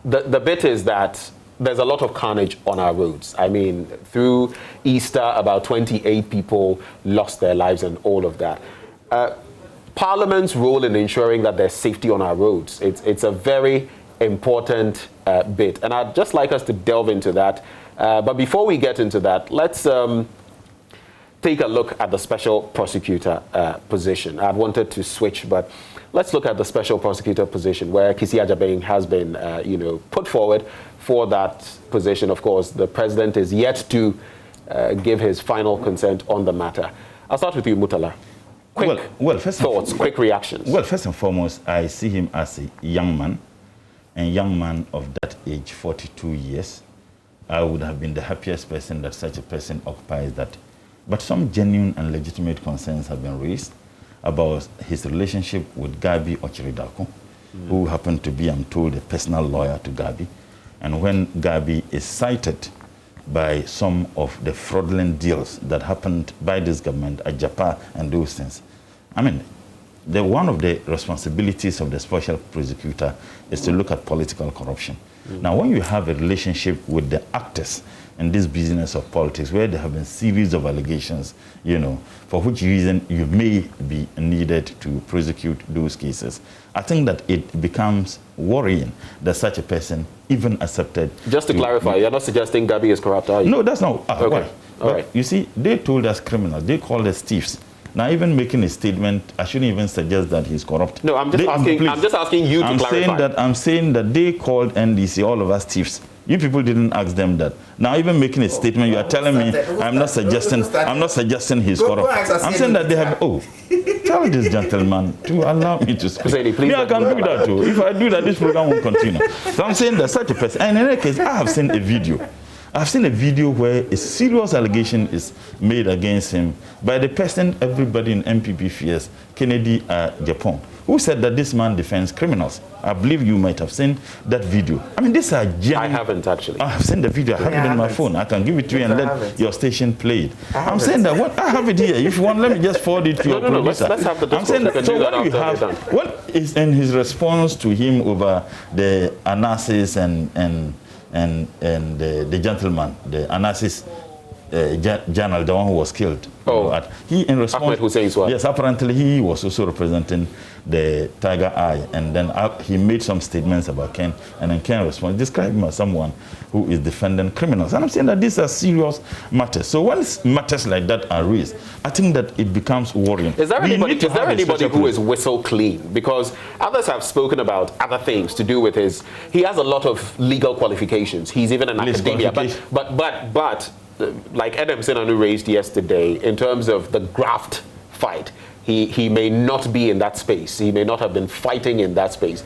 the bit is that there's a lot of carnage on our roads. I mean, through Easter, about 28 people lost their lives and all of that. Parliament's role in ensuring that there's safety on our roads, it's a very important bit. And I'd just like us to delve into that. But before we get into that, let's take a look at the special prosecutor position. I'd wanted to switch, but let's look at the special prosecutor position where Kisi Ajabeng has been, put forward for that position. Of course, the president is yet to give his final consent on the matter. I'll start with you, Mutala. Quick thoughts, quick reactions. Well, first and foremost, I see him as a young man, and young man of that age, 42 years. I would have been the happiest person that such a person occupies that. But some genuine and legitimate concerns have been raised about his relationship with Gabi Ochiridako, who happened to be, I'm told, a personal lawyer to Gabi. And when Gabi is cited by some of the fraudulent deals that happened by this government at Japan and those things, I mean, one of the responsibilities of the special prosecutor is to look at political corruption. Now, when you have a relationship with the actors in this business of politics, where there have been series of allegations, for which reason you may be needed to prosecute those cases, I think that it becomes worrying that such a person even accepted. Just to clarify, you're not suggesting Gabi is corrupt, are you? No, that's not. Okay. All right. You see, they told us criminals. They called us thieves. Now, even making a statement, I shouldn't even suggest that he's corrupt. No, I'm just asking you to clarify. I'm saying that they called NDC, all of us thieves. You people didn't ask them that. Now, even making a statement, you are telling me I'm not suggesting he's corrupt. I'm saying that they have. Tell this gentleman to allow me to speak. I can do that too. If I do that, this program will continue. So I'm saying that such a person. And in any case, I have seen a video. I've seen a video where a serious allegation is made against him by the person everybody in MPP fears, Kennedy Japan, who said that this man defends criminals. I believe you might have seen that video. I mean, these are genuine. I haven't actually. I have seen the video. I have it on my phone. I can give it to you and let your station play it. I'm saying that what I have it here. If you want, let me just forward it to your producer. Let's have the discourse. I'm saying that, so what you have, what is in his response to him over the analysis and the gentleman, the analysis general, the one who was killed. Oh, he in response, Ahmed Hussein's wife. Yes, apparently he was also representing the Tiger Eye, and then he made some statements about Ken, and then Ken responded, described him as someone who is defending criminals. And I'm saying that these are serious matters. So when matters like that are raised, I think that it becomes worrying. Is there anybody who is whistle clean? Because others have spoken about other things to do with his. He has a lot of legal qualifications. He's even an academia, but like Adam Sinanu raised yesterday, in terms of the graft fight, he may not be in that space. He may not have been fighting in that space.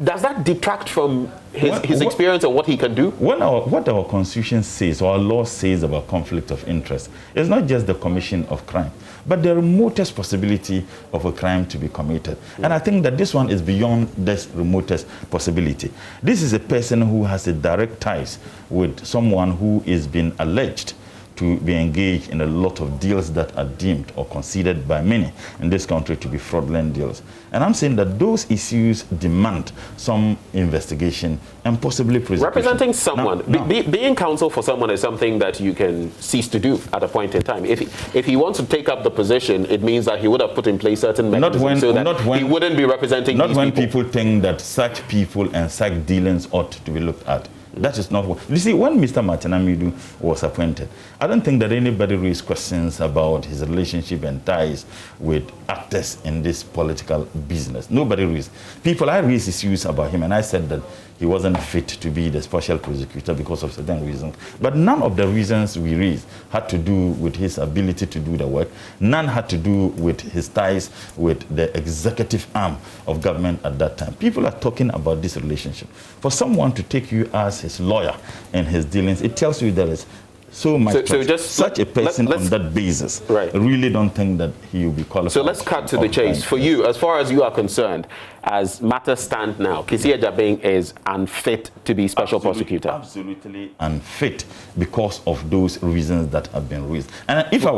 Does that detract from his experience and what he can do? What our constitution says, or our law says about conflict of interest, is not just the commission of crime, but the remotest possibility of a crime to be committed. And I think that this one is beyond this remotest possibility. This is a person who has a direct ties with someone who is being alleged to be engaged in a lot of deals that are deemed or considered by many in this country to be fraudulent deals. And I'm saying that those issues demand some investigation and possibly prosecution. Representing someone, being counsel for someone is something that you can cease to do at a point in time. If he wants to take up the position, it means that he would have put in place certain mechanisms so that he wouldn't be representing these people. Not when people think that such people and such dealings ought to be looked at. That is not what... You see, when Mr. Martin Amidu was appointed, I don't think that anybody raised questions about his relationship and ties with actors in this political business. Nobody raised. I raised issues about him, and I said that he wasn't fit to be the special prosecutor because of certain reasons. But none of the reasons we raised had to do with his ability to do the work. None had to do with his ties with the executive arm of government at that time. People are talking about this relationship. For someone to take you as his lawyer and his dealings, it tells you there is so much such a person on that basis. Right. I really don't think that he will be qualified. So let's cut to the chase. For you, as far as you are concerned, as matters stand now, Kissi Ejabeng is unfit to be special prosecutor. Absolutely unfit because of those reasons that have been raised. And if I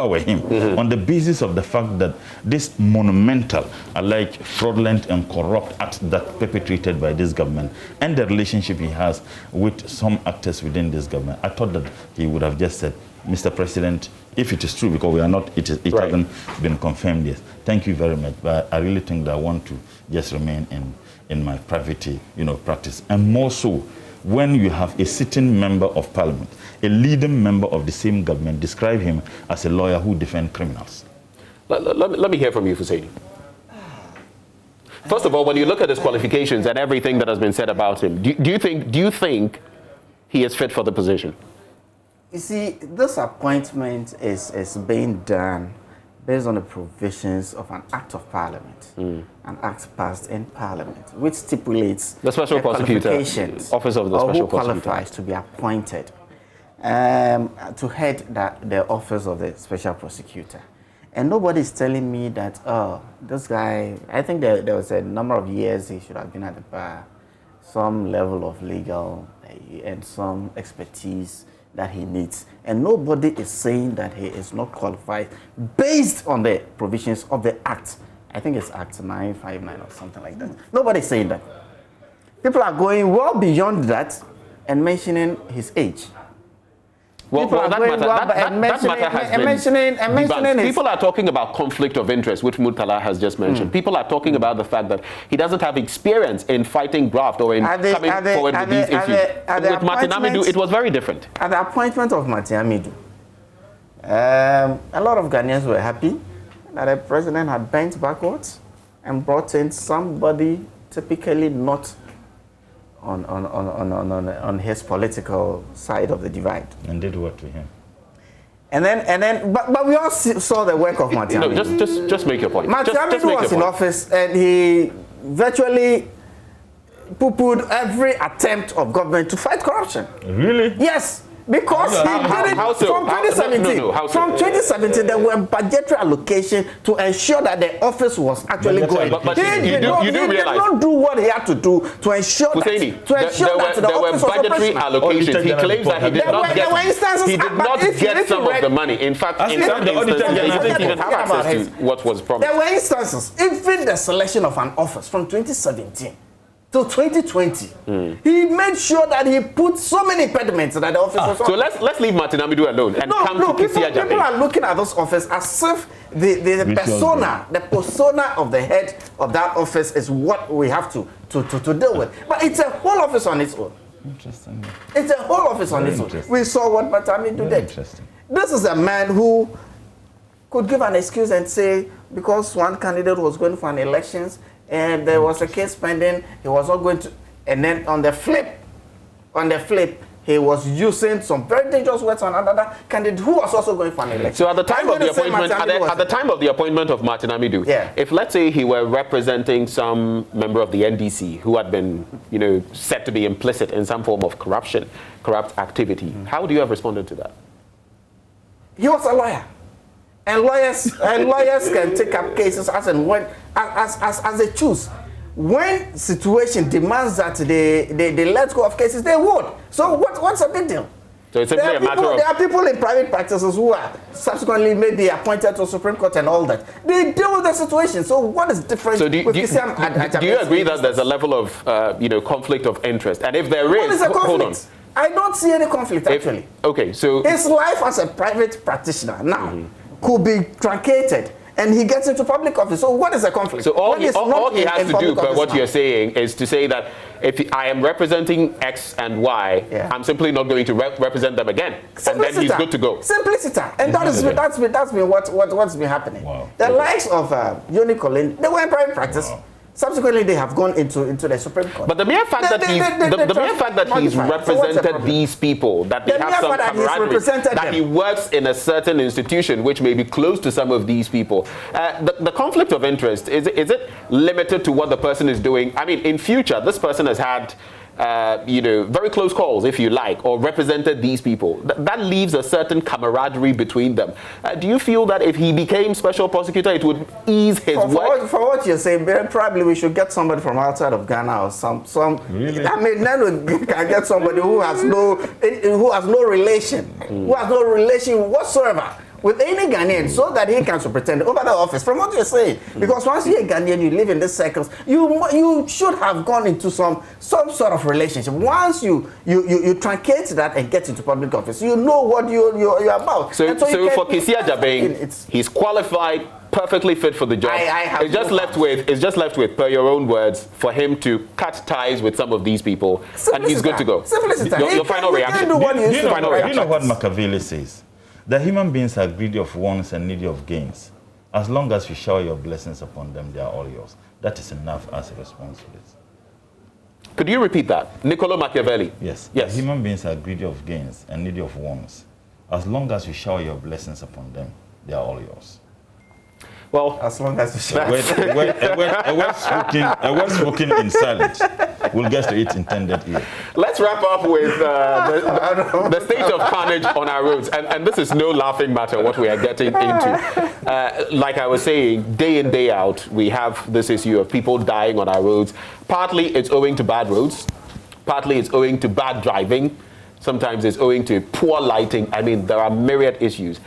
were him, on the basis of the fact that this monumental, alleged fraudulent and corrupt act that perpetrated by this government and the relationship he has with some actors within this government, I thought that he would have just said, Mr. President, if it is true, because we are not, it hasn't been confirmed yet. Thank you very much, but I really think that I want to just remain in my private, practice. And more so, when you have a sitting member of parliament, a leading member of the same government, describe him as a lawyer who defends criminals. Let me hear from you, Hussaini. First of all, when you look at his qualifications and everything that has been said about him, do you think he is fit for the position? You see, this appointment is being done based on the provisions of an Act of Parliament, an Act passed in Parliament, which stipulates the special prosecutor, office of the special prosecutor, qualifies to be appointed to head the office of the special prosecutor. And nobody's telling me that, oh, this guy, I think there was a number of years he should have been at the bar, some level of legal and some expertise that he needs. And nobody is saying that he is not qualified based on the provisions of the Act. I think it's Act 959 or something like that. Nobody's saying that. People are going well beyond that and mentioning his age. Well, that matter has been debunked. People are talking about conflict of interest, which Murtala has just mentioned. People are talking about the fact that he doesn't have experience in fighting graft or in coming forward with these issues. With Martin Amidu, it was very different. At the appointment of Martin Amidu, a lot of Ghanaians were happy that the president had bent backwards and brought in somebody typically not on his political side of the divide. And did what to him? And then, but we all saw the work of Martin Amidu. Just make your point. Martin Amidu was in office and he virtually poo-pooed every attempt of government to fight corruption. Really? Yes. Because he did it from 2017. From 2017, there were budgetary allocation to ensure that the office was actually going. But he did not do what he had to do to ensure that there were budgetary allocations. He claims that he did not get some of the money. In fact, in some instances, he didn't even have access to what was promised. There were instances, even the selection of an office from 2017. till 2020. He made sure that he put so many impediments that the office was on. So let's leave Martin Amidu alone and come to Kisia Jabe. People are looking at this office as if the persona of the head of that office is what we have to deal with. But it's a whole office on its own. Interesting. It's a whole office on its own. We saw what Martin Amidu did. This is a man who could give an excuse and say, because one candidate was going for an elections and there was a case pending, he was not going to, and then on the flip, he was using some very dangerous words on another candidate who was also going for an election. So at the time of the appointment, at the time of the appointment of Martin Amidu, if let's say he were representing some member of the NDC who had been, said to be implicit in some form of corrupt activity, how would you have responded to that? He was a lawyer. And lawyers can take up cases as and when as they choose. When situation demands that they let go of cases, they would. So what's a big deal? So it's simply a matter of... There are people in private practices who are subsequently maybe appointed to Supreme Court and all that. They deal with the situation. So what is different? So do you agree that there's a level of conflict of interest? And if there is, what is a conflict? Hold on. I don't see any conflict actually. Okay, so his life as a private practitioner now could be truncated, and he gets into public office. So what is a conflict? So all he has to do, but what you're saying, is to say that if I am representing X and Y, I'm simply not going to represent them again, and then he's good to go. Simplicity, and that's been what's been happening. Wow. The likes of Yoni Colin, they were in private practice. Wow. Subsequently, they have gone into the Supreme Court. But the mere fact that he's represented these people, that they have some camaraderie, that he works in a certain institution which may be close to some of these people, the conflict of interest, is it limited to what the person is doing? I mean, in future, this person has had very close calls, if you like, or represented these people. That leaves a certain camaraderie between them. Do you feel that if he became special prosecutor, it would ease his work? For what you're saying, probably we should get somebody from outside of Ghana or some. Really? I mean, then we can get somebody who has no relation, whatsoever with any Ghanaian, so that he can pretend over the office. From what you're saying, because once you're a Ghanaian, you live in these circles, you should have gone into some sort of relationship. Once you truncate that and get into public office, you know what you're about. So for Kisia Jabe, he's qualified, perfectly fit for the job. It's just left with, per your own words, for him to cut ties with some of these people, and he's good to go. Your final reaction. You know what Machiavelli says? The human beings are greedy of wants and needy of gains. As long as you shower your blessings upon them, they are all yours. That is enough as a response to this. Could you repeat that? Niccolo Machiavelli. Yes. The human beings are greedy of gains and needy of wants. As long as you shower your blessings upon them, they are all yours. Well, as long as you shower. A word spoken in silence will get to its intended ear. Let's wrap up with the state of carnage on our roads. And this is no laughing matter, what we are getting into. Like I was saying, day in, day out, we have this issue of people dying on our roads. Partly it's owing to bad roads. Partly it's owing to bad driving. Sometimes it's owing to poor lighting. I mean, there are myriad issues.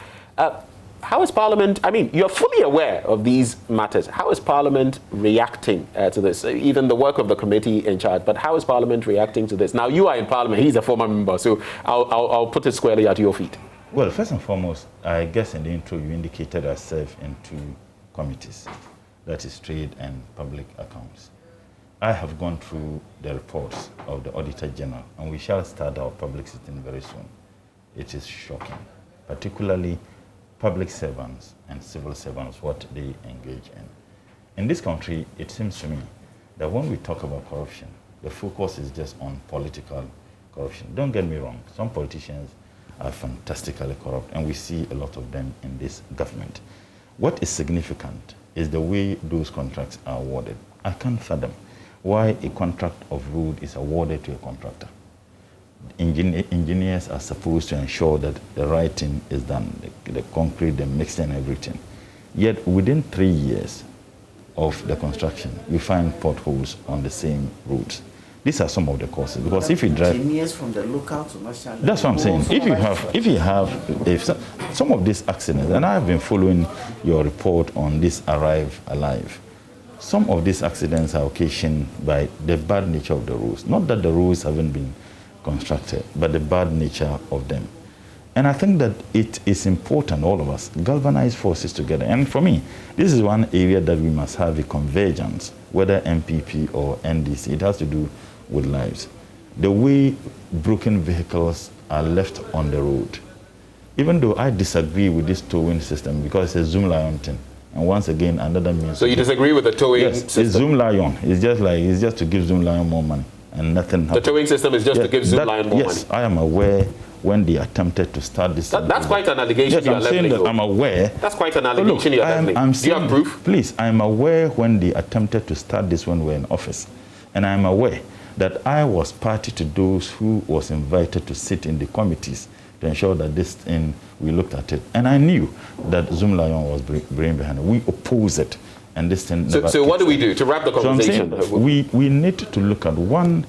How is Parliament, I mean, you're fully aware of these matters. How is Parliament reacting to this? Even the work of the committee in charge, but how is Parliament reacting to this? Now, you are in Parliament, he's a former member, so I'll put it squarely at your feet. Well, first and foremost, I guess in the intro you indicated I serve in two committees, that is Trade and Public Accounts. I have gone through the reports of the Auditor General, and we shall start our public sitting very soon. It is shocking, particularly public servants and civil servants, what they engage in. In this country, it seems to me that when we talk about corruption, the focus is just on political corruption. Don't get me wrong, some politicians are fantastically corrupt, and we see a lot of them in this government. What is significant is the way those contracts are awarded. I can't fathom why a contract of road is awarded to a contractor. Engineers are supposed to ensure that the right thing is done, the concrete, the mixing, and everything. Yet within 3 years of the construction, we find potholes on the same roads. These are some of the causes. Because if you drive, engineers from the local to national. That's what I'm saying. If some of these accidents, and I've been following your report on this Arrive Alive, some of these accidents are occasioned by the bad nature of the roads. Not that the roads haven't been constructed, but the bad nature of them. And I think that it is important, all of us, galvanize forces together. And for me, this is one area that we must have a convergence, whether MPP or NDC. It has to do with lives. The way broken vehicles are left on the road. Even though I disagree with this towing system because it's a Zoom Lion thing. And once again, another means. So you disagree with the towing system? It's Zoom Lion. It's just to give Zoom Lion more money and nothing happens. The towing system is just to give Zoom Lion more money? Yes, I am aware when they attempted to start this. That's quite an allegation you are leveling. Yes, I'm saying that I'm aware. That's quite an allegation you are leveling. Do you have proof? Please, I'm aware when they attempted to start this when we were in office. And I'm aware that I was party to those who was invited to sit in the committees to ensure that this thing, we looked at it. And I knew that Zoom Lion was brain behind it. We opposed it. And this thing So what do we do to wrap the conversation? So we need to look at one,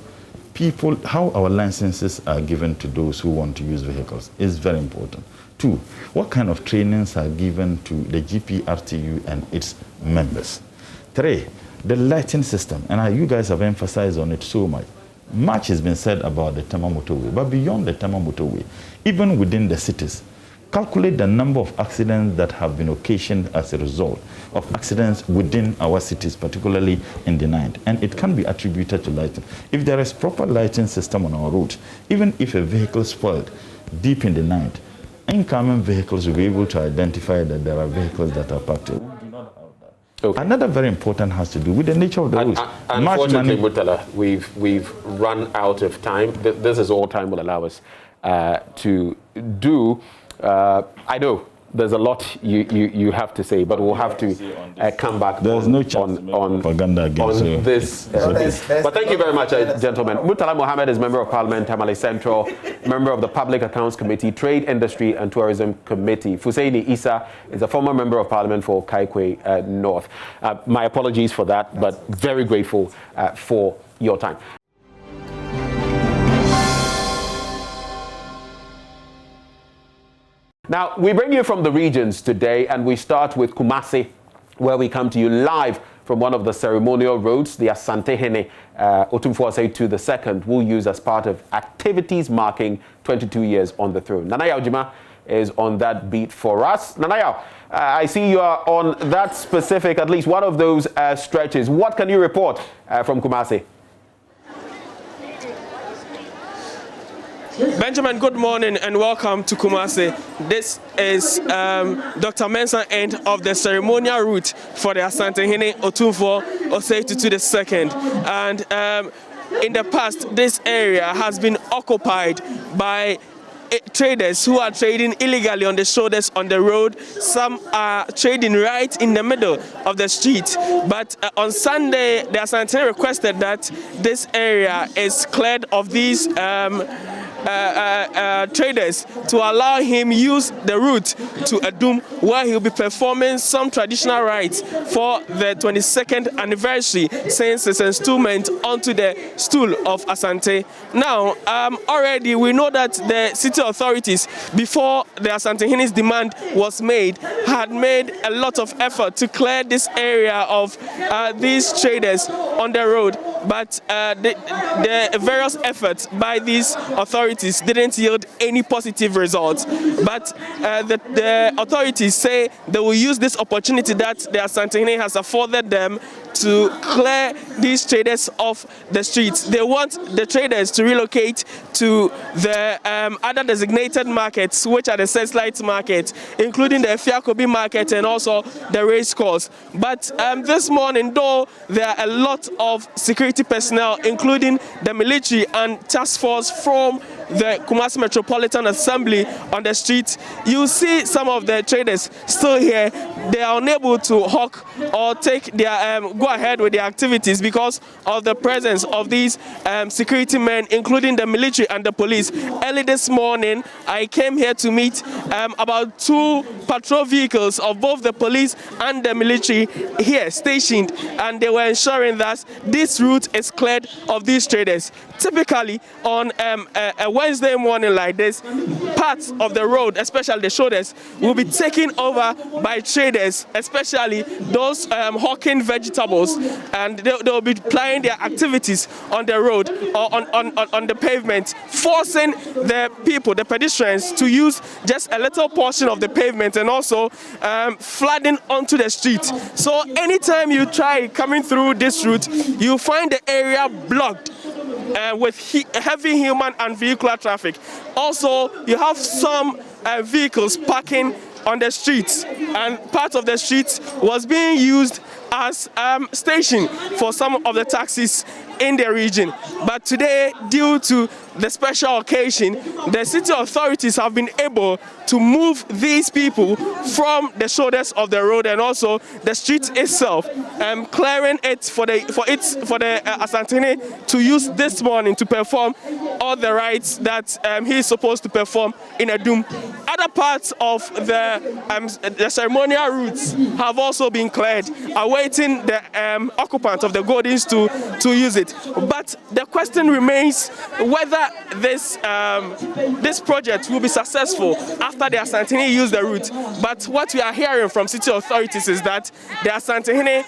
people, how our licenses are given to those who want to use vehicles is very important. Two, what kind of trainings are given to the GPRTU and its members? Three, the lighting system, and you guys have emphasized on it so much. Much has been said about the Tema motorway, but beyond the Tema motorway, even within the cities, calculate the number of accidents that have been occasioned as a result of accidents within our cities, particularly in the night. And it can be attributed to lighting. If there is proper lighting system on our roads, even if a vehicle spoiled deep in the night, incoming vehicles will be able to identify that there are vehicles that are parked here. Okay. Another very important has to do with the nature of the roads. Unfortunately, Murtala, we've run out of time. This is all time will allow us to do. I know there's a lot you have to say, but we'll have to come back. There's no chance on propaganda against this. But thank you very much, gentlemen. Murtala Mohammed is Member of Parliament, Tamale Central, Member of the Public Accounts Committee, Trade, Industry and Tourism Committee. Fusaini Issa is a former Member of Parliament for Kaikwe North. My apologies for that, but very grateful for your time. Now, we bring you from the regions today, and we start with Kumasi, where we come to you live from one of the ceremonial roads, the Asante Hene Otumfuo Osei II will use as part of activities marking 22 years on the throne. Nanaya Ojima is on that beat for us. Nanaya, I see you are on that specific, at least one of those stretches. What can you report from Kumasi? Benjamin, good morning and welcome to Kumasi. This is Dr. Mensah's end of the ceremonial route for the Asante Hene Otumfuo Osei II. And in the past, this area has been occupied by traders who are trading illegally on the shoulders on the road. Some are trading right in the middle of the street. But on Sunday, the Asante requested that this area is cleared of these traders to allow him use the route to Adum, where he'll be performing some traditional rites for the 22nd anniversary since his installment onto the stool of Asante. Now, already we know that the city authorities, before the Asante Hene's demand was made, had made a lot of effort to clear this area of these traders on the road, but the various efforts by these authorities didn't yield any positive results. But the authorities say they will use this opportunity that the Asante Hene has afforded them to clear these traders off the streets. They want the traders to relocate to the other designated markets, which are the Searchlight Market, including the Efiakobi Market and also the race course. But this morning, though, there are a lot of security personnel, including the military and task force from the Kumasi Metropolitan Assembly on the street, you see some of the traders still here. They are unable to hawk or take their go ahead with their activities because of the presence of these security men, including the military and the police. Early this morning, I came here to meet about 2 patrol vehicles of both the police and the military here stationed, and they were ensuring that this route is cleared of these traders. Typically, on a Wednesday morning like this, parts of the road, especially the shoulders, will be taken over by traders, especially those hawking vegetables, and they'll be plying their activities on the road or on the pavement, forcing the people, the pedestrians, to use just a little portion of the pavement and also flooding onto the street. So anytime you try coming through this route, you find the area blocked with heavy human and vehicular traffic. Also, you have some vehicles parking on the streets, and part of the streets was being used as station for some of the taxis in the region. But today, due to the special occasion, the city authorities have been able to move these people from the shoulders of the road and also the street itself, clearing it for the Asantehene to use this morning to perform all the rites that he is supposed to perform in Adum. Other parts of the ceremonial routes have also been cleared, awaiting the occupant of the Gordons to use it. But the question remains whether this project will be successful after the Asantehene use the route. But what we are hearing from city authorities is that the Asantehene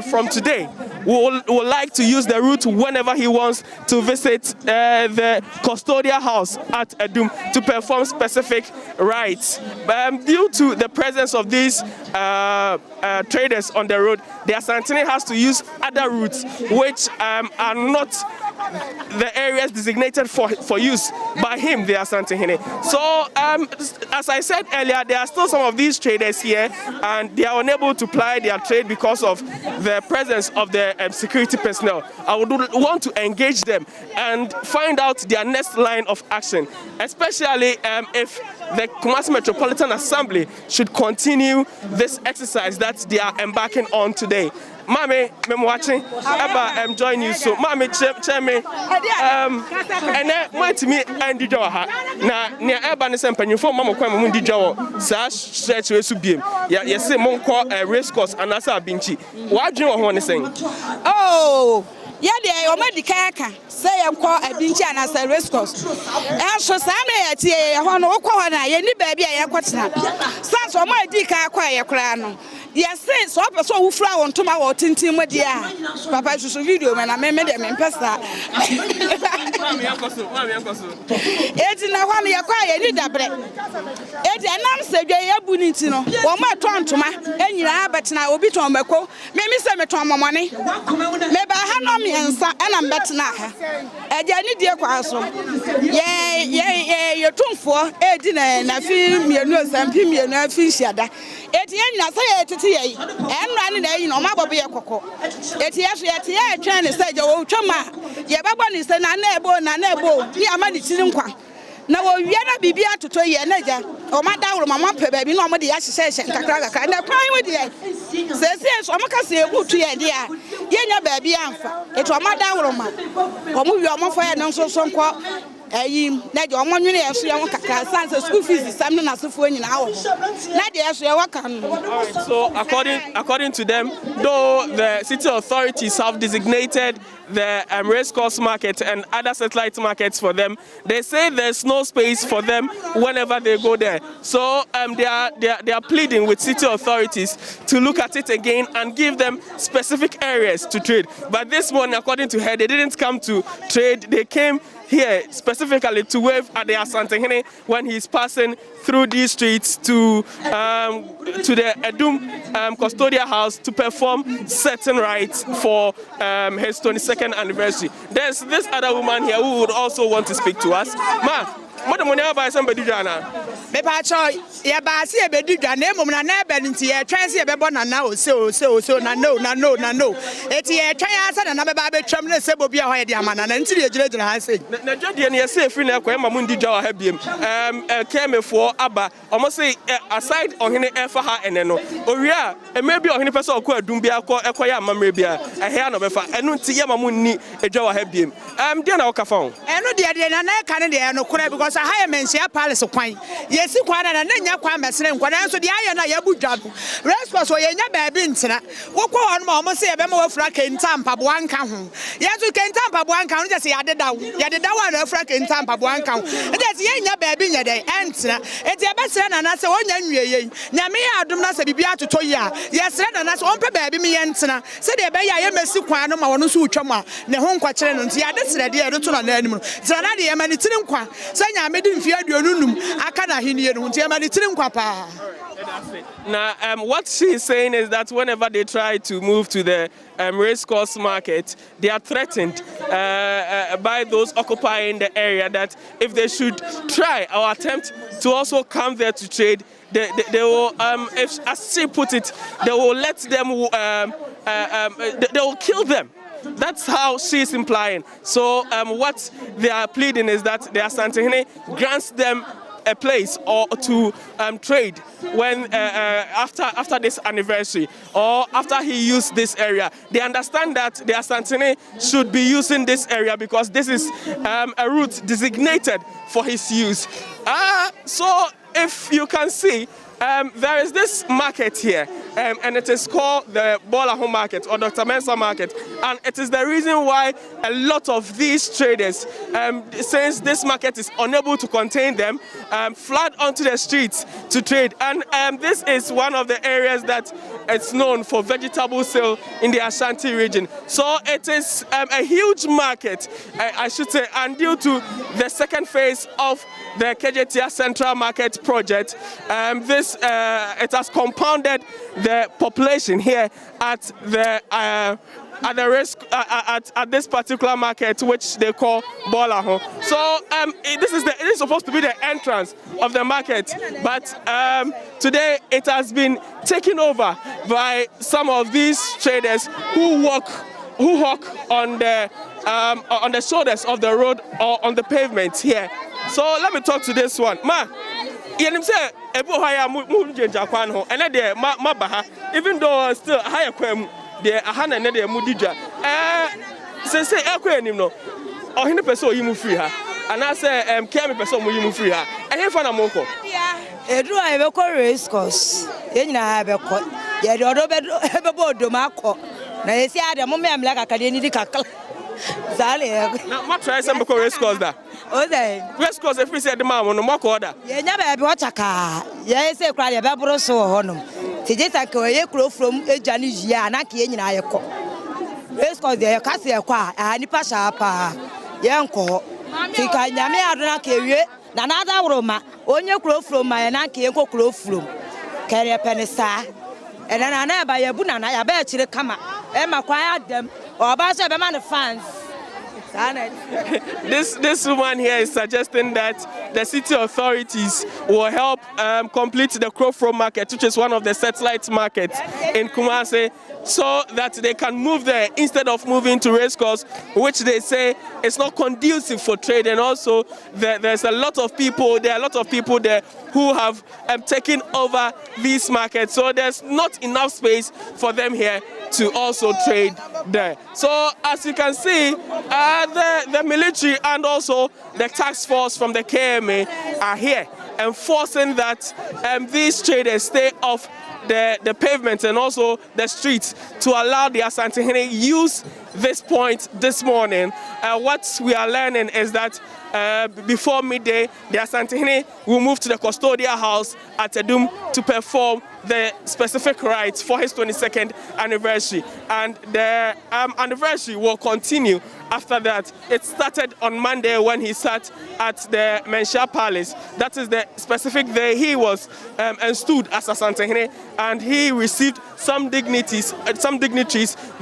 from today will like to use the route whenever he wants to visit the custodial house at Adum to perform specific rites. Due to the presence of these traders on the road, the Asantehene has to use other routes which are not the areas designated for use by him, the Asantehene. So, as I said earlier, there are still some of these traders here, and they are unable to ply their trade because of the presence of the security personnel. I would want to engage them and find out their next line of action, especially if the Kumasi Metropolitan Assembly should continue this exercise that they are embarking on today. Mami, I'm watching about JoyNews. So, Mami, Chemi, and then went to me and the door. Now, near Urban Assembly, for Mamma Kwam, the jaw, such stretch to be. Yes, Monco, a race course, and Asa Binchi. What do you want to say? Oh, yeah, they are the kaka. Say I'm called a Binchi and as a race course. And so, Sammy, at a Hono, any baby, I am quite not. Sans or my dick, I acquire crown. Yes, so I saw flower on tomorrow, Tintin, my dear. Papa, just a video when I made them in Pesta. It's in a 1 year quiet, need a break. It's an answer, they are Bunitino, or my tontoma, and you are, but now will be Tombaco, maybe some Toma money. Maybe I have no me and I'm better now. And I need your castle. Yea, you're too for a dinner and I feel me a nose and pim and I fish yada. Etienne, I say it and running there, you know, my baby a cocoa. Etienne, trying to say, oh, Chama, Yababa is an anebo, near money to now, we are not be to 2 years, or my down, my mom, baby, no more the association, and the prime with you. Says, yes, I'm going to say a good 2 years, dear. Yea, baby, it's a madam, or move your mother and also some quote. Nadia, 1 million, sans school fees is something as if when you know. Nadia, so according to them, though the city authorities have designated the race course market and other satellite markets for them, they say there's no space for them whenever they go there. So they are pleading with city authorities to look at it again and give them specific areas to trade. But this morning, according to her, they didn't come to trade. They came here specifically to wave at the Asantehene when he's passing through these streets to the Adum custodial house to perform certain rites for his 22nd anniversary. There's this other woman here who would also want to speak to us. Ma, what the money about somebody Jana? Yeah, but I see a bed, name of an abency, a transy, a bebon, now, so, no. It's a trias and another baby, Trumless, Sebobia, Diamond, and until your children has said. Nadia, say, Frina, Mamundi Jaw, Habium, came for Abba, almost say, aside on any Efaha and Eno, or yeah, and maybe on any person who Dumbia, acquire Mamabia, a hair of Efa, and not Yamamuni, a Jaw Habium. Diana Okafon. I know the idea, and I can't, no, because because I hire Mensia Palace kwan. Yes, kwan na nya kwan mesere nkwan so de aye na yabu dwa no. Race course wo yenya baabi ntina. Wo kwa hon ma omo se ye be ma wafura kenta mpaboa nka ho. Yesu kenta mpaboa nka ho je se yadeda wa na afura kenta mpaboa nka ho. Je se yenya baabi nya den entina. Enti e be sere na na se wonya nwieye. Nyame ya adom na se bibia atoto yi a. Yesere na na se onpe baabi mi ye ntina. Se de be ya ye mesi kwan no ma wono so utwam a ne ho nkwakere no nti ya de sere de e do to na anim no. Zana de ye mani tiri nkwa. Se nyame di mfia aduonunum aka na henie no nti ye mani tiri nkwa pa. Now, what she's saying is that whenever they try to move to the racecourse market, they are threatened by those occupying the area that if they should try or attempt to also come there to trade, they will, as she put it, they will let them, they will kill them. That's how she's implying. So what they are pleading is that the Asantehene grants them a place or to trade when after this anniversary or after he used this area. They understand that the Asantehene should be using this area because this is a route designated for his use. So if you can see, there is this market here, and it is called the Bolaho Market or Dr. Mensah Market, and it is the reason why a lot of these traders, since this market is unable to contain them, flood onto the streets to trade. And this is one of the areas that it's known for vegetable sale in the Ashanti region. So it is a huge market, I should say, and due to the second phase of the KJTR Central Market project, it has compounded the population here at the at this particular market, which they call Bolaho. So it is supposed to be the entrance of the market, but today it has been taken over by some of these traders who hawk on the shoulders of the road or on the pavement here. So let me talk to this one. Ma, even though still higher kwem the ahana ne de mudija say ekwe no ohine person oyimu free ha ana say kemi person oyimu free ha ehim fa na monko edu a be ko race course yenyina ha be ko ye de odo be bodo makọ na yesi ade mo me amla kakade ni di kakla zale na ma try some ko race course da o dey race course if we say the man no moko da ye nya be be o chaka ye say kra ye be buru so honum tijita ko ye kro from ejani yia na ke yenyina ye ko race course ye ka se ko a nipa sha pa ye nko tika nyame adona ke wie na na da wroma onye kro from ma ye na ke ye ko kro from kere penisa ena na ba ye bu na ya ba chire kama e makwa adem or ba so be man fans. This woman here is suggesting that the city authorities will help complete the Crowfro market, which is one of the satellite markets in Kumasi, so that they can move there instead of moving to racecourse, which they say is not conducive for trade. And also there's a lot of people there who have taken over these markets, so there's not enough space for them here to also trade there. So as you can see, the military and also the task force from the KMA are here enforcing that these traders stay off the pavement and also the streets to allow the Asantehene use this point this morning. What we are learning is that before midday, the Asantehene will move to the custodial house at Edum to perform the specific rites for his 22nd anniversary. And the anniversary will continue after that. It started on Monday when he sat at the Mensah Palace. That is the specific day he was and stood as Asantehene, and he received some dignitaries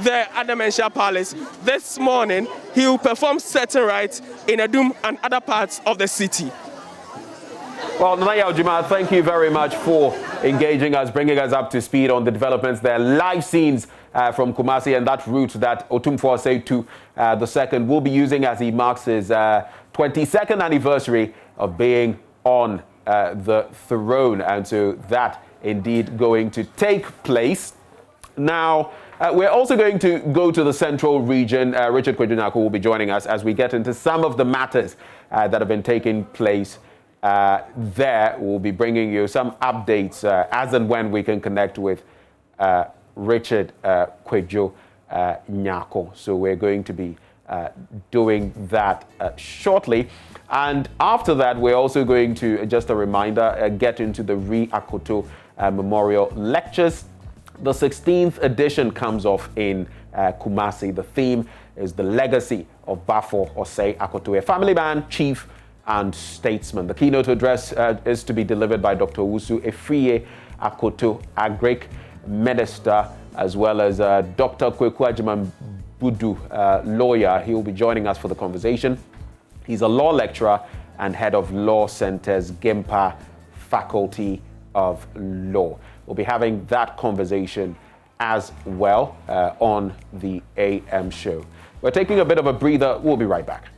there at the Mensah Palace. This morning, he will perform certain rites in Edum and other parts of the city. Well, Naya Ojima, thank you very much for engaging us, bringing us up to speed on the developments there. Live scenes from Kumasi and that route that Otumfuo Osei the second will be using as he marks his 22nd anniversary of being on the throne. And so that indeed going to take place Now, we're also going to go to the central region. Richard Kwejunyako will be joining us as we get into some of the matters that have been taking place there. We'll be bringing you some updates as and when we can connect with Richard Kwejunyako. So we're going to be doing that shortly. And after that, we're also going to, just a reminder, get into the Riya Akuto Memorial Lectures. The 16th edition comes off in Kumasi. The theme is the legacy of Bafo Osei Akuto, a family man, chief, and statesman. The keynote address is to be delivered by Dr. Wusu Efriye Akuto, Agric Minister, as well as Dr. Kweku Ajiman Budu, lawyer. He will be joining us for the conversation. He's a law lecturer and head of Law Center's Gimpa Faculty of Law. We'll be having that conversation as well on the AM show. We're taking a bit of a breather. We'll be right back.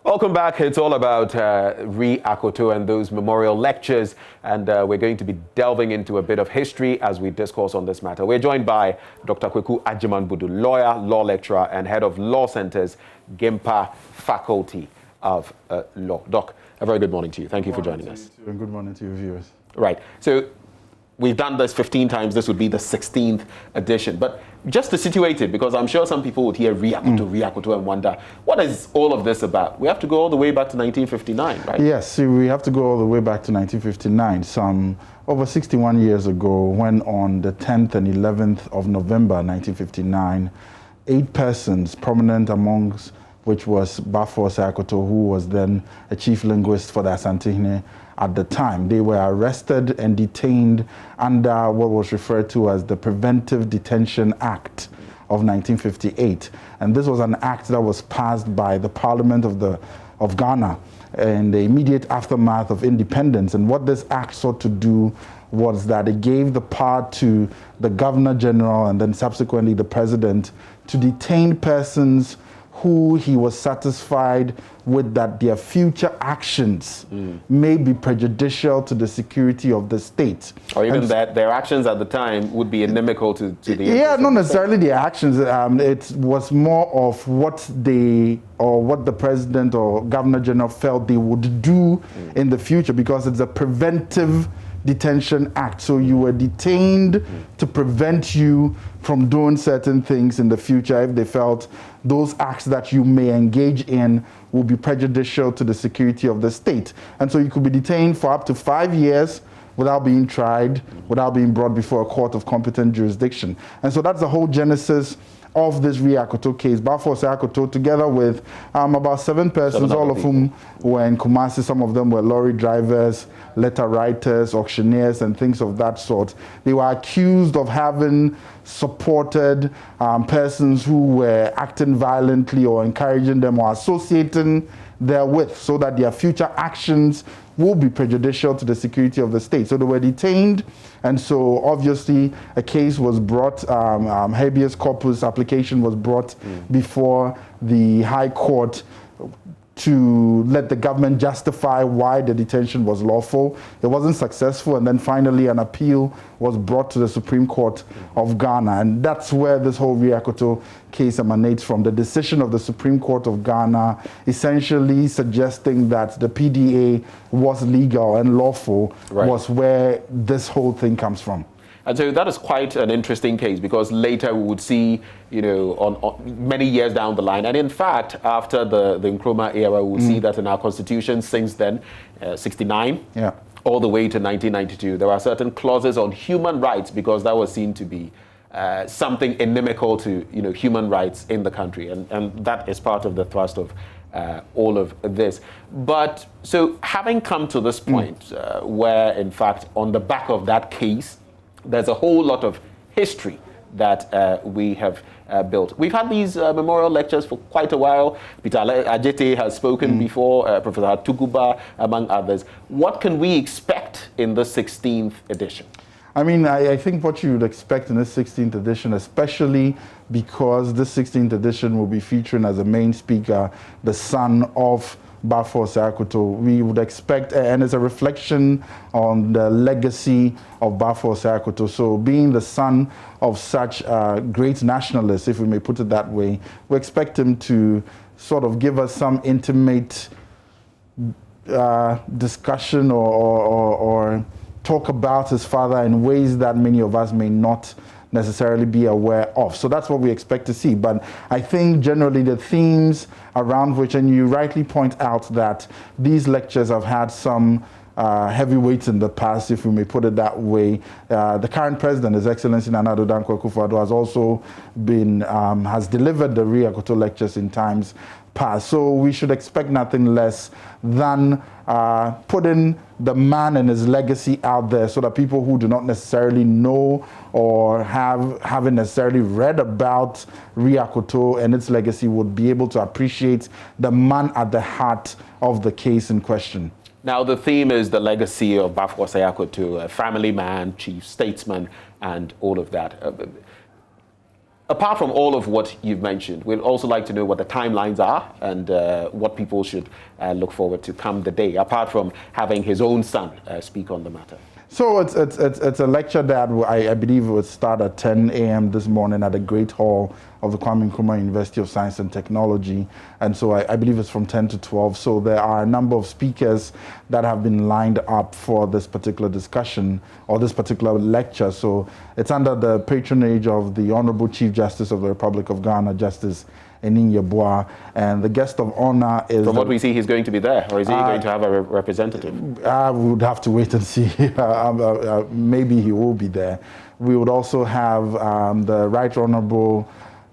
Welcome back. It's all about Riya Akuto and those memorial lectures, and we're going to be delving into a bit of history as we discourse on this matter. We're joined by Dr. Kweku Ajiman Budu, lawyer, law lecturer, and head of Law Center's Gimpa Faculty of Law. Doc, a very good morning to you. Thank you for joining us. And good morning to your viewers. Right. So we've done this 15 times. This would be the 16th edition. But just to situate it, because I'm sure some people would hear Riya Akuto, and wonder, what is all of this about? We have to go all the way back to 1959, right? Yes, we have to go all the way back to 1959, some over 61 years ago, when on the 10th and 11th of November 1959, 8 persons, prominent amongst which was Bafo Osei Akuto, who was then a chief linguist for the Asantehene at the time. They were arrested and detained under what was referred to as the Preventive Detention Act of 1958. And this was an act that was passed by the Parliament of Ghana in the immediate aftermath of independence. And what this act sought to do was that it gave the power to the Governor General and then subsequently the President to detain persons who he was satisfied with that their future actions may be prejudicial to the security of the state. Or even that their actions at the time would be inimical to the... Yeah, not necessarily their actions. It was more of what they, or what the President or Governor General felt they would do in the future, because it's a preventive Detention Act. So you were detained to prevent you from doing certain things in the future if they felt those acts that you may engage in will be prejudicial to the security of the state. And so you could be detained for up to 5 years without being tried, without being brought before a court of competent jurisdiction. And so that's the whole genesis of this Riya Akuto case. Bafo Osei Akuto, together with about 7 persons, all of whom were in Kumasi. Some of them were lorry drivers, letter writers, auctioneers, and things of that sort. They were accused of having supported persons who were acting violently or encouraging them or associating therewith, so that their future actions will be prejudicial to the security of the state. So they were detained, and so obviously a case was brought, habeas corpus application was brought before the High Court to let the government justify why the detention was lawful. It wasn't successful, and then finally an appeal was brought to the Supreme Court of Ghana, and that's where this whole Riya Akuto case emanates from. The decision of the Supreme Court of Ghana essentially suggesting that the PDA was legal and lawful was where this whole thing comes from. And so that is quite an interesting case, because later we would see, you know, on many years down the line, and in fact, after the Nkrumah era, we would see that in our constitution since then, 69, all the way to 1992, there are certain clauses on human rights, because that was seen to be something inimical to, you know, human rights in the country, and that is part of the thrust of all of this. But so having come to this point, where in fact on the back of that case, there's a whole lot of history that we have built. We've had these memorial lectures for quite a while. Peter Ajete has spoken before, Professor Tuguba, among others. What can we expect in the 16th edition? I mean, I think what you would expect in this 16th edition, especially because this 16th edition will be featuring as a main speaker the son of Bafo Akuto, we would expect, and it's a reflection on the legacy of Bafo Akuto. So being the son of such great nationalists, if we may put it that way, we expect him to sort of give us some intimate discussion or talk about his father in ways that many of us may not necessarily be aware of. So that's what we expect to see. But I think generally the themes around which, and you rightly point out that these lectures have had some heavyweights in the past, if we may put it that way. The current president, His Excellency Nana Addo Dankwa Akufo-Addo, has also been, has delivered the Riya Akuto lectures in times past. So we should expect nothing less than putting the man and his legacy out there so that people who do not necessarily know or haven't necessarily read about Riya Akuto and its legacy would be able to appreciate the man at the heart of the case in question. Now, the theme is the legacy of Bafo Akuto, a family man, chief statesman, and all of that. Apart from all of what you've mentioned, we'd also like to know what the timelines are and what people should look forward to come the day, apart from having his own son speak on the matter. So it's a lecture that I believe will start at 10 a.m. this morning at the Great Hall of the Kwame Nkrumah University of Science and Technology. And so I believe it's from 10 to 12. So there are a number of speakers that have been lined up for this particular discussion or this particular lecture. So it's under the patronage of the Honorable Chief Justice of the Republic of Ghana, Justice Enin Yeboah, and the guest of honor is... From what we see, he's going to be there, or is he going to have a representative? We would have to wait and see. Maybe he will be there. We would also have the Right Honorable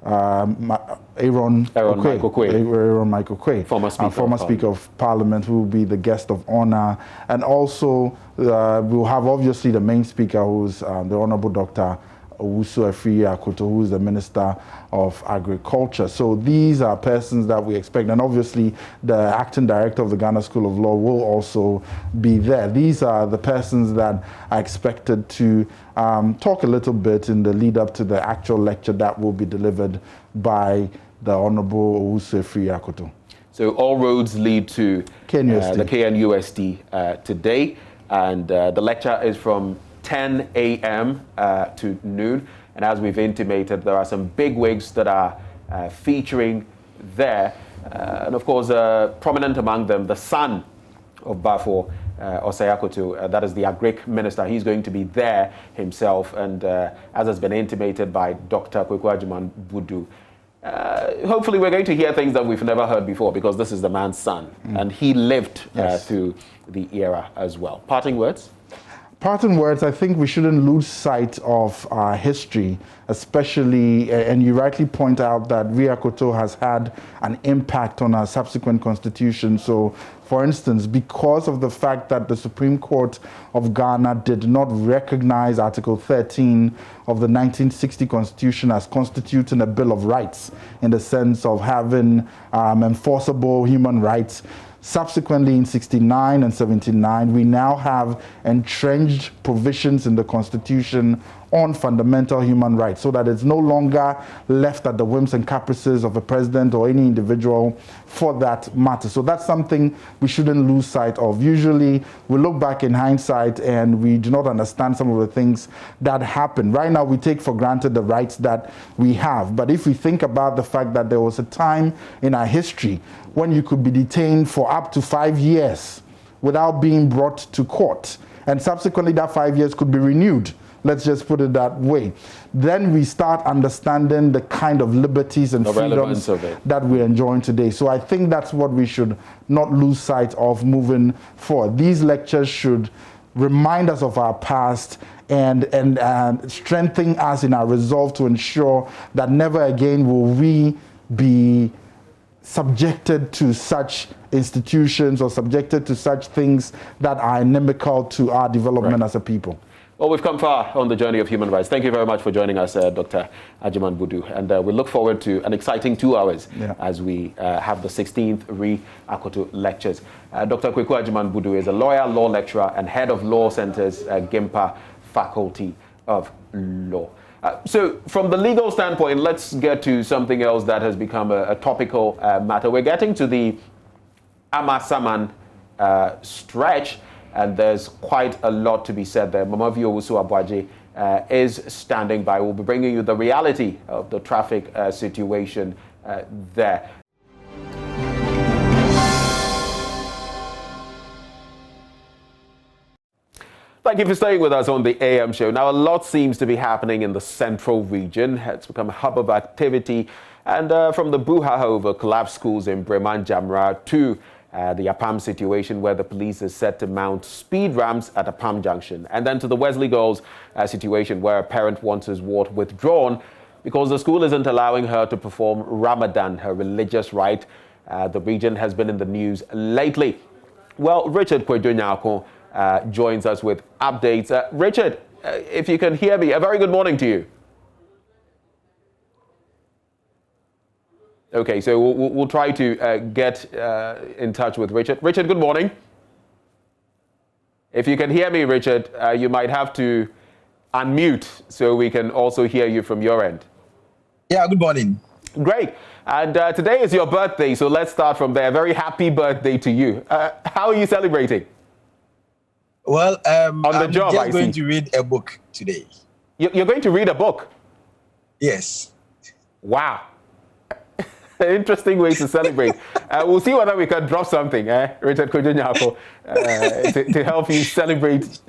Aaron Michael Quay, former Speaker of Parliament, who will be the guest of honor. And also, we'll have obviously the main speaker, who's the Honorable Dr. Riya Akuto, who is the Minister of Agriculture. So these are persons that we expect, and obviously the Acting Director of the Ghana School of Law will also be there. These are the persons that are expected to talk a little bit in the lead up to the actual lecture that will be delivered by the Honorable Riya Akuto. So all roads lead to the KNUST today, and the lecture is from 10 a.m. to noon. And as we've intimated, there are some big wigs that are featuring there. And of course, prominent among them, the son of Bafo Akuto, that is the Agric Minister. He's going to be there himself. And as has been intimated by Dr. Kwekwajuman Budu, hopefully we're going to hear things that we've never heard before, because this is the man's son. And he lived through the era as well. Parting words? Parting words, I think we shouldn't lose sight of our history, especially, and you rightly point out that Riya Akuto has had an impact on our subsequent constitution. So, for instance, because of the fact that the Supreme Court of Ghana did not recognize Article 13 of the 1960 Constitution as constituting a Bill of Rights in the sense of having enforceable human rights, subsequently, in 69 and 79, we now have entrenched provisions in the Constitution on fundamental human rights, so that it's no longer left at the whims and caprices of a president or any individual for that matter. So that's something we shouldn't lose sight of. Usually, we look back in hindsight and we do not understand some of the things that happen. Right now, we take for granted the rights that we have. But if we think about the fact that there was a time in our history when you could be detained for up to 5 years without being brought to court, and subsequently that 5 years could be renewed, let's just put it that way, then we start understanding the kind of liberties and freedoms that we're enjoying today. So I think that's what we should not lose sight of moving forward. These lectures should remind us of our past and strengthen us in our resolve to ensure that never again will we be subjected to such institutions or subjected to such things that are inimical to our development as a people. Well, we've come far on the journey of human rights. Thank you very much for joining us, Dr. Agyemang Budu. And we look forward to an exciting 2 hours as we have the 16th Riya Akuto lectures. Dr. Agyemang Budu is a lawyer, law lecturer, and head of law centers at GIMPA Faculty of Law. So from the legal standpoint, let's get to something else that has become a topical matter. We're getting to the Amasaman stretch, and there's quite a lot to be said there. Mama Vio Wusu Abwaji is standing by. We'll be bringing you the reality of the traffic situation there. Thank you for staying with us on the AM show. Now, a lot seems to be happening in the central region. It's become a hub of activity. And from the brouhaha over collapsed schools in Breman Jamra to the Apam situation where the police is set to mount speed ramps at Apam Junction. And then to the Wesley Girls situation where a parent wants his ward withdrawn because the school isn't allowing her to perform Ramadan, her religious rite. The region has been in the news lately. Well, Richard Kwejo joins us with updates. Richard, if you can hear me, a very good morning to you. Okay, so we'll try to get in touch with Richard. Richard, good morning. If you can hear me, Richard, you might have to unmute so we can also hear you from your end. Yeah, good morning. Great. And today is your birthday, so let's start from there. Very happy birthday to you. How are you celebrating? Well, on the I'm job, just going to read a book today. You're going to read a book? Yes. Wow. Interesting way to celebrate. We'll see whether we can drop something, Richard Kwejo to help you celebrate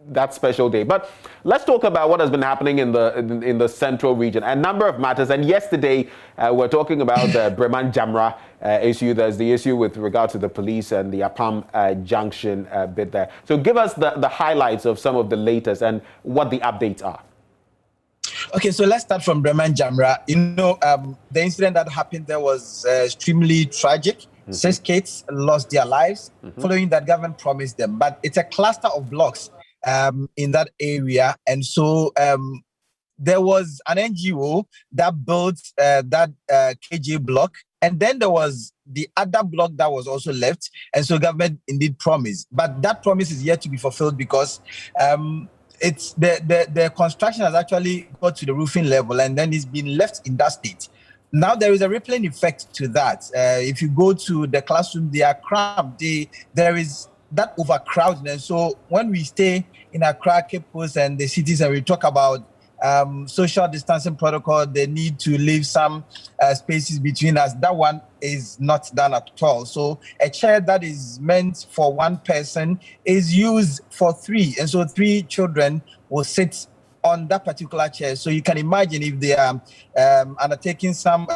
that special day. But let's talk about what has been happening in the central region. A number of matters. And yesterday, we're talking about the Breman Jamra issue. There's the issue with regard to the police and the Apam Junction bit there. So give us the highlights of some of the latest and what the updates are. Okay, so let's start from Breman Jamra. You know, the incident that happened there was extremely tragic. 6 kids lost their lives following that government promised them. But it's a cluster of blocks in that area. And so there was an NGO that built that KJ block. And then there was the other block that was also left. And so government indeed promised. But that promise is yet to be fulfilled because it's the construction has actually got to the roofing level and then it's been left in that state. Now there is a rippling effect to that. If you go to the classroom, they are cramped. There is that overcrowding. And so when we stay in Accra, Cape Coast and the cities and we talk about social distancing protocol, they need to leave some spaces between us. That one is not done at all. So a chair that is meant for one person is used for 3. And so 3 children will sit on that particular chair. So you can imagine if they are undertaking some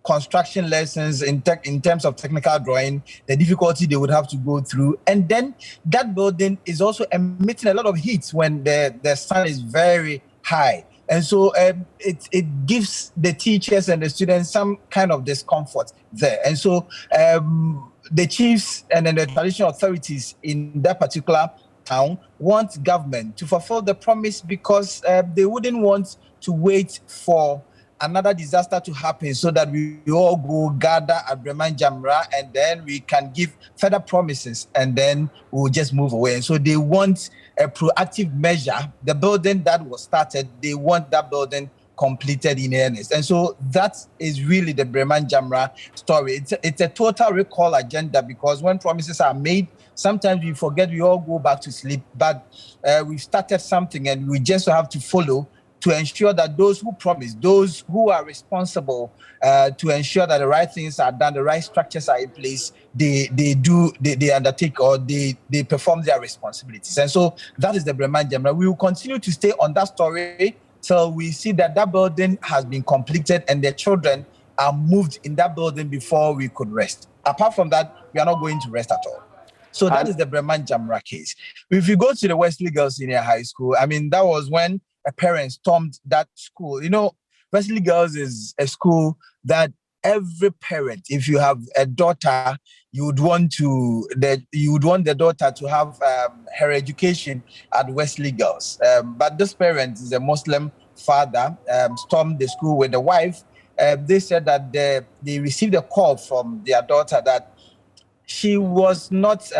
construction lessons in terms of technical drawing, the difficulty they would have to go through. And then that building is also emitting a lot of heat when the sun is very high. And so it gives the teachers and the students some kind of discomfort there. And so the chiefs and then the traditional authorities in that particular town want government to fulfill the promise because they wouldn't want to wait for another disaster to happen so that we all go gather at Breman Jamra and then we can give further promises and then we'll just move away. And so they want a proactive measure. The building that was started, they want that building completed in earnest. And so that is really the Breman Jamra story. It's a total recall agenda because when promises are made, sometimes we forget, we all go back to sleep. But we've started something and we just have to follow to ensure that those who promise, those who are responsible to ensure that the right things are done, the right structures are in place, they undertake or they perform their responsibilities. And so that is the Breman Jamra. We will continue to stay on that story till we see that that building has been completed and the children are moved in that building before we could rest. Apart from that, we are not going to rest at all. So that is the Breman Jamra case. If you go to the Wesley Girls Senior High School, I mean, that was when a parent stormed that school. You know, Wesley Girls is a school that every parent, if you have a daughter, you would want the daughter to have her education at Wesley Girls. But this parent is a Muslim father, stormed the school with the wife. They said that they received a call from their daughter that she was not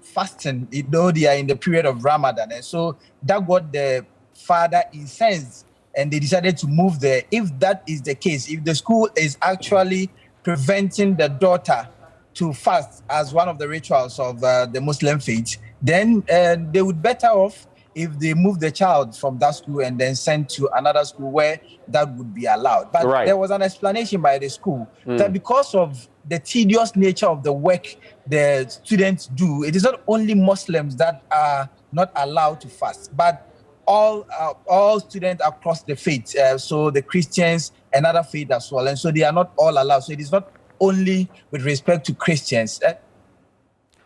fasting, though they are in the period of Ramadan. And so that got the father incensed, and they decided to move there. If that is the case, if the school is actually preventing the daughter to fast as one of the rituals of the Muslim faith, then they would better off if they move the child from that school and then send to another school where that would be allowed. But there was an explanation by the school that because of the tedious nature of the work the students do, it is not only Muslims that are not allowed to fast, but all students across the faith, so the Christians and other faith as well, and so they are not all allowed. So it is not only with respect to Christians.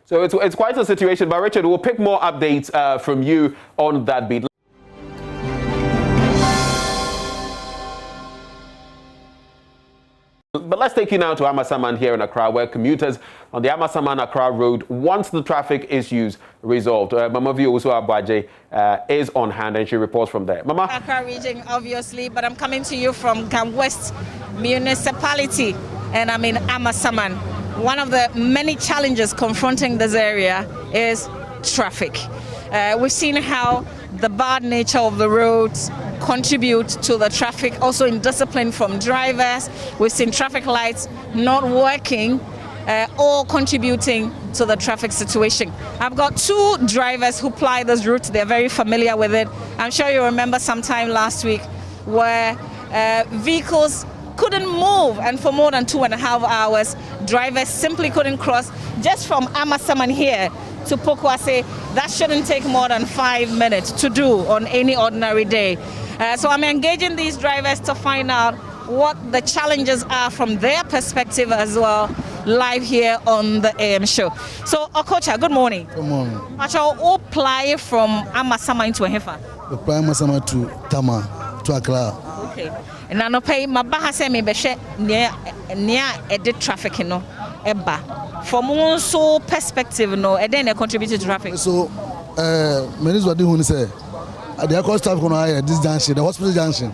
So it's quite a situation, but Richard, we'll pick more updates from you on that beat. But let's take you now to Amasaman here in Accra, where commuters on the Amasaman-Accra road want the traffic issues resolved. Mama Vio Abaje is on hand, and she reports from there. Mama? Accra region, obviously, but I'm coming to you from Gam West Municipality, and I'm in Amasaman. One of the many challenges confronting this area is traffic. We've seen how the bad nature of the roads contribute to the traffic, also indiscipline from drivers. We've seen traffic lights not working, all contributing to the traffic situation. I've got two drivers who ply this route. They're very familiar with it. I'm sure you remember sometime last week where vehicles couldn't move, and for more than 2.5 hours, drivers simply couldn't cross just from Amasaman here to Pokwase. That shouldn't take more than 5 minutes to do on any ordinary day. So I'm engaging these drivers to find out what the challenges are from their perspective as well, live here on the AM show. So, Okocha, good morning. Good morning. Acho, who apply from Amasaman to Ehefa? Apply Amasaman to Tama, to Accra. Okay. And I know pay my bahase me beshe near edit traffic no eba. From one so perspective no, and then they contribute to traffic. So, many what do you say? The cost traffic on this junction, the hospital junction.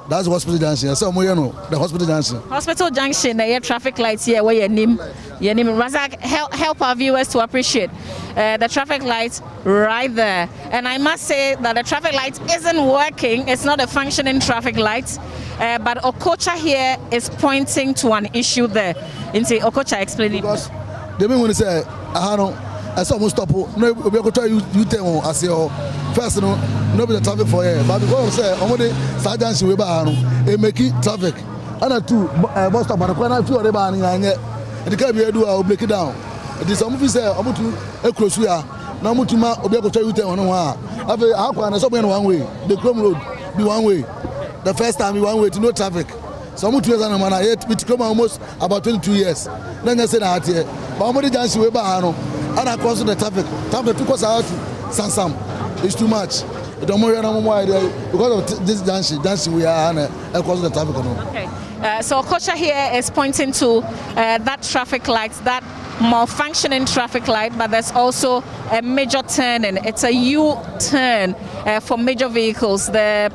That's the hospital junction. So the hospital junction. Hospital junction, the traffic lights here where your name. Razak, help our viewers to appreciate the traffic lights right there. And I must say that the traffic light isn't working. It's not a functioning traffic light. But Okocha here is pointing to an issue there. Okocha, explain it. Because they mean when they say, I saw almost stop. No, we are going to you tell us your first, no be the traffic for here. But because say, omode sergeant we ba e make traffic. And two bus stop and corner few other ban anye. The car be do break it down. It is some say omutu e cross here. Na omutu ma obi go tell you tell on one. After how can so one way. The Chrome road be one way. The first time be one way to no traffic. So omutu years na man yet with Chrome almost about 22 years. Then they say that here. But omode junction we ba and across the traffic took us out to Sansam. It's too much. Don't worry, because of this dancing we are across the traffic. Okay. So Okocha here is pointing to that traffic light, that malfunctioning traffic light, but there's also a major turn, and it's a U-turn for major vehicles. The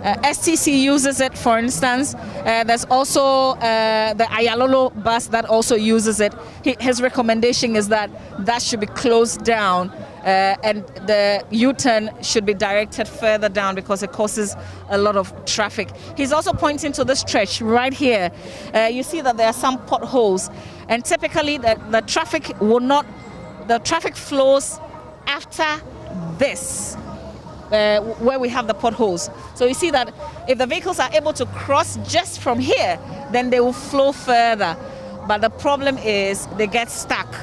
STC uses it, for instance. There's also the Ayalolo bus that also uses it. His recommendation is that that should be closed down and the U-turn should be directed further down because it causes a lot of traffic. He's also pointing to the stretch right here. You see that there are some potholes, and typically the traffic flows after this. Where we have the potholes. So you see that if the vehicles are able to cross just from here, then they will flow further. But the problem is they get stuck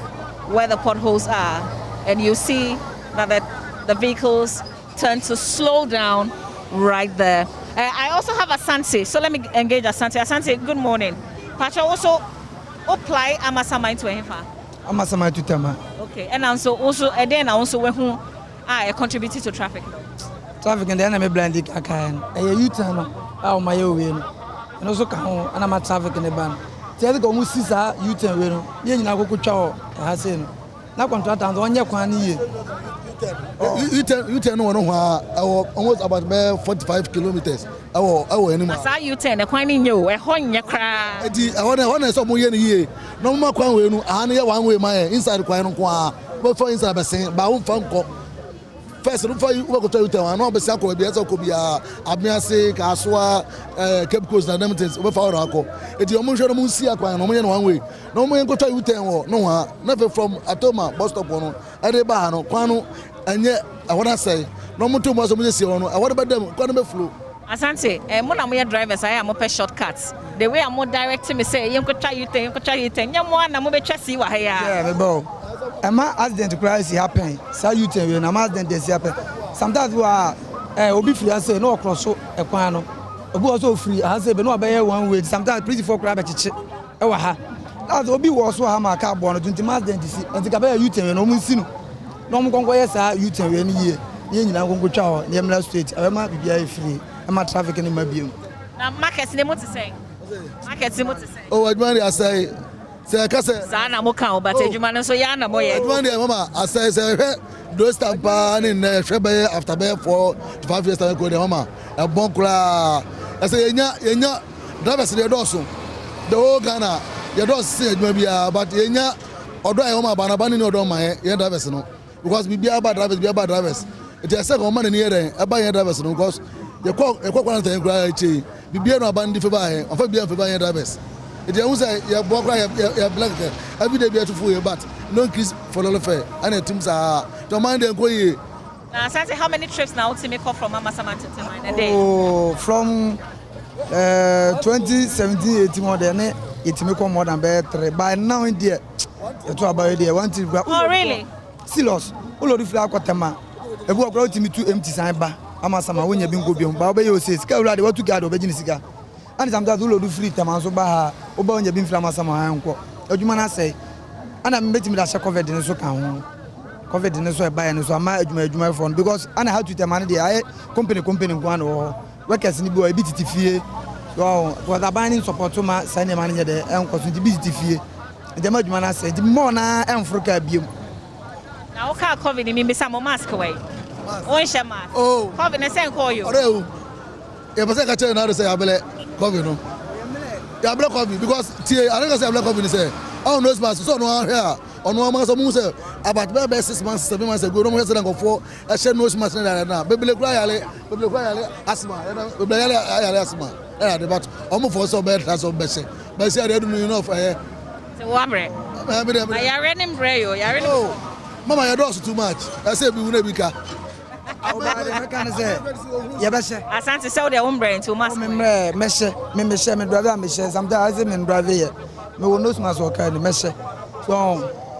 where the potholes are. And you see that the vehicles turn to slow down right there. I also have Asante, so let me engage Asante. Asante, good morning. Pacha also apply Amasaman to Ehefa. Amasaman to Tama. Okay, and also and then also when I contributed to traffic. Traffic and then I'm blinded. I can. I U-turn. Oh my way. And also come and I'm traffic in the ban. tell go mu sisa U10 we no ye nyina akoko twa ha se no na contractor onye kwan ni ye U10 no no almost about 45 kilometers awo anymore asa U10 e kwan ni nye o e ho nye kra edi wona so mo ye ni ye no mo kwan we nu aha ne ye one way man inside kwan no kwa bo for inside besen ba wo fa nko first no for you go to U10 no be sia ko bi esa ko bia amiase ka soa Cape Coast na Mountains we fa oro akọ edi o mo hwe no mo si akwan no mo ye no one way no mo ye go to U10 wo no ha na from Atoma bus stop no ade ba no kwan no anye awona say no mo to mo so mo si no awona ba dem kwan no be flow Asante, mo na mo ye drivers I am mo pe shortcuts. The way I'm directing me say yem ko try U10, nyamo na mo be twasi wa ha ya. Yeah, me bo. Ama accident crash happen. Sa U10 we na accident dey happen. Sometimes we are obi free say no cross so e kwan no. Obi also free say be no be one way. Sometimes pretty for crab chichi e wa ha. That's obi was so ha ma ka bo no 20 accident si. Enti ka be U10 we no mo nsi no. No mo konko yes U10 we ni ye. Ye nyina konko twa ho, ne mla straight. E ma bibia free. I'm traffic in my view. Now, markets, they want to say. Markets, they want to say. Oh, I say, Sana Mokao, but Jumana so Yana Moya. Mama, I say, those stampan in Shebe after 4 to 5 years, I go to Mama, a bonkra. I say, Yenya, drivers, the dorsum. The whole Ghana, your doors said maybe, but Yenya, or do I Homa Banabani or do my drivers, no? Because we be about drivers, It is a second man in here, I buy drivers, because. You call one thing, Gravity. Be no abandoned for buying, or for being for buying drivers. If you say you walk right, you black every day, be to fool you, but no kiss for all affair. And it seems to mind them go ye. Now, Santi, how many trips now to make up from Mama Samantha to mine a day? Oh, from 2017, 18 more than it make more than 3. By now, in there, you talk about it. Want to grab. Oh, really? Silos. All of the flag got them. A book brought me to empty sign bar. Ama sama wonya bi ngo biom ba obe yo say sika ura de watu gado obe gini sika and sometimes do do free time so ba ha oba wonya bi mfra ama sama ha nko adwuma na say ana me betimi da she covid ne so kan ho covid ne so e ba ne so ama adwuma phone because ana how to time de aye company nko an wo workers ni bi o bi titifie so was abaning support ma sane man nye de enko so bi titifie de ma adwuma na say di mo na enfroka biom na o ka covid ni bi samo mask way. Oh, COVID is saying call you. Oh, yeah, but I can tell you now to say I believe COVID, no. Yeah, black COVID because I don't say black COVID. Say, oh, no mask. So no here. On one month, someone say about maybe 6 months, 7 months ago. No more than go for. I said no mask now. Baby, cry asthma. Baby, asthma. Yeah, but almost for so bad as of best. But say I don't know enough. So what? I running brayo. Oh, Mama, your doors too much. I say we will never be car. Asante say their own brain too much. Me driver sometimes I say me driver here. Me will no smash work and me so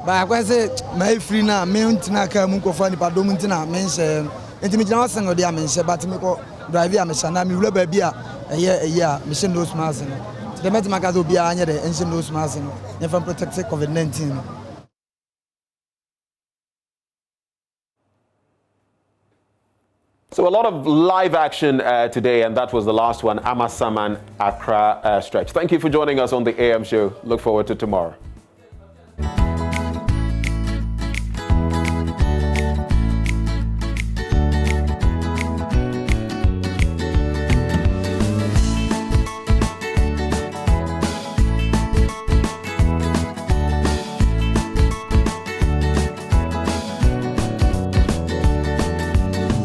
but I say my free now me untina ka mu ko fa ni padom untina me nse enti me jina wasen odi amense but me ko driver me na me wura ba bia eye me no smash no the met magazo bia anya de ense no smash no e fa protect COVID-19. So a lot of live action today, and that was the last one, Amasaman Accra stretch. Thank you for joining us on the AM show. Look forward to tomorrow.